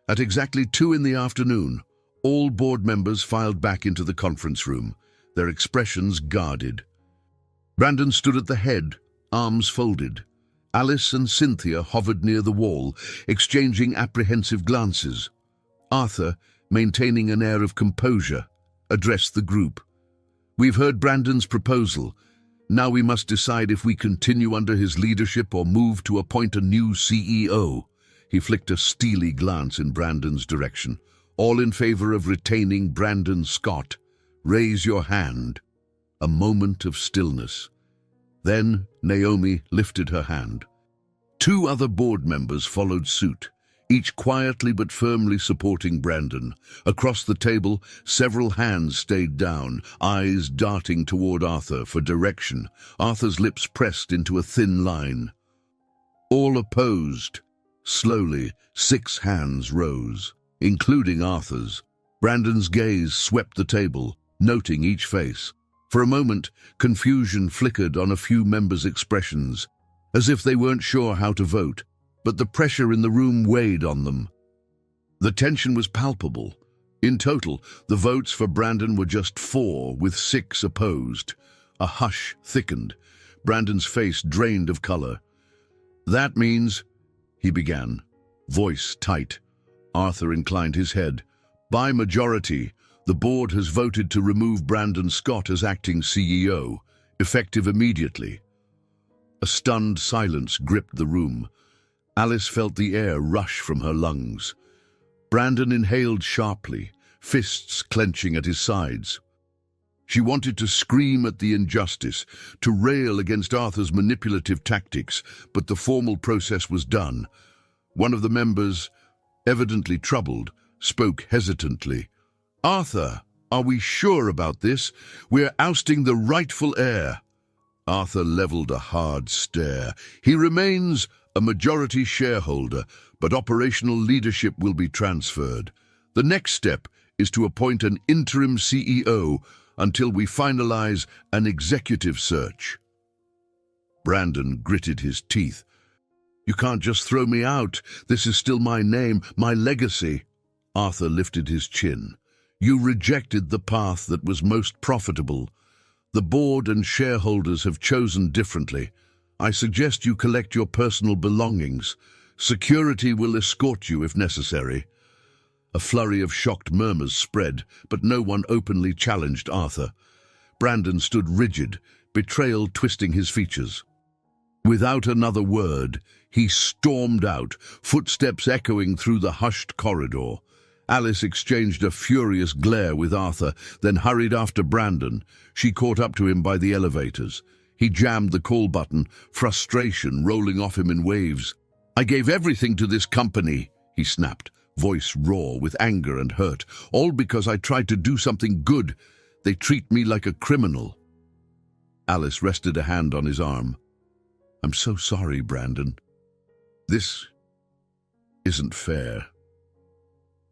At exactly 2 in the afternoon, all board members filed back into the conference room, their expressions guarded. Brandon stood at the head, arms folded. Alice and Cynthia hovered near the wall, exchanging apprehensive glances. Arthur, maintaining an air of composure, addressed the group. "We've heard Brandon's proposal. Now we must decide if we continue under his leadership or move to appoint a new CEO." He flicked a steely glance in Brandon's direction. "All in favor of retaining Brandon Scott? Raise your hand." A moment of stillness. Then Naomi lifted her hand. 2 other board members followed suit, each quietly but firmly supporting Brandon. Across the table, several hands stayed down, eyes darting toward Arthur for direction. Arthur's lips pressed into a thin line. All opposed. Slowly, 6 hands rose, including Arthur's. Brandon's gaze swept the table, noting each face. For a moment, confusion flickered on a few members' expressions, as if they weren't sure how to vote, but the pressure in the room weighed on them. The tension was palpable. In total, the votes for Brandon were just 4, with 6 opposed. A hush thickened. Brandon's face drained of color. "That means," he began, voice tight. Arthur inclined his head. "By majority, the board has voted to remove Brandon Scott as acting CEO. effective immediately. A stunned silence gripped the room. Alice felt the air rush from her lungs. Brandon inhaled sharply, fists clenching at his sides. She wanted to scream at the injustice, to rail against Arthur's manipulative tactics, but the formal process was done. One of the members, evidently troubled, spoke hesitantly. "Arthur, are we sure about this? We're ousting the rightful heir." Arthur leveled a hard stare. "He remains a majority shareholder, but operational leadership will be transferred. The next step is to appoint an interim CEO until we finalize an executive search." Brandon gritted his teeth. "You can't just throw me out. This is still my name, my legacy." Arthur lifted his chin. "You rejected the path that was most profitable. The board and shareholders have chosen differently. I suggest you collect your personal belongings. Security will escort you if necessary." A flurry of shocked murmurs spread, but no one openly challenged Arthur. Brandon stood rigid, betrayal twisting his features. Without another word, he stormed out, footsteps echoing through the hushed corridor. Alice exchanged a furious glare with Arthur, then hurried after Brandon. She caught up to him by the elevators. He jammed the call button, frustration rolling off him in waves. "I gave everything to this company," he snapped, voice raw with anger and hurt, "all because I tried to do something good. They treat me like a criminal." Alice rested a hand on his arm. "I'm so sorry, Brandon. This isn't fair."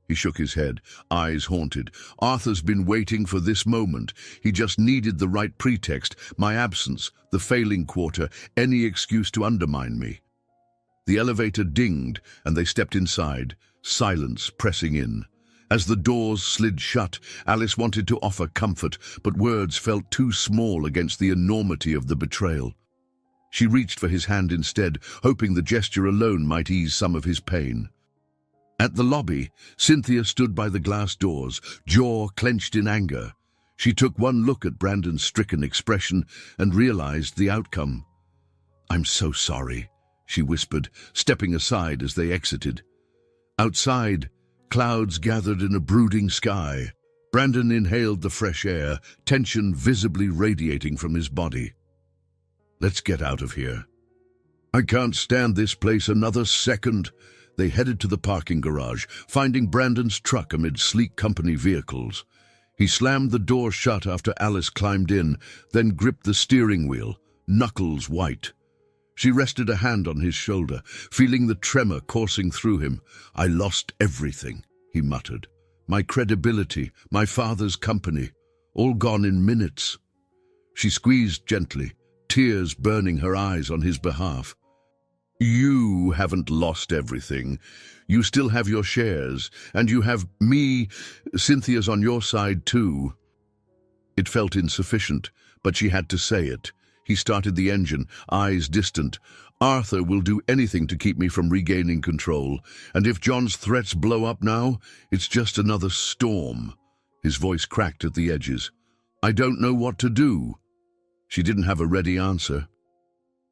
He shook his head, eyes haunted. "Arthur's been waiting for this moment. He just needed the right pretext, my absence, the failing quarter, any excuse to undermine me." The elevator dinged, and they stepped inside, silence pressing in. As the doors slid shut, Alice wanted to offer comfort, but words felt too small against the enormity of the betrayal. She reached for his hand instead, hoping the gesture alone might ease some of his pain. At the lobby, Cynthia stood by the glass doors, jaw clenched in anger. She took one look at Brandon's stricken expression and realized the outcome. "I'm so sorry," she whispered, stepping aside as they exited. Outside, clouds gathered in a brooding sky. Brandon inhaled the fresh air, tension visibly radiating from his body. "Let's get out of here. I can't stand this place another second." They headed to the parking garage, finding Brandon's truck amid sleek company vehicles. He slammed the door shut after Alice climbed in, then gripped the steering wheel, knuckles white. She rested a hand on his shoulder, feeling the tremor coursing through him. "I lost everything," he muttered. "My credibility, my father's company, all gone in minutes." She squeezed gently, tears burning her eyes on his behalf. "You haven't lost everything. You still have your shares, and you have me. Cynthia's on your side too." It felt insufficient, but she had to say it. He started the engine, eyes distant. "Arthur will do anything to keep me from regaining control, and if John's threats blow up now, it's just another storm." His voice cracked at the edges. "I don't know what to do." She didn't have a ready answer.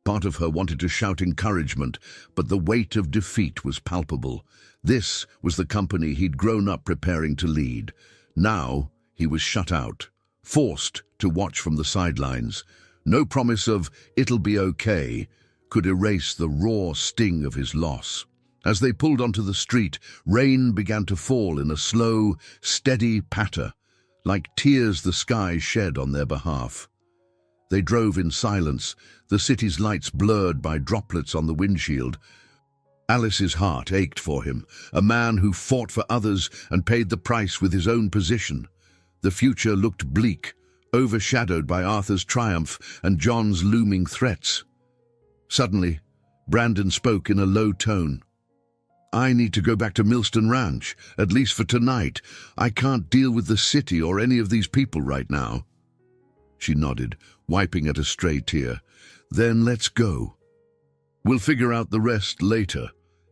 Part of her wanted to shout encouragement, but the weight of defeat was palpable. This was the company he'd grown up preparing to lead. Now he was shut out, forced to watch from the sidelines. No promise of "it'll be okay" could erase the raw sting of his loss. As they pulled onto the street, rain began to fall in a slow, steady patter, like tears the sky shed on their behalf. They drove in silence, the city's lights blurred by droplets on the windshield. Alice's heart ached for him, a man who fought for others and paid the price with his own position. The future looked bleak, overshadowed by Arthur's triumph and John's looming threats. Suddenly, Brandon spoke in a low tone. "I need to go back to Millstone Ranch, at least for tonight. I can't deal with the city or any of these people right now." She nodded, wiping at a stray tear. "Then let's go. We'll figure out the rest later."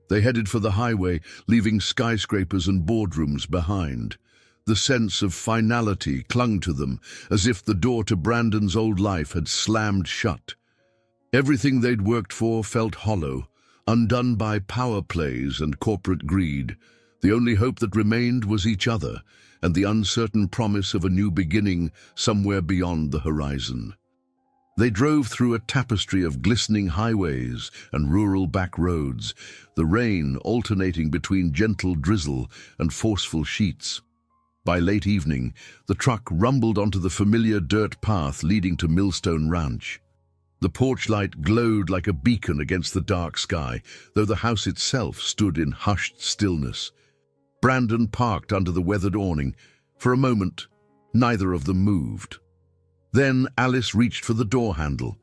They headed for the highway, leaving skyscrapers and boardrooms behind. The sense of finality clung to them, as if the door to Brandon's old life had slammed shut. Everything they'd worked for felt hollow, undone by power plays and corporate greed. The only hope that remained was each other, and the uncertain promise of a new beginning somewhere beyond the horizon. They drove through a tapestry of glistening highways and rural back roads, the rain alternating between gentle drizzle and forceful sheets. By late evening, the truck rumbled onto the familiar dirt path leading to Millstone Ranch. The porch light glowed like a beacon against the dark sky, though the house itself stood in hushed stillness. Brandon parked under the weathered awning. For a moment, neither of them moved. Then Alice reached for the door handle.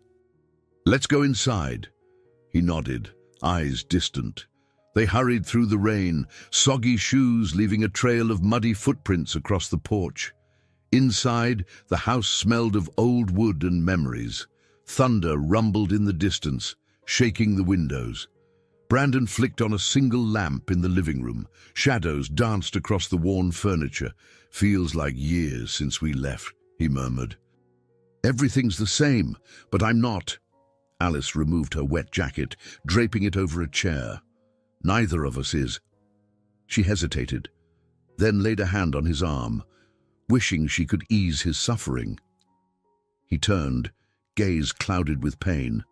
"Let's go inside." He nodded, eyes distant. They hurried through the rain, soggy shoes leaving a trail of muddy footprints across the porch. Inside, the house smelled of old wood and memories. Thunder rumbled in the distance, shaking the windows. Brandon flicked on a single lamp in the living room. Shadows danced across the worn furniture. "Feels like years since we left," he murmured. "Everything's the same, but I'm not." Alice removed her wet jacket, draping it over a chair. "Neither of us is." She hesitated, then laid a hand on his arm, wishing she could ease his suffering. He turned, gaze clouded with pain.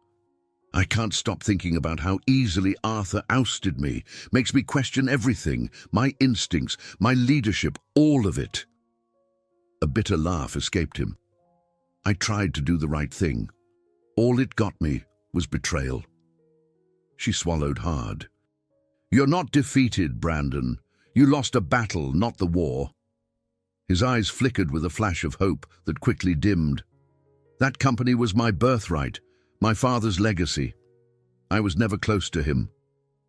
"I can't stop thinking about how easily Arthur ousted me. Makes me question everything, my instincts, my leadership, all of it." A bitter laugh escaped him. "I tried to do the right thing. All it got me was betrayal." She swallowed hard. "You're not defeated, Brandon. You lost a battle, not the war." His eyes flickered with a flash of hope that quickly dimmed. "That company was my birthright, my father's legacy. I was never close to him,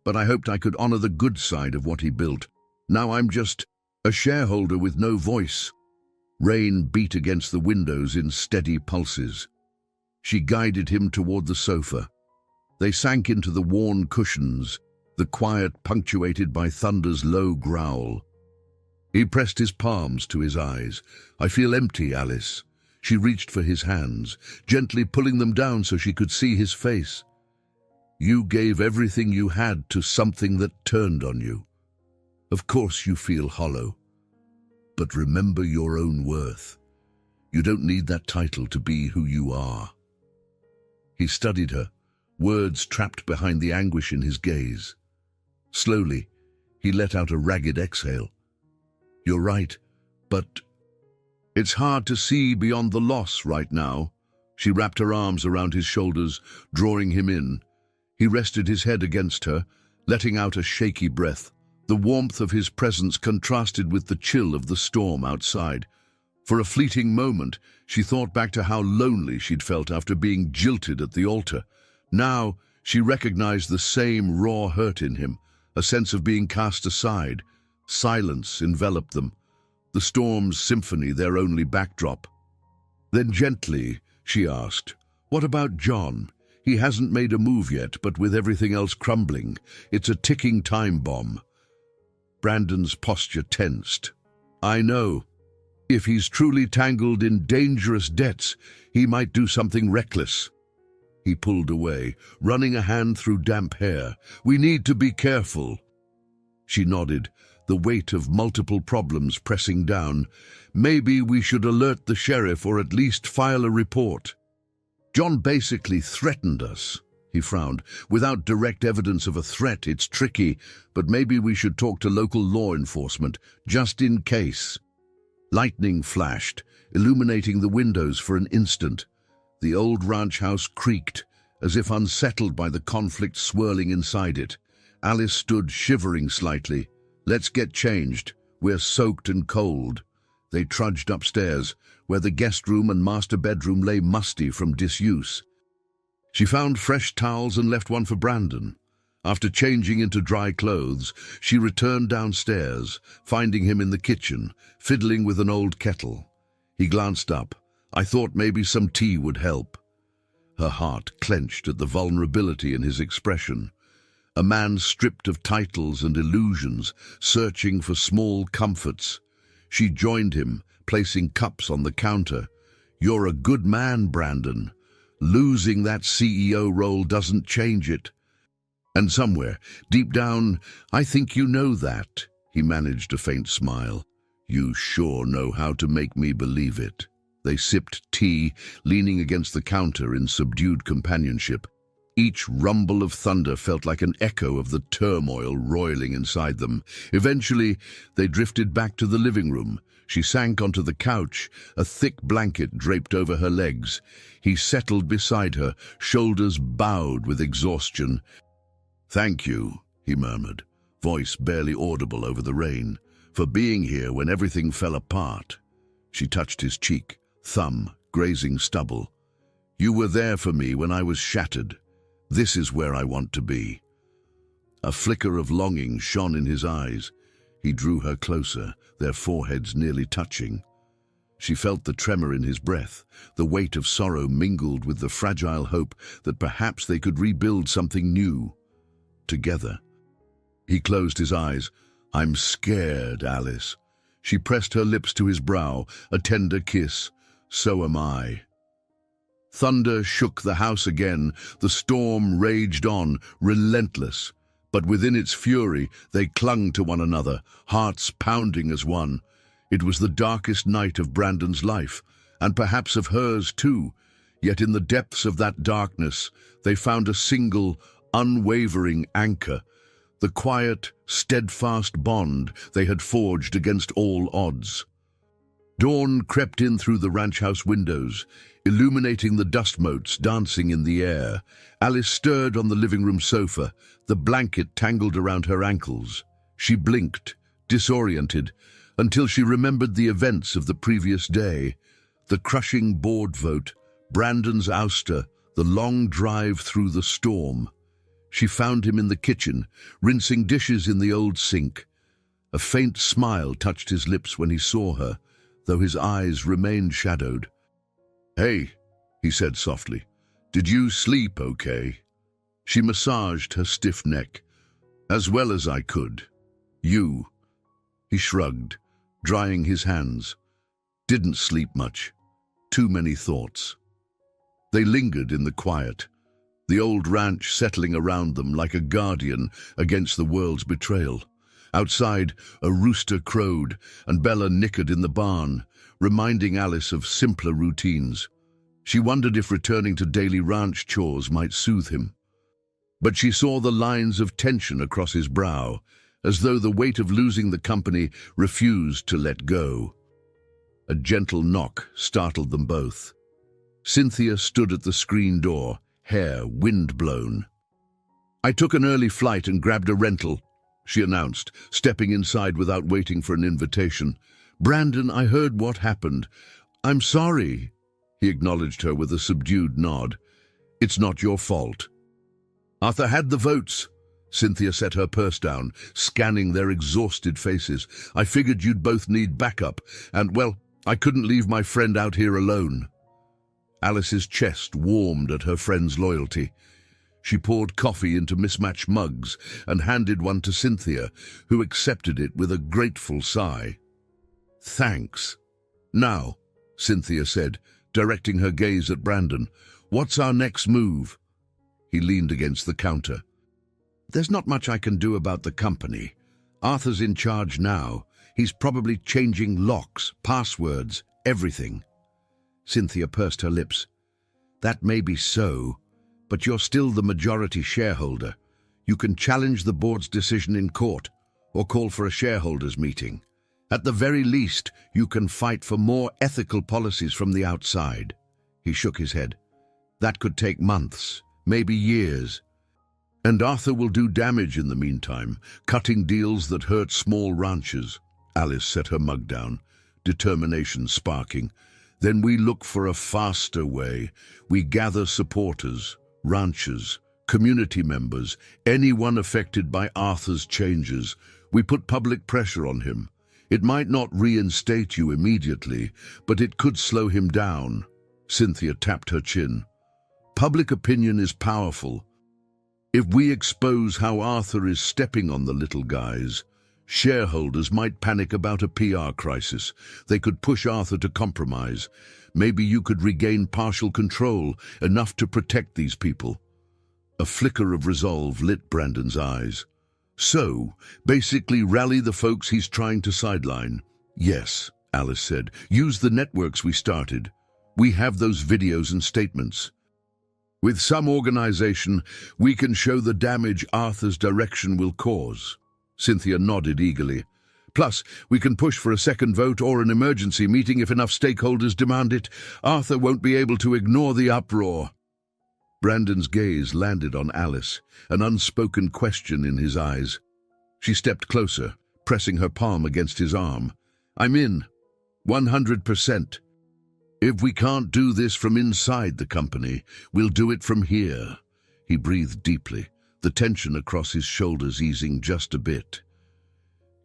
but I hoped I could honor the good side of what he built. Now I'm just a shareholder with no voice." Rain beat against the windows in steady pulses. She guided him toward the sofa. They sank into the worn cushions, the quiet punctuated by thunder's low growl. He pressed his palms to his eyes. "I feel empty, Alice." She reached for his hands, gently pulling them down so she could see his face. "You gave everything you had to something that turned on you. Of course you feel hollow. But remember your own worth. You don't need that title to be who you are." He studied her, words trapped behind the anguish in his gaze. Slowly, he let out a ragged exhale. "You're right, but it's hard to see beyond the loss right now." She wrapped her arms around his shoulders, drawing him in. He rested his head against her, letting out a shaky breath. The warmth of his presence contrasted with the chill of the storm outside. For a fleeting moment, she thought back to how lonely she'd felt after being jilted at the altar. Now, she recognized the same raw hurt in him, a sense of being cast aside. Silence enveloped them, the storm's symphony their only backdrop. Then gently, she asked, "What about John? He hasn't made a move yet, but with everything else crumbling, it's a ticking time bomb." Brandon's posture tensed. "I know. If he's truly tangled in dangerous debts, he might do something reckless." He pulled away, running a hand through damp hair. "We need to be careful." She nodded, the weight of multiple problems pressing down. "Maybe we should alert the sheriff or at least file a report." "John basically threatened us." He frowned. "Without direct evidence of a threat, it's tricky, but maybe we should talk to local law enforcement, just in case." Lightning flashed, illuminating the windows for an instant. The old ranch house creaked, as if unsettled by the conflict swirling inside it. Alice stood shivering slightly. "Let's get changed. We're soaked and cold." They trudged upstairs, where the guest room and master bedroom lay musty from disuse. She found fresh towels and left one for Brandon. After changing into dry clothes, she returned downstairs, finding him in the kitchen, fiddling with an old kettle. He glanced up. "I thought maybe some tea would help." Her heart clenched at the vulnerability in his expression. A man stripped of titles and illusions, searching for small comforts. She joined him, placing cups on the counter. "You're a good man, Brandon. Losing that CEO role doesn't change it." "And somewhere, deep down, I think you know that." He managed a faint smile. "You sure know how to make me believe it." They sipped tea, leaning against the counter in subdued companionship. Each rumble of thunder felt like an echo of the turmoil roiling inside them. Eventually, they drifted back to the living room. She sank onto the couch, a thick blanket draped over her legs. He settled beside her, shoulders bowed with exhaustion. "Thank you," he murmured, voice barely audible over the rain, "for being here when everything fell apart." She touched his cheek, thumb grazing stubble. "You were there for me when I was shattered. This is where I want to be." A flicker of longing shone in his eyes. He drew her closer, their foreheads nearly touching. She felt the tremor in his breath, the weight of sorrow mingled with the fragile hope that perhaps they could rebuild something new, together. He closed his eyes. "I'm scared, Alice." She pressed her lips to his brow, a tender kiss. "So am I." Thunder shook the house again. The storm raged on, relentless. But within its fury, they clung to one another, hearts pounding as one. It was the darkest night of Brandon's life, and perhaps of hers too. Yet in the depths of that darkness, they found a single, unwavering anchor, the quiet, steadfast bond they had forged against all odds. Dawn crept in through the ranch house windows, illuminating the dust motes dancing in the air. Alice stirred on the living room sofa, the blanket tangled around her ankles. She blinked, disoriented, until she remembered the events of the previous day. The crushing board vote, Brandon's ouster, the long drive through the storm. She found him in the kitchen, rinsing dishes in the old sink. A faint smile touched his lips when he saw her, though his eyes remained shadowed. "Hey," he said softly, "did you sleep okay?" She massaged her stiff neck. "As well as I could. You?" He shrugged, drying his hands. "Didn't sleep much. Too many thoughts." They lingered in the quiet, the old ranch settling around them like a guardian against the world's betrayal. Outside, a rooster crowed, and Bella nickered in the barn, reminding Alice of simpler routines. She wondered if returning to daily ranch chores might soothe him. But she saw the lines of tension across his brow, as though the weight of losing the company refused to let go. A gentle knock startled them both. Cynthia stood at the screen door, hair wind-blown. "I took an early flight and grabbed a rental," she announced, stepping inside without waiting for an invitation. "Brandon, I heard what happened. I'm sorry." He acknowledged her with a subdued nod. "It's not your fault." "Arthur had the votes." Cynthia set her purse down, scanning their exhausted faces. "I figured you'd both need backup, and, well, I couldn't leave my friend out here alone." Alice's chest warmed at her friend's loyalty. She poured coffee into mismatched mugs and handed one to Cynthia, who accepted it with a grateful sigh. "Thanks." "Now," Cynthia said, directing her gaze at Brandon, "what's our next move?" He leaned against the counter. "There's not much I can do about the company. Arthur's in charge now. He's probably changing locks, passwords, everything." Cynthia pursed her lips. "That may be so, but you're still the majority shareholder. You can challenge the board's decision in court or call for a shareholders' meeting. At the very least, you can fight for more ethical policies from the outside." He shook his head. "That could take months, maybe years. And Arthur will do damage in the meantime, cutting deals that hurt small ranchers." Alice set her mug down, determination sparking. "Then we look for a faster way. We gather supporters, ranchers, community members, anyone affected by Arthur's changes. We put public pressure on him. It might not reinstate you immediately, but it could slow him down." Cynthia tapped her chin. "Public opinion is powerful. If we expose how Arthur is stepping on the little guys, Shareholders might panic about a PR crisis. They could push Arthur to compromise. Maybe you could regain partial control, enough to protect these people. A flicker of resolve lit Brandon's eyes. So, basically rally the folks he's trying to sideline. Yes, Alice said. Use the networks we started. We have those videos and statements. With some organization, we can show the damage Arthur's direction will cause. Cynthia nodded eagerly. Plus, we can push for a second vote or an emergency meeting if enough stakeholders demand it. Arthur won't be able to ignore the uproar. Brandon's gaze landed on Alice, an unspoken question in his eyes. She stepped closer, pressing her palm against his arm. I'm in. 100%. If we can't do this from inside the company, we'll do it from here. He breathed deeply, the tension across his shoulders easing just a bit.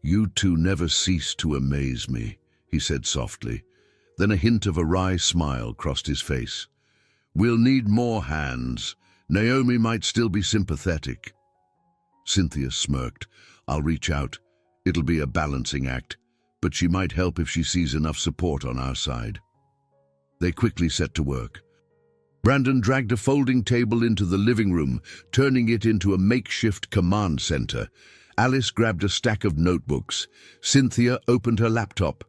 You two never cease to amaze me, he said softly. Then a hint of a wry smile crossed his face. We'll need more hands. Naomi might still be sympathetic. Cynthia smirked. I'll reach out. It'll be a balancing act, but she might help if she sees enough support on our side. They quickly set to work. Brandon dragged a folding table into the living room, turning it into a makeshift command center. Alice grabbed a stack of notebooks. Cynthia opened her laptop.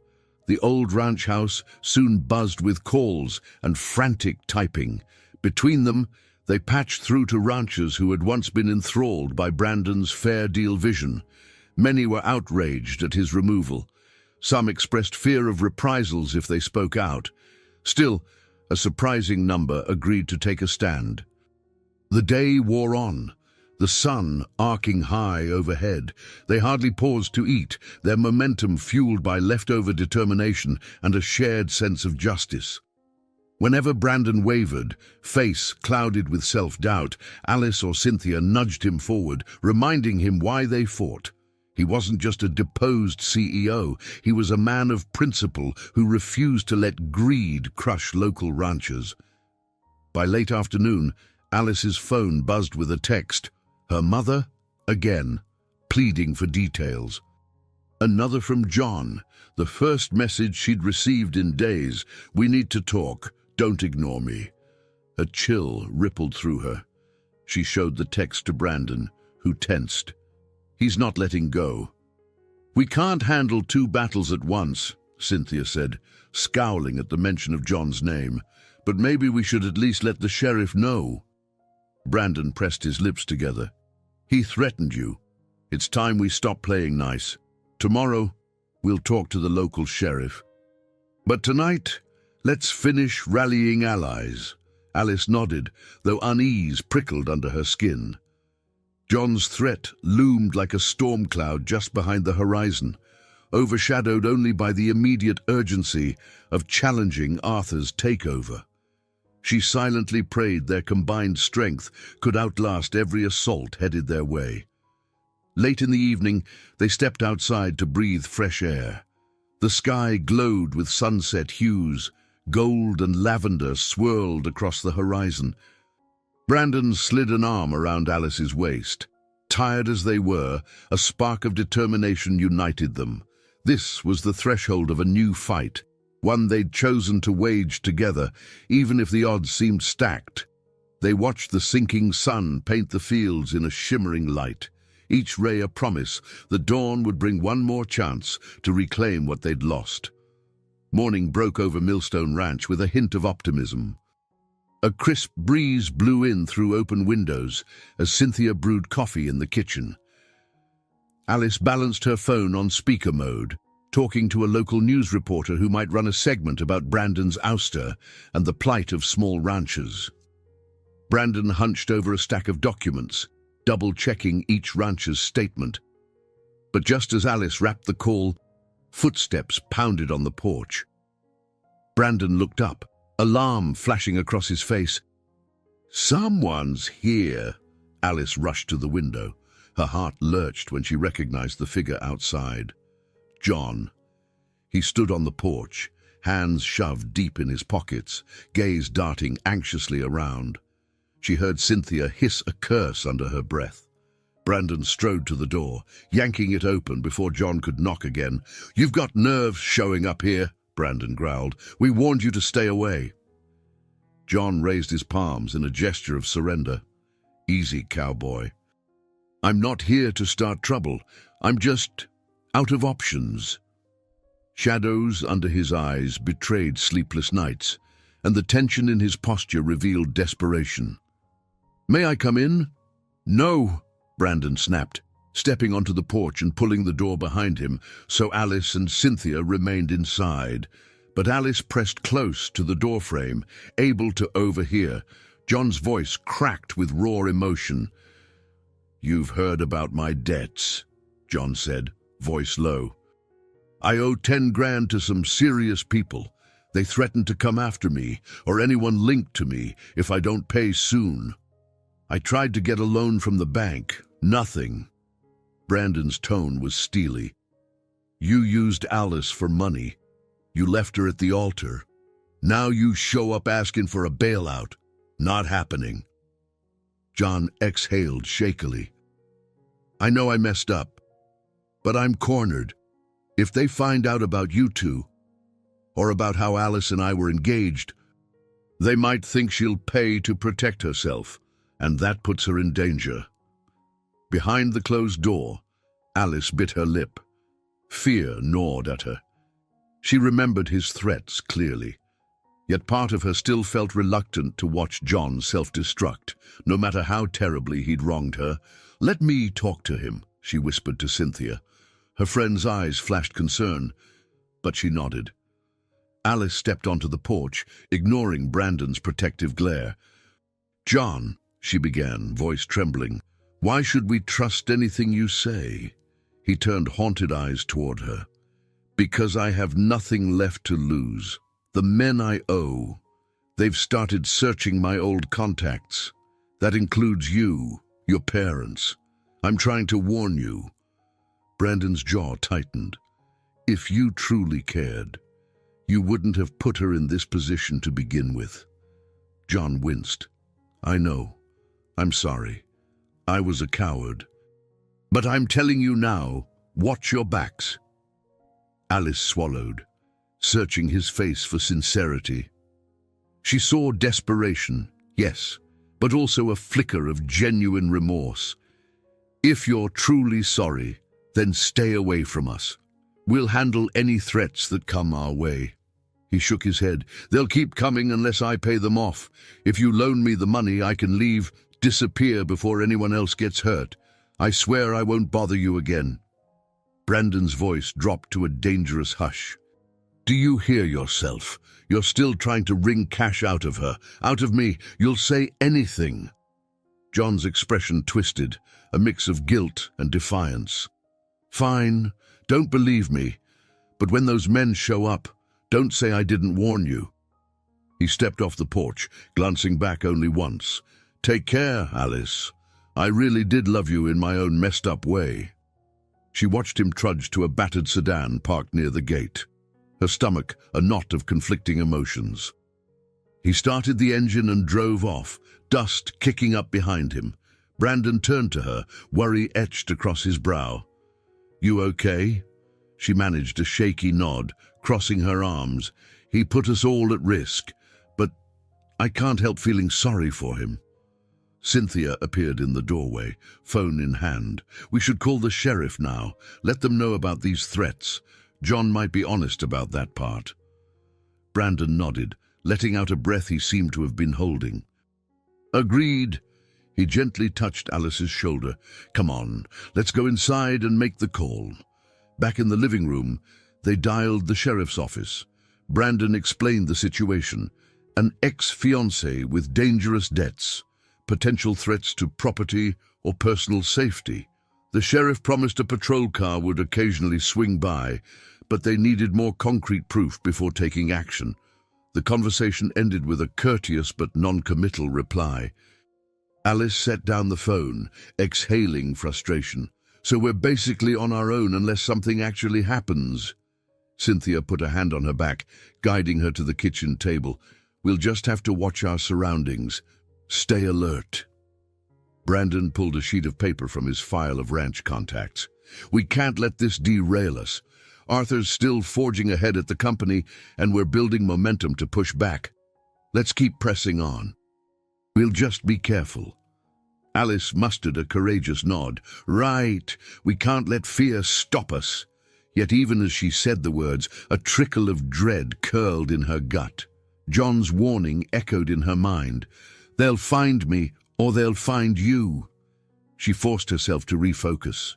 The old ranch house soon buzzed with calls and frantic typing. Between them, they patched through to ranchers who had once been enthralled by Brandon's fair deal vision. Many were outraged at his removal. Some expressed fear of reprisals if they spoke out. Still, a surprising number agreed to take a stand. The day wore on, the sun arcing high overhead. They hardly paused to eat, their momentum fueled by leftover determination and a shared sense of justice. Whenever Brandon wavered, face clouded with self-doubt, Alice or Cynthia nudged him forward, reminding him why they fought. He wasn't just a deposed CEO, he was a man of principle who refused to let greed crush local ranchers. By late afternoon, Alice's phone buzzed with a text. Her mother, again, pleading for details. Another from John, the first message she'd received in days. We need to talk, don't ignore me. A chill rippled through her. She showed the text to Brandon, who tensed. He's not letting go. We can't handle two battles at once, Cynthia said, scowling at the mention of John's name. But maybe we should at least let the sheriff know. Brandon pressed his lips together. He threatened you. It's time we stop playing nice. Tomorrow, we'll talk to the local sheriff. But tonight, let's finish rallying allies. Alice nodded, though unease prickled under her skin. John's threat loomed like a storm cloud just behind the horizon, overshadowed only by the immediate urgency of challenging Arthur's takeover. She silently prayed their combined strength could outlast every assault headed their way. Late in the evening, they stepped outside to breathe fresh air. The sky glowed with sunset hues, gold and lavender swirled across the horizon. Brandon slid an arm around Alice's waist. Tired as they were, a spark of determination united them. This was the threshold of a new fight, one they'd chosen to wage together, even if the odds seemed stacked. They watched the sinking sun paint the fields in a shimmering light, each ray a promise that dawn would bring one more chance to reclaim what they'd lost. Morning broke over Millstone Ranch with a hint of optimism. A crisp breeze blew in through open windows as Cynthia brewed coffee in the kitchen. Alice balanced her phone on speaker mode, talking to a local news reporter who might run a segment about Brandon's ouster and the plight of small ranchers. Brandon hunched over a stack of documents, double-checking each rancher's statement. But just as Alice wrapped the call, footsteps pounded on the porch. Brandon looked up, alarm flashing across his face. Someone's here. Alice rushed to the window. Her heart lurched when she recognized the figure outside. John. He stood on the porch, hands shoved deep in his pockets, gaze darting anxiously around. She heard Cynthia hiss a curse under her breath. Brandon strode to the door, yanking it open before John could knock again. "You've got nerves showing up here," Brandon growled. "We warned you to stay away." John raised his palms in a gesture of surrender. "Easy, cowboy. I'm not here to start trouble. I'm just out of options." Shadows under his eyes betrayed sleepless nights, and the tension in his posture revealed desperation. "May I come in?" "No," Brandon snapped, stepping onto the porch and pulling the door behind him, so Alice and Cynthia remained inside. But Alice pressed close to the doorframe, able to overhear. John's voice cracked with raw emotion. "You've heard about my debts," John said, voice low. "I owe 10 grand to some serious people. They threaten to come after me, or anyone linked to me, if I don't pay soon. I tried to get a loan from the bank. Nothing." Brandon's tone was steely. "You used Alice for money. You left her at the altar. Now you show up asking for a bailout. Not happening." John exhaled shakily. "I know I messed up, but I'm cornered. If they find out about you two, or about how Alice and I were engaged, they might think she'll pay to protect herself, and that puts her in danger." Behind the closed door, Alice bit her lip. Fear gnawed at her. She remembered his threats clearly, yet part of her still felt reluctant to watch John self-destruct, no matter how terribly he'd wronged her. "Let me talk to him," she whispered to Cynthia. Her friend's eyes flashed concern, but she nodded. Alice stepped onto the porch, ignoring Brandon's protective glare. "John," she began, voice trembling, "why should we trust anything you say?" He turned haunted eyes toward her. "Because I have nothing left to lose. The men I owe, they've started searching my old contacts. That includes you, your parents. I'm trying to warn you." Brandon's jaw tightened. "If you truly cared, you wouldn't have put her in this position to begin with." John winced. "I know. I'm sorry. I was a coward. But I'm telling you now, watch your backs." Alice swallowed, searching his face for sincerity. She saw desperation, yes, but also a flicker of genuine remorse. "If you're truly sorry, then stay away from us. We'll handle any threats that come our way." He shook his head. "They'll keep coming unless I pay them off. If you loan me the money, I can leave, disappear before anyone else gets hurt. I swear I won't bother you again." Brandon's voice dropped to a dangerous hush. "Do you hear yourself? You're still trying to wring cash out of her, out of me. You'll say anything." John's expression twisted, a mix of guilt and defiance. "Fine, don't believe me, but when those men show up, don't say I didn't warn you." He stepped off the porch, glancing back only once. "Take care, Alice. I really did love you in my own messed up way." She watched him trudge to a battered sedan parked near the gate, her stomach a knot of conflicting emotions. He started the engine and drove off, dust kicking up behind him. Brandon turned to her, worry etched across his brow. "You okay?" She managed a shaky nod, crossing her arms. "He put us all at risk, but I can't help feeling sorry for him." Cynthia appeared in the doorway, phone in hand. "We should call the sheriff now. Let them know about these threats. John might be honest about that part." Brandon nodded, letting out a breath he seemed to have been holding. "Agreed." He gently touched Alice's shoulder. "Come on, let's go inside and make the call." Back in the living room, they dialed the sheriff's office. Brandon explained the situation. An ex-fiancé with dangerous debts, potential threats to property or personal safety. The sheriff promised a patrol car would occasionally swing by, but they needed more concrete proof before taking action. The conversation ended with a courteous but non-committal reply. Alice set down the phone, exhaling frustration. "So we're basically on our own unless something actually happens." Cynthia put a hand on her back, guiding her to the kitchen table. "We'll just have to watch our surroundings. Stay alert." Brandon pulled a sheet of paper from his file of ranch contacts. We can't let this derail us. Arthur's still forging ahead at the company, and we're building momentum to push back. Let's keep pressing on. We'll just be careful. Alice mustered a courageous nod. Right, we can't let fear stop us. Yet even as she said the words, a trickle of dread curled in her gut. John's warning echoed in her mind. They'll find me, or they'll find you. She forced herself to refocus.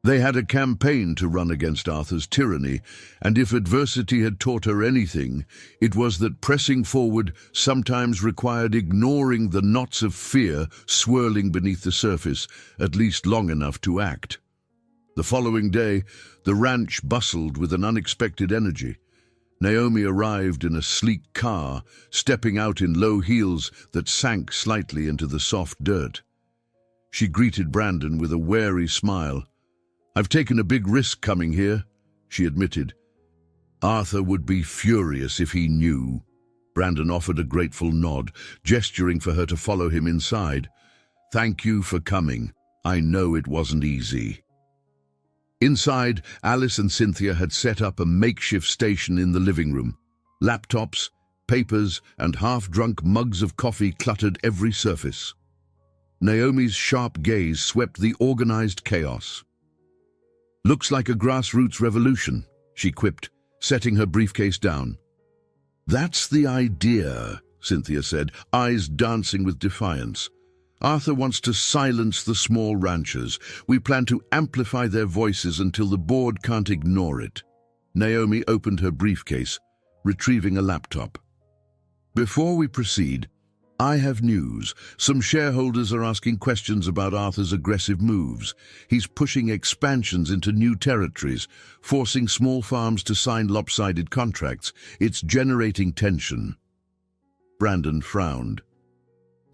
They had a campaign to run against Arthur's tyranny, and if adversity had taught her anything, it was that pressing forward sometimes required ignoring the knots of fear swirling beneath the surface, at least long enough to act. The following day, the ranch bustled with an unexpected energy. Naomi arrived in a sleek car, stepping out in low heels that sank slightly into the soft dirt. She greeted Brandon with a wary smile. I've taken a big risk coming here, she admitted. Arthur would be furious if he knew. Brandon offered a grateful nod, gesturing for her to follow him inside. Thank you for coming. I know it wasn't easy. Inside, Alice and Cynthia had set up a makeshift station in the living room. Laptops, papers, and half-drunk mugs of coffee cluttered every surface. Naomi's sharp gaze swept the organized chaos. Looks like a grassroots revolution, she quipped, setting her briefcase down. That's the idea, Cynthia said, eyes dancing with defiance. Arthur wants to silence the small ranchers. We plan to amplify their voices until the board can't ignore it. Naomi opened her briefcase, retrieving a laptop. Before we proceed, I have news. Some shareholders are asking questions about Arthur's aggressive moves. He's pushing expansions into new territories, forcing small farms to sign lopsided contracts. It's generating tension. Brandon frowned.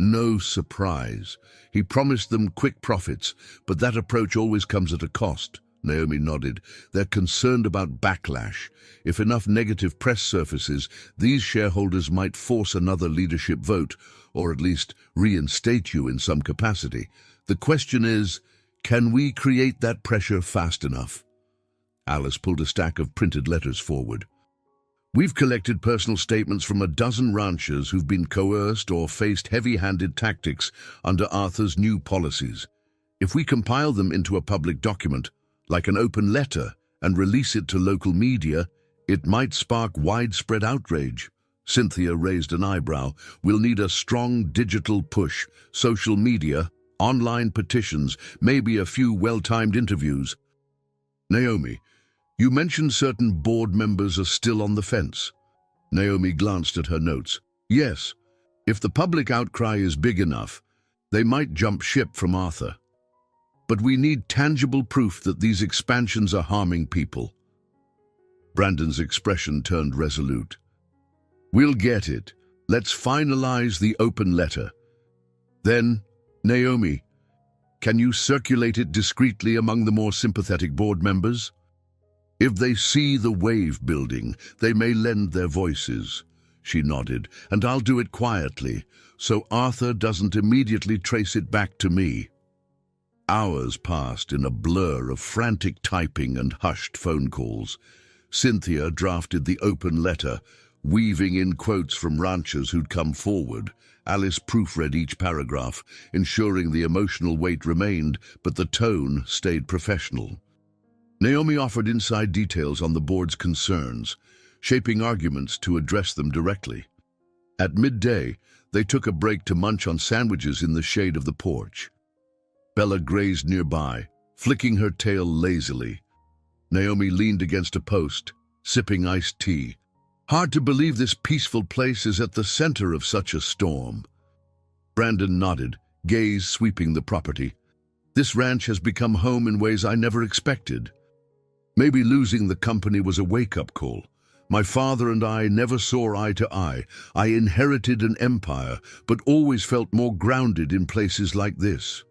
No surprise. He promised them quick profits, but that approach always comes at a cost. Naomi nodded. They're concerned about backlash. If enough negative press surfaces, these shareholders might force another leadership vote, or at least reinstate you in some capacity. The question is, can we create that pressure fast enough? Alice pulled a stack of printed letters forward. We've collected personal statements from a dozen ranchers who've been coerced or faced heavy-handed tactics under Arthur's new policies. If we compile them into a public document, like an open letter, and release it to local media, it might spark widespread outrage. Cynthia raised an eyebrow. We'll need a strong digital push, social media, online petitions, maybe a few well-timed interviews. Naomi, you mentioned certain board members are still on the fence. Naomi glanced at her notes. Yes, if the public outcry is big enough, they might jump ship from Arthur. But we need tangible proof that these expansions are harming people. Brandon's expression turned resolute. We'll get it. Let's finalize the open letter. Then, Naomi, can you circulate it discreetly among the more sympathetic board members? If they see the wave building, they may lend their voices. She nodded, and I'll do it quietly, so Arthur doesn't immediately trace it back to me. Hours passed in a blur of frantic typing and hushed phone calls. Cynthia drafted the open letter, weaving in quotes from ranchers who'd come forward. Alice proofread each paragraph, ensuring the emotional weight remained, but the tone stayed professional. Naomi offered inside details on the board's concerns, shaping arguments to address them directly. At midday, they took a break to munch on sandwiches in the shade of the porch. Bella grazed nearby, flicking her tail lazily. Naomi leaned against a post, sipping iced tea. Hard to believe this peaceful place is at the center of such a storm. Brandon nodded, gaze sweeping the property. This ranch has become home in ways I never expected. Maybe losing the company was a wake-up call. My father and I never saw eye to eye. I inherited an empire, but always felt more grounded in places like this.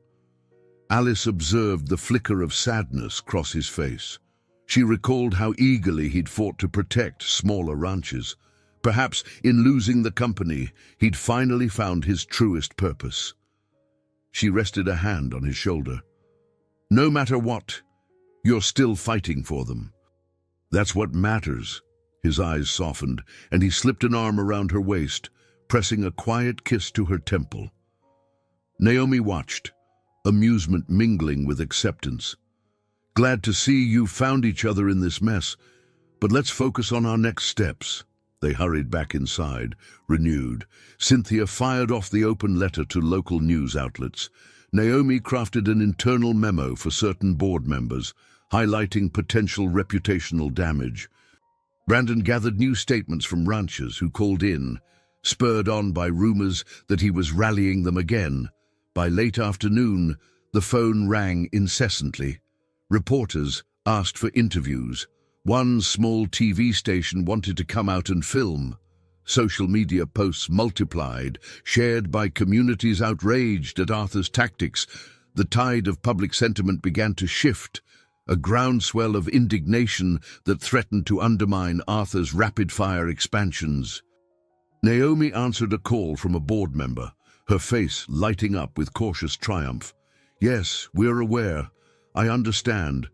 Alice observed the flicker of sadness cross his face. She recalled how eagerly he'd fought to protect smaller ranches. Perhaps in losing the company, he'd finally found his truest purpose. She rested a hand on his shoulder. No matter what, you're still fighting for them. That's what matters. His eyes softened, and he slipped an arm around her waist, pressing a quiet kiss to her temple. Naomi watched, amusement mingling with acceptance. Glad to see you found each other in this mess, but let's focus on our next steps. They hurried back inside, renewed. Cynthia fired off the open letter to local news outlets. Naomi crafted an internal memo for certain board members, highlighting potential reputational damage. Brandon gathered new statements from ranchers who called in, spurred on by rumors that he was rallying them again. By late afternoon, the phone rang incessantly. Reporters asked for interviews. One small TV station wanted to come out and film. Social media posts multiplied, shared by communities outraged at Arthur's tactics. The tide of public sentiment began to shift, a groundswell of indignation that threatened to undermine Arthur's rapid-fire expansions. Naomi answered a call from a board member, her face lighting up with cautious triumph. Yes, we're aware. I understand.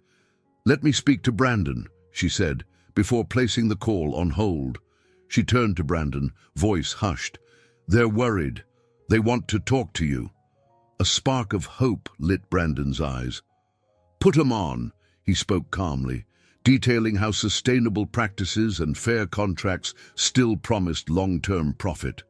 Let me speak to Brandon, she said, before placing the call on hold. She turned to Brandon, voice hushed. They're worried. They want to talk to you. A spark of hope lit Brandon's eyes. Put 'em on, he spoke calmly, detailing how sustainable practices and fair contracts still promised long-term profit.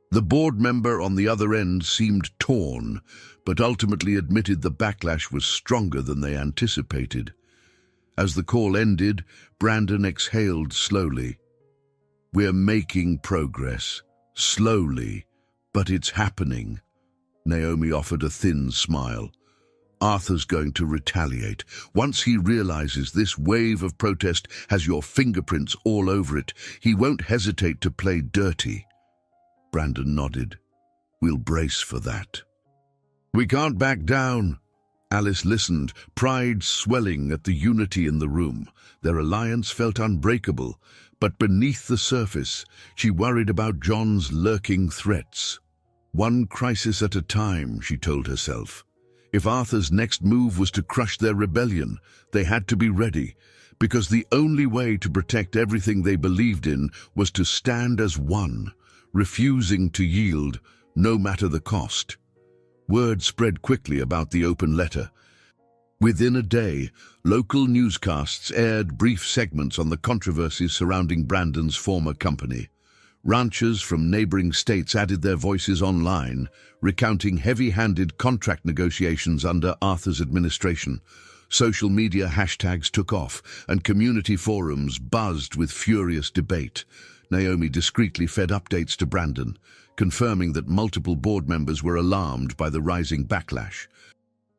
The board member on the other end seemed torn, but ultimately admitted the backlash was stronger than they anticipated. As the call ended, Brandon exhaled slowly. We're making progress. Slowly, but it's happening. Naomi offered a thin smile. Arthur's going to retaliate. Once he realizes this wave of protest has your fingerprints all over it, he won't hesitate to play dirty. Brandon nodded. We'll brace for that. We can't back down. Alice listened, pride swelling at the unity in the room. Their alliance felt unbreakable, but beneath the surface, she worried about John's lurking threats. One crisis at a time, she told herself. If Arthur's next move was to crush their rebellion, they had to be ready, because the only way to protect everything they believed in was to stand as one, refusing to yield, no matter the cost. Word spread quickly about the open letter. Within a day, local newscasts aired brief segments on the controversies surrounding Brandon's former company. Ranchers from neighboring states added their voices online, recounting heavy-handed contract negotiations under Arthur's administration. Social media hashtags took off, and community forums buzzed with furious debate. Naomi discreetly fed updates to Brandon, confirming that multiple board members were alarmed by the rising backlash.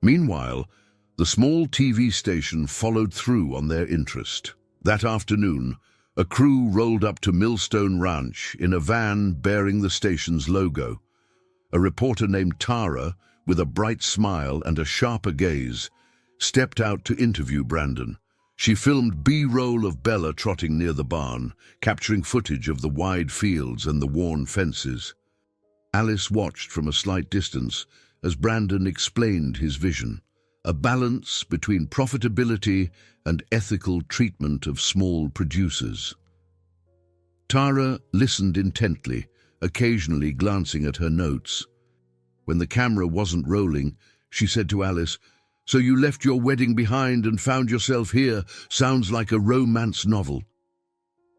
Meanwhile, the small TV station followed through on their interest. That afternoon, a crew rolled up to Millstone Ranch in a van bearing the station's logo. A reporter named Tara, with a bright smile and a sharper gaze, stepped out to interview Brandon. She filmed B-roll of Bella trotting near the barn, capturing footage of the wide fields and the worn fences. Alice watched from a slight distance as Brandon explained his vision. A balance between profitability and ethical treatment of small producers. Tara listened intently, occasionally glancing at her notes. When the camera wasn't rolling, she said to Alice, "So you left your wedding behind and found yourself here. Sounds like a romance novel."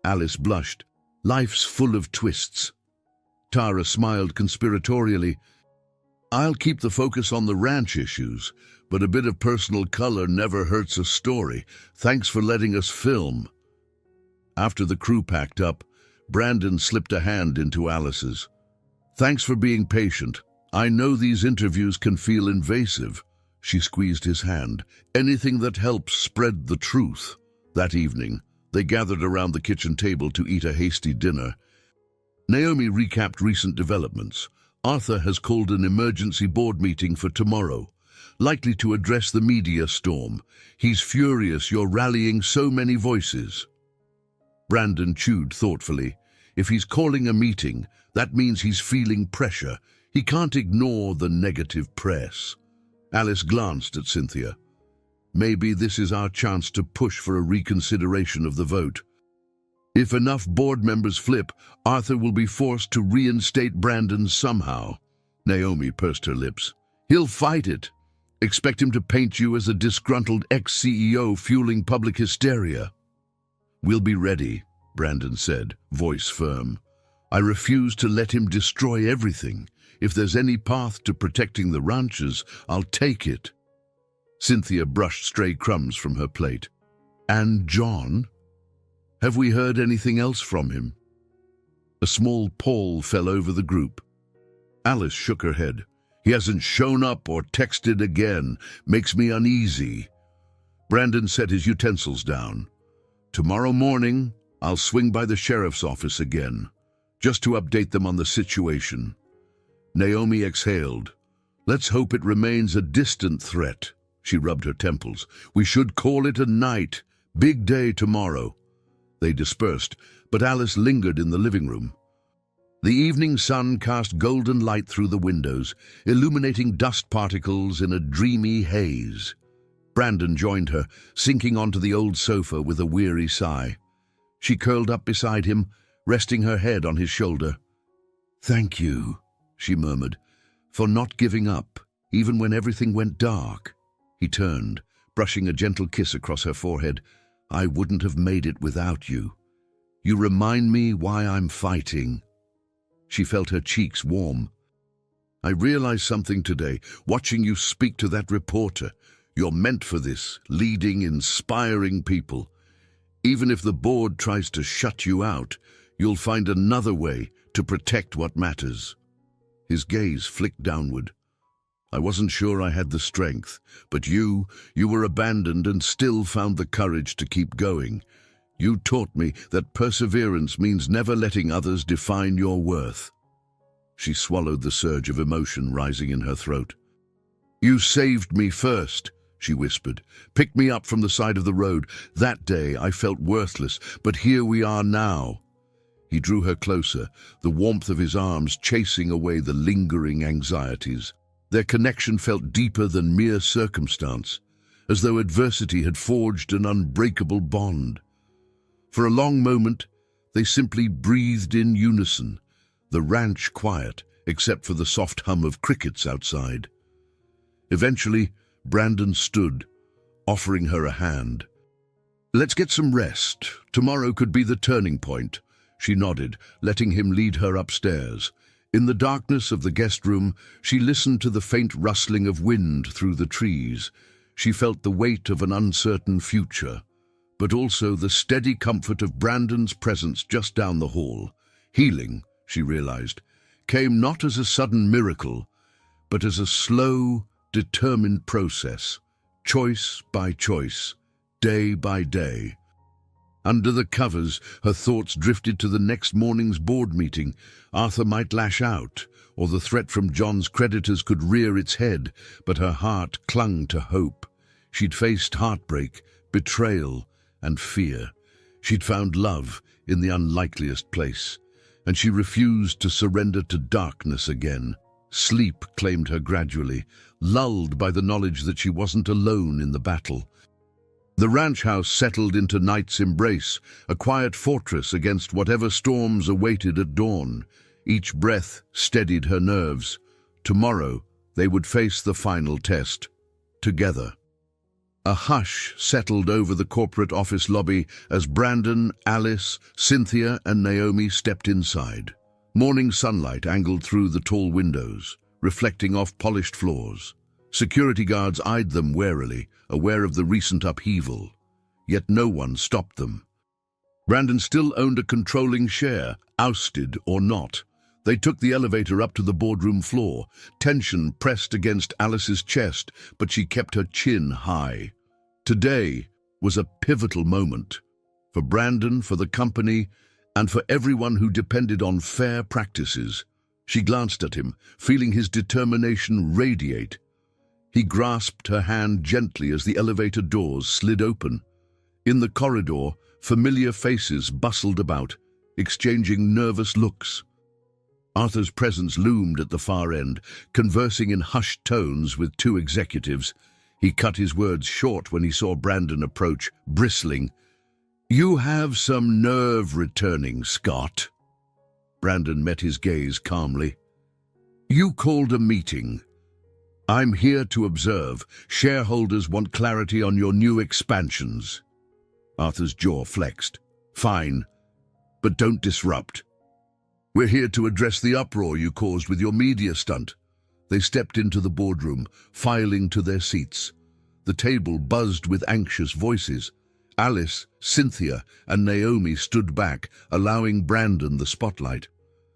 Alice blushed. "Life's full of twists." Tara smiled conspiratorially. "I'll keep the focus on the ranch issues, but a bit of personal color never hurts a story. Thanks for letting us film." After the crew packed up, Brandon slipped a hand into Alice's. "Thanks for being patient. I know these interviews can feel invasive." She squeezed his hand. "Anything that helps spread the truth." That evening, they gathered around the kitchen table to eat a hasty dinner. Naomi recapped recent developments. Arthur has called an emergency board meeting for tomorrow, likely to address the media storm. He's furious you're rallying so many voices. Brandon chewed thoughtfully. If he's calling a meeting, that means he's feeling pressure. He can't ignore the negative press. Alice glanced at Cynthia. Maybe this is our chance to push for a reconsideration of the vote. If enough board members flip, Arthur will be forced to reinstate Brandon somehow. Naomi pursed her lips. He'll fight it. Expect him to paint you as a disgruntled ex-CEO fueling public hysteria. We'll be ready, Brandon said, voice firm. I refuse to let him destroy everything. If there's any path to protecting the ranchers, I'll take it. Cynthia brushed stray crumbs from her plate. And John? Have we heard anything else from him? A small pall fell over the group. Alice shook her head. He hasn't shown up or texted again. Makes me uneasy. Brandon set his utensils down. Tomorrow morning, I'll swing by the sheriff's office again, just to update them on the situation. Naomi exhaled. Let's hope it remains a distant threat. She rubbed her temples. We should call it a night. Big day tomorrow. They dispersed, but Alice lingered in the living room. The evening sun cast golden light through the windows, illuminating dust particles in a dreamy haze. Brandon joined her, sinking onto the old sofa with a weary sigh. She curled up beside him, resting her head on his shoulder. Thank you, she murmured, for not giving up, even when everything went dark. He turned, brushing a gentle kiss across her forehead. I wouldn't have made it without you. You remind me why I'm fighting. She felt her cheeks warm. I realized something today, watching you speak to that reporter. You're meant for this, leading, inspiring people. Even if the board tries to shut you out, you'll find another way to protect what matters. His gaze flicked downward. I wasn't sure I had the strength, but you were abandoned and still found the courage to keep going. You taught me that perseverance means never letting others define your worth. She swallowed the surge of emotion rising in her throat. You saved me first, she whispered. Picked me up from the side of the road. That day I felt worthless, but here we are now. He drew her closer, the warmth of his arms chasing away the lingering anxieties. Their connection felt deeper than mere circumstance, as though adversity had forged an unbreakable bond. For a long moment, they simply breathed in unison, the ranch quiet, except for the soft hum of crickets outside. Eventually, Brandon stood, offering her a hand. Let's get some rest. Tomorrow could be the turning point. She nodded, letting him lead her upstairs. In the darkness of the guest room, she listened to the faint rustling of wind through the trees. She felt the weight of an uncertain future, but also the steady comfort of Brandon's presence just down the hall. Healing, she realized, came not as a sudden miracle, but as a slow, determined process, choice by choice, day by day. Under the covers, her thoughts drifted to the next morning's board meeting. Arthur might lash out, or the threat from John's creditors could rear its head, but her heart clung to hope. She'd faced heartbreak, betrayal, and fear. She'd found love in the unlikeliest place, and she refused to surrender to darkness again. Sleep claimed her gradually, lulled by the knowledge that she wasn't alone in the battle. The ranch house settled into night's embrace, a quiet fortress against whatever storms awaited at dawn. Each breath steadied her nerves. Tomorrow, they would face the final test, together. A hush settled over the corporate office lobby as Brandon, Alice, Cynthia, and Naomi stepped inside. Morning sunlight angled through the tall windows, reflecting off polished floors. Security guards eyed them warily, aware of the recent upheaval. Yet no one stopped them. Brandon still owned a controlling share, ousted or not. They took the elevator up to the boardroom floor. Tension pressed against Alice's chest, but she kept her chin high. Today was a pivotal moment. For Brandon, for the company, and for everyone who depended on fair practices. She glanced at him, feeling his determination radiate. He grasped her hand gently as the elevator doors slid open. In the corridor, familiar faces bustled about, exchanging nervous looks. Arthur's presence loomed at the far end, conversing in hushed tones with two executives. He cut his words short when he saw Brandon approach, bristling. "You have some nerve returning, Scott." Brandon met his gaze calmly. "You called a meeting. I'm here to observe. Shareholders want clarity on your new expansions." Arthur's jaw flexed. "Fine, but don't disrupt. We're here to address the uproar you caused with your media stunt." They stepped into the boardroom, filing to their seats. The table buzzed with anxious voices. Alice, Cynthia, and Naomi stood back, allowing Brandon the spotlight.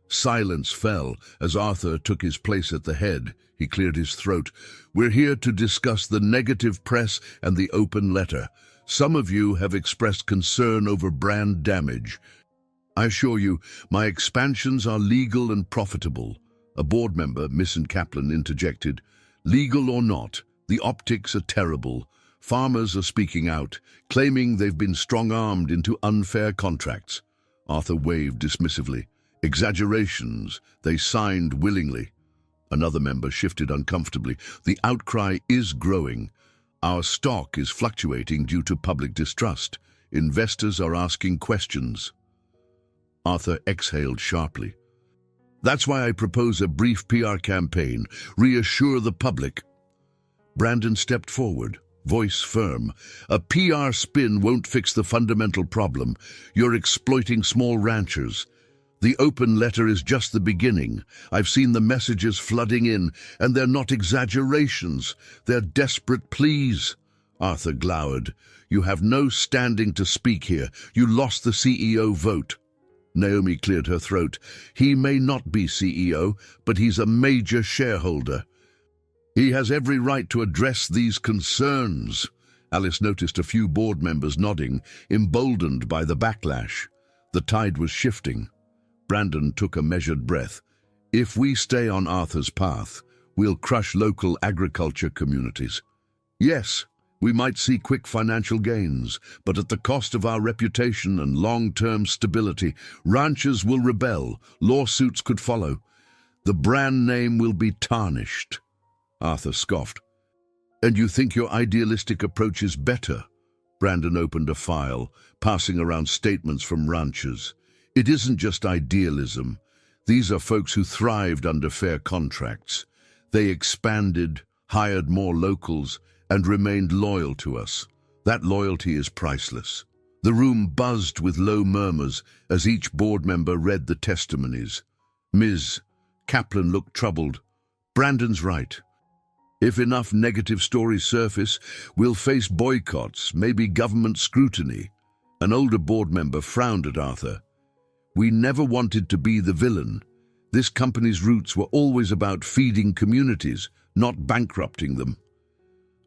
Silence fell as Arthur took his place at the head. He cleared his throat. "We're here to discuss the negative press and the open letter. Some of you have expressed concern over brand damage. I assure you, my expansions are legal and profitable." A board member, Miss Kaplan, interjected. "Legal or not, the optics are terrible. Farmers are speaking out, claiming they've been strong-armed into unfair contracts." Arthur waved dismissively. "Exaggerations. They signed willingly." Another member shifted uncomfortably. "The outcry is growing. Our stock is fluctuating due to public distrust. Investors are asking questions." Arthur exhaled sharply. "That's why I propose a brief PR campaign. Reassure the public." Brandon stepped forward, voice firm. "A PR spin won't fix the fundamental problem. You're exploiting small ranchers. The open letter is just the beginning. I've seen the messages flooding in, and they're not exaggerations. They're desperate pleas." Arthur glowered. "You have no standing to speak here. You lost the CEO vote." Naomi cleared her throat. "He may not be CEO, but he's a major shareholder. He has every right to address these concerns." Alice noticed a few board members nodding, emboldened by the backlash. The tide was shifting. Brandon took a measured breath. "If we stay on Arthur's path, we'll crush local agriculture communities. Yes, we might see quick financial gains, but at the cost of our reputation and long-term stability. Ranchers will rebel, lawsuits could follow. The brand name will be tarnished." Arthur scoffed. "And you think your idealistic approach is better?" Brandon opened a file, passing around statements from ranchers. "It isn't just idealism. These are folks who thrived under fair contracts. They expanded, hired more locals, and remained loyal to us. That loyalty is priceless." The room buzzed with low murmurs as each board member read the testimonies. Ms. Kaplan looked troubled. "Brandon's right. If enough negative stories surface, we'll face boycotts, maybe government scrutiny." An older board member frowned at Arthur. "We never wanted to be the villain. This company's roots were always about feeding communities, not bankrupting them."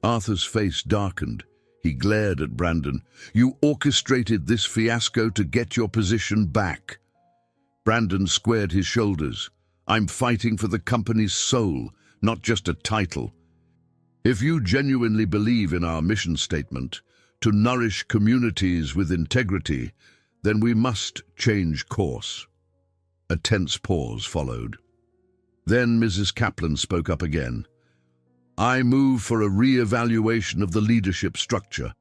Arthur's face darkened. He glared at Brandon. "You orchestrated this fiasco to get your position back." Brandon squared his shoulders. "I'm fighting for the company's soul, not just a title. If you genuinely believe in our mission statement, to nourish communities with integrity, then we must change course." A tense pause followed. Then Mrs. Kaplan spoke up again. "I move for a re-evaluation of the leadership structure.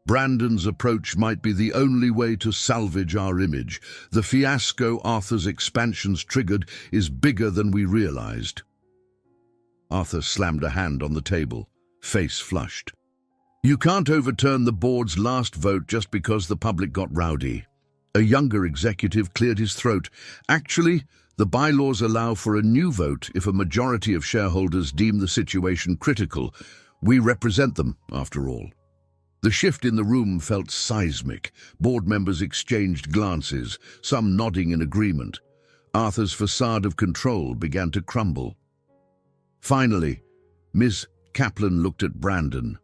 Brandon's approach might be the only way to salvage our image. The fiasco Arthur's expansions triggered is bigger than we realized." Arthur slammed a hand on the table, face flushed. "You can't overturn the board's last vote just because the public got rowdy." A younger executive cleared his throat. "Actually, the bylaws allow for a new vote if a majority of shareholders deem the situation critical. We represent them, after all." The shift in the room felt seismic. Board members exchanged glances, some nodding in agreement. Arthur's facade of control began to crumble. Finally, Ms. Kaplan looked at Brandon.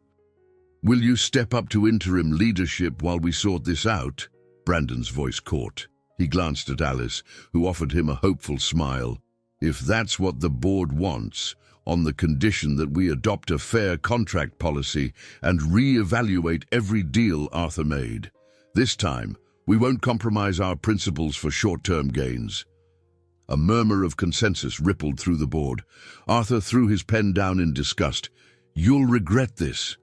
"Will you step up to interim leadership while we sort this out?" Brandon's voice caught. He glanced at Alice, who offered him a hopeful smile. "If that's what the board wants, on the condition that we adopt a fair contract policy and re-evaluate every deal Arthur made. This time, we won't compromise our principles for short-term gains." A murmur of consensus rippled through the board. Arthur threw his pen down in disgust. "You'll regret this."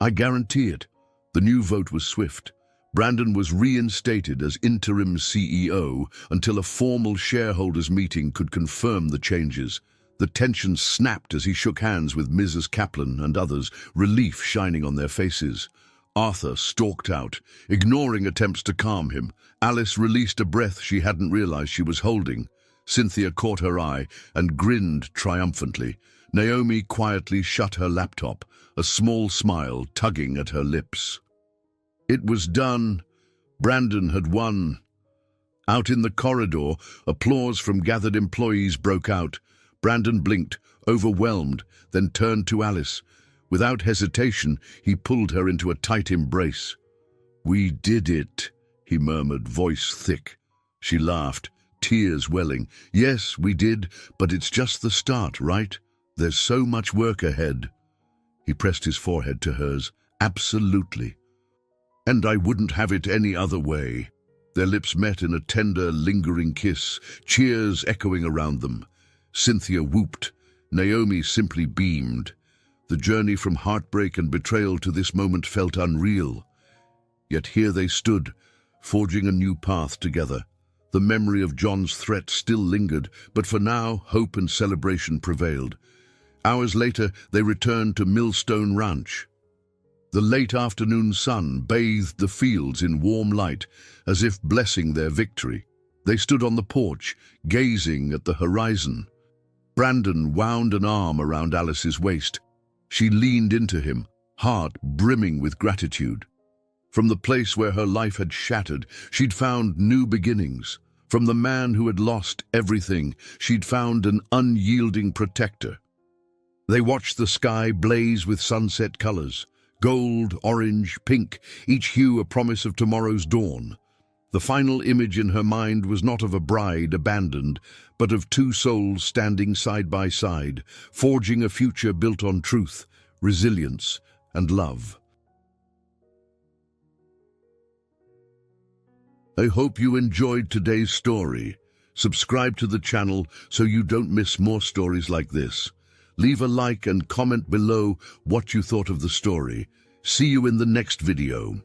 "I guarantee it." The new vote was swift. Brandon was reinstated as interim CEO until a formal shareholders' meeting could confirm the changes. The tension snapped as he shook hands with Mrs. Kaplan and others, relief shining on their faces. Arthur stalked out, ignoring attempts to calm him. Alice released a breath she hadn't realized she was holding. Cynthia caught her eye and grinned triumphantly. Naomi quietly shut her laptop, a small smile tugging at her lips. It was done. Brandon had won. Out in the corridor, applause from gathered employees broke out. Brandon blinked, overwhelmed, then turned to Alice. Without hesitation, he pulled her into a tight embrace. "We did it," he murmured, voice thick. She laughed, tears welling. "Yes, we did, but it's just the start, right? There's so much work ahead." He pressed his forehead to hers. "Absolutely. And I wouldn't have it any other way." Their lips met in a tender, lingering kiss, cheers echoing around them. Cynthia whooped. Naomi simply beamed. The journey from heartbreak and betrayal to this moment felt unreal. Yet here they stood, forging a new path together. The memory of John's threat still lingered, but for now, hope and celebration prevailed. Hours later, they returned to Millstone Ranch. The late afternoon sun bathed the fields in warm light, as if blessing their victory. They stood on the porch, gazing at the horizon. Brandon wound an arm around Alice's waist. She leaned into him, heart brimming with gratitude. From the place where her life had shattered, she'd found new beginnings. From the man who had lost everything, she'd found an unyielding protector. They watched the sky blaze with sunset colors. Gold, orange, pink, each hue a promise of tomorrow's dawn. The final image in her mind was not of a bride abandoned, but of two souls standing side by side, forging a future built on truth, resilience, and love. I hope you enjoyed today's story. Subscribe to the channel so you don't miss more stories like this. Leave a like and comment below what you thought of the story. See you in the next video.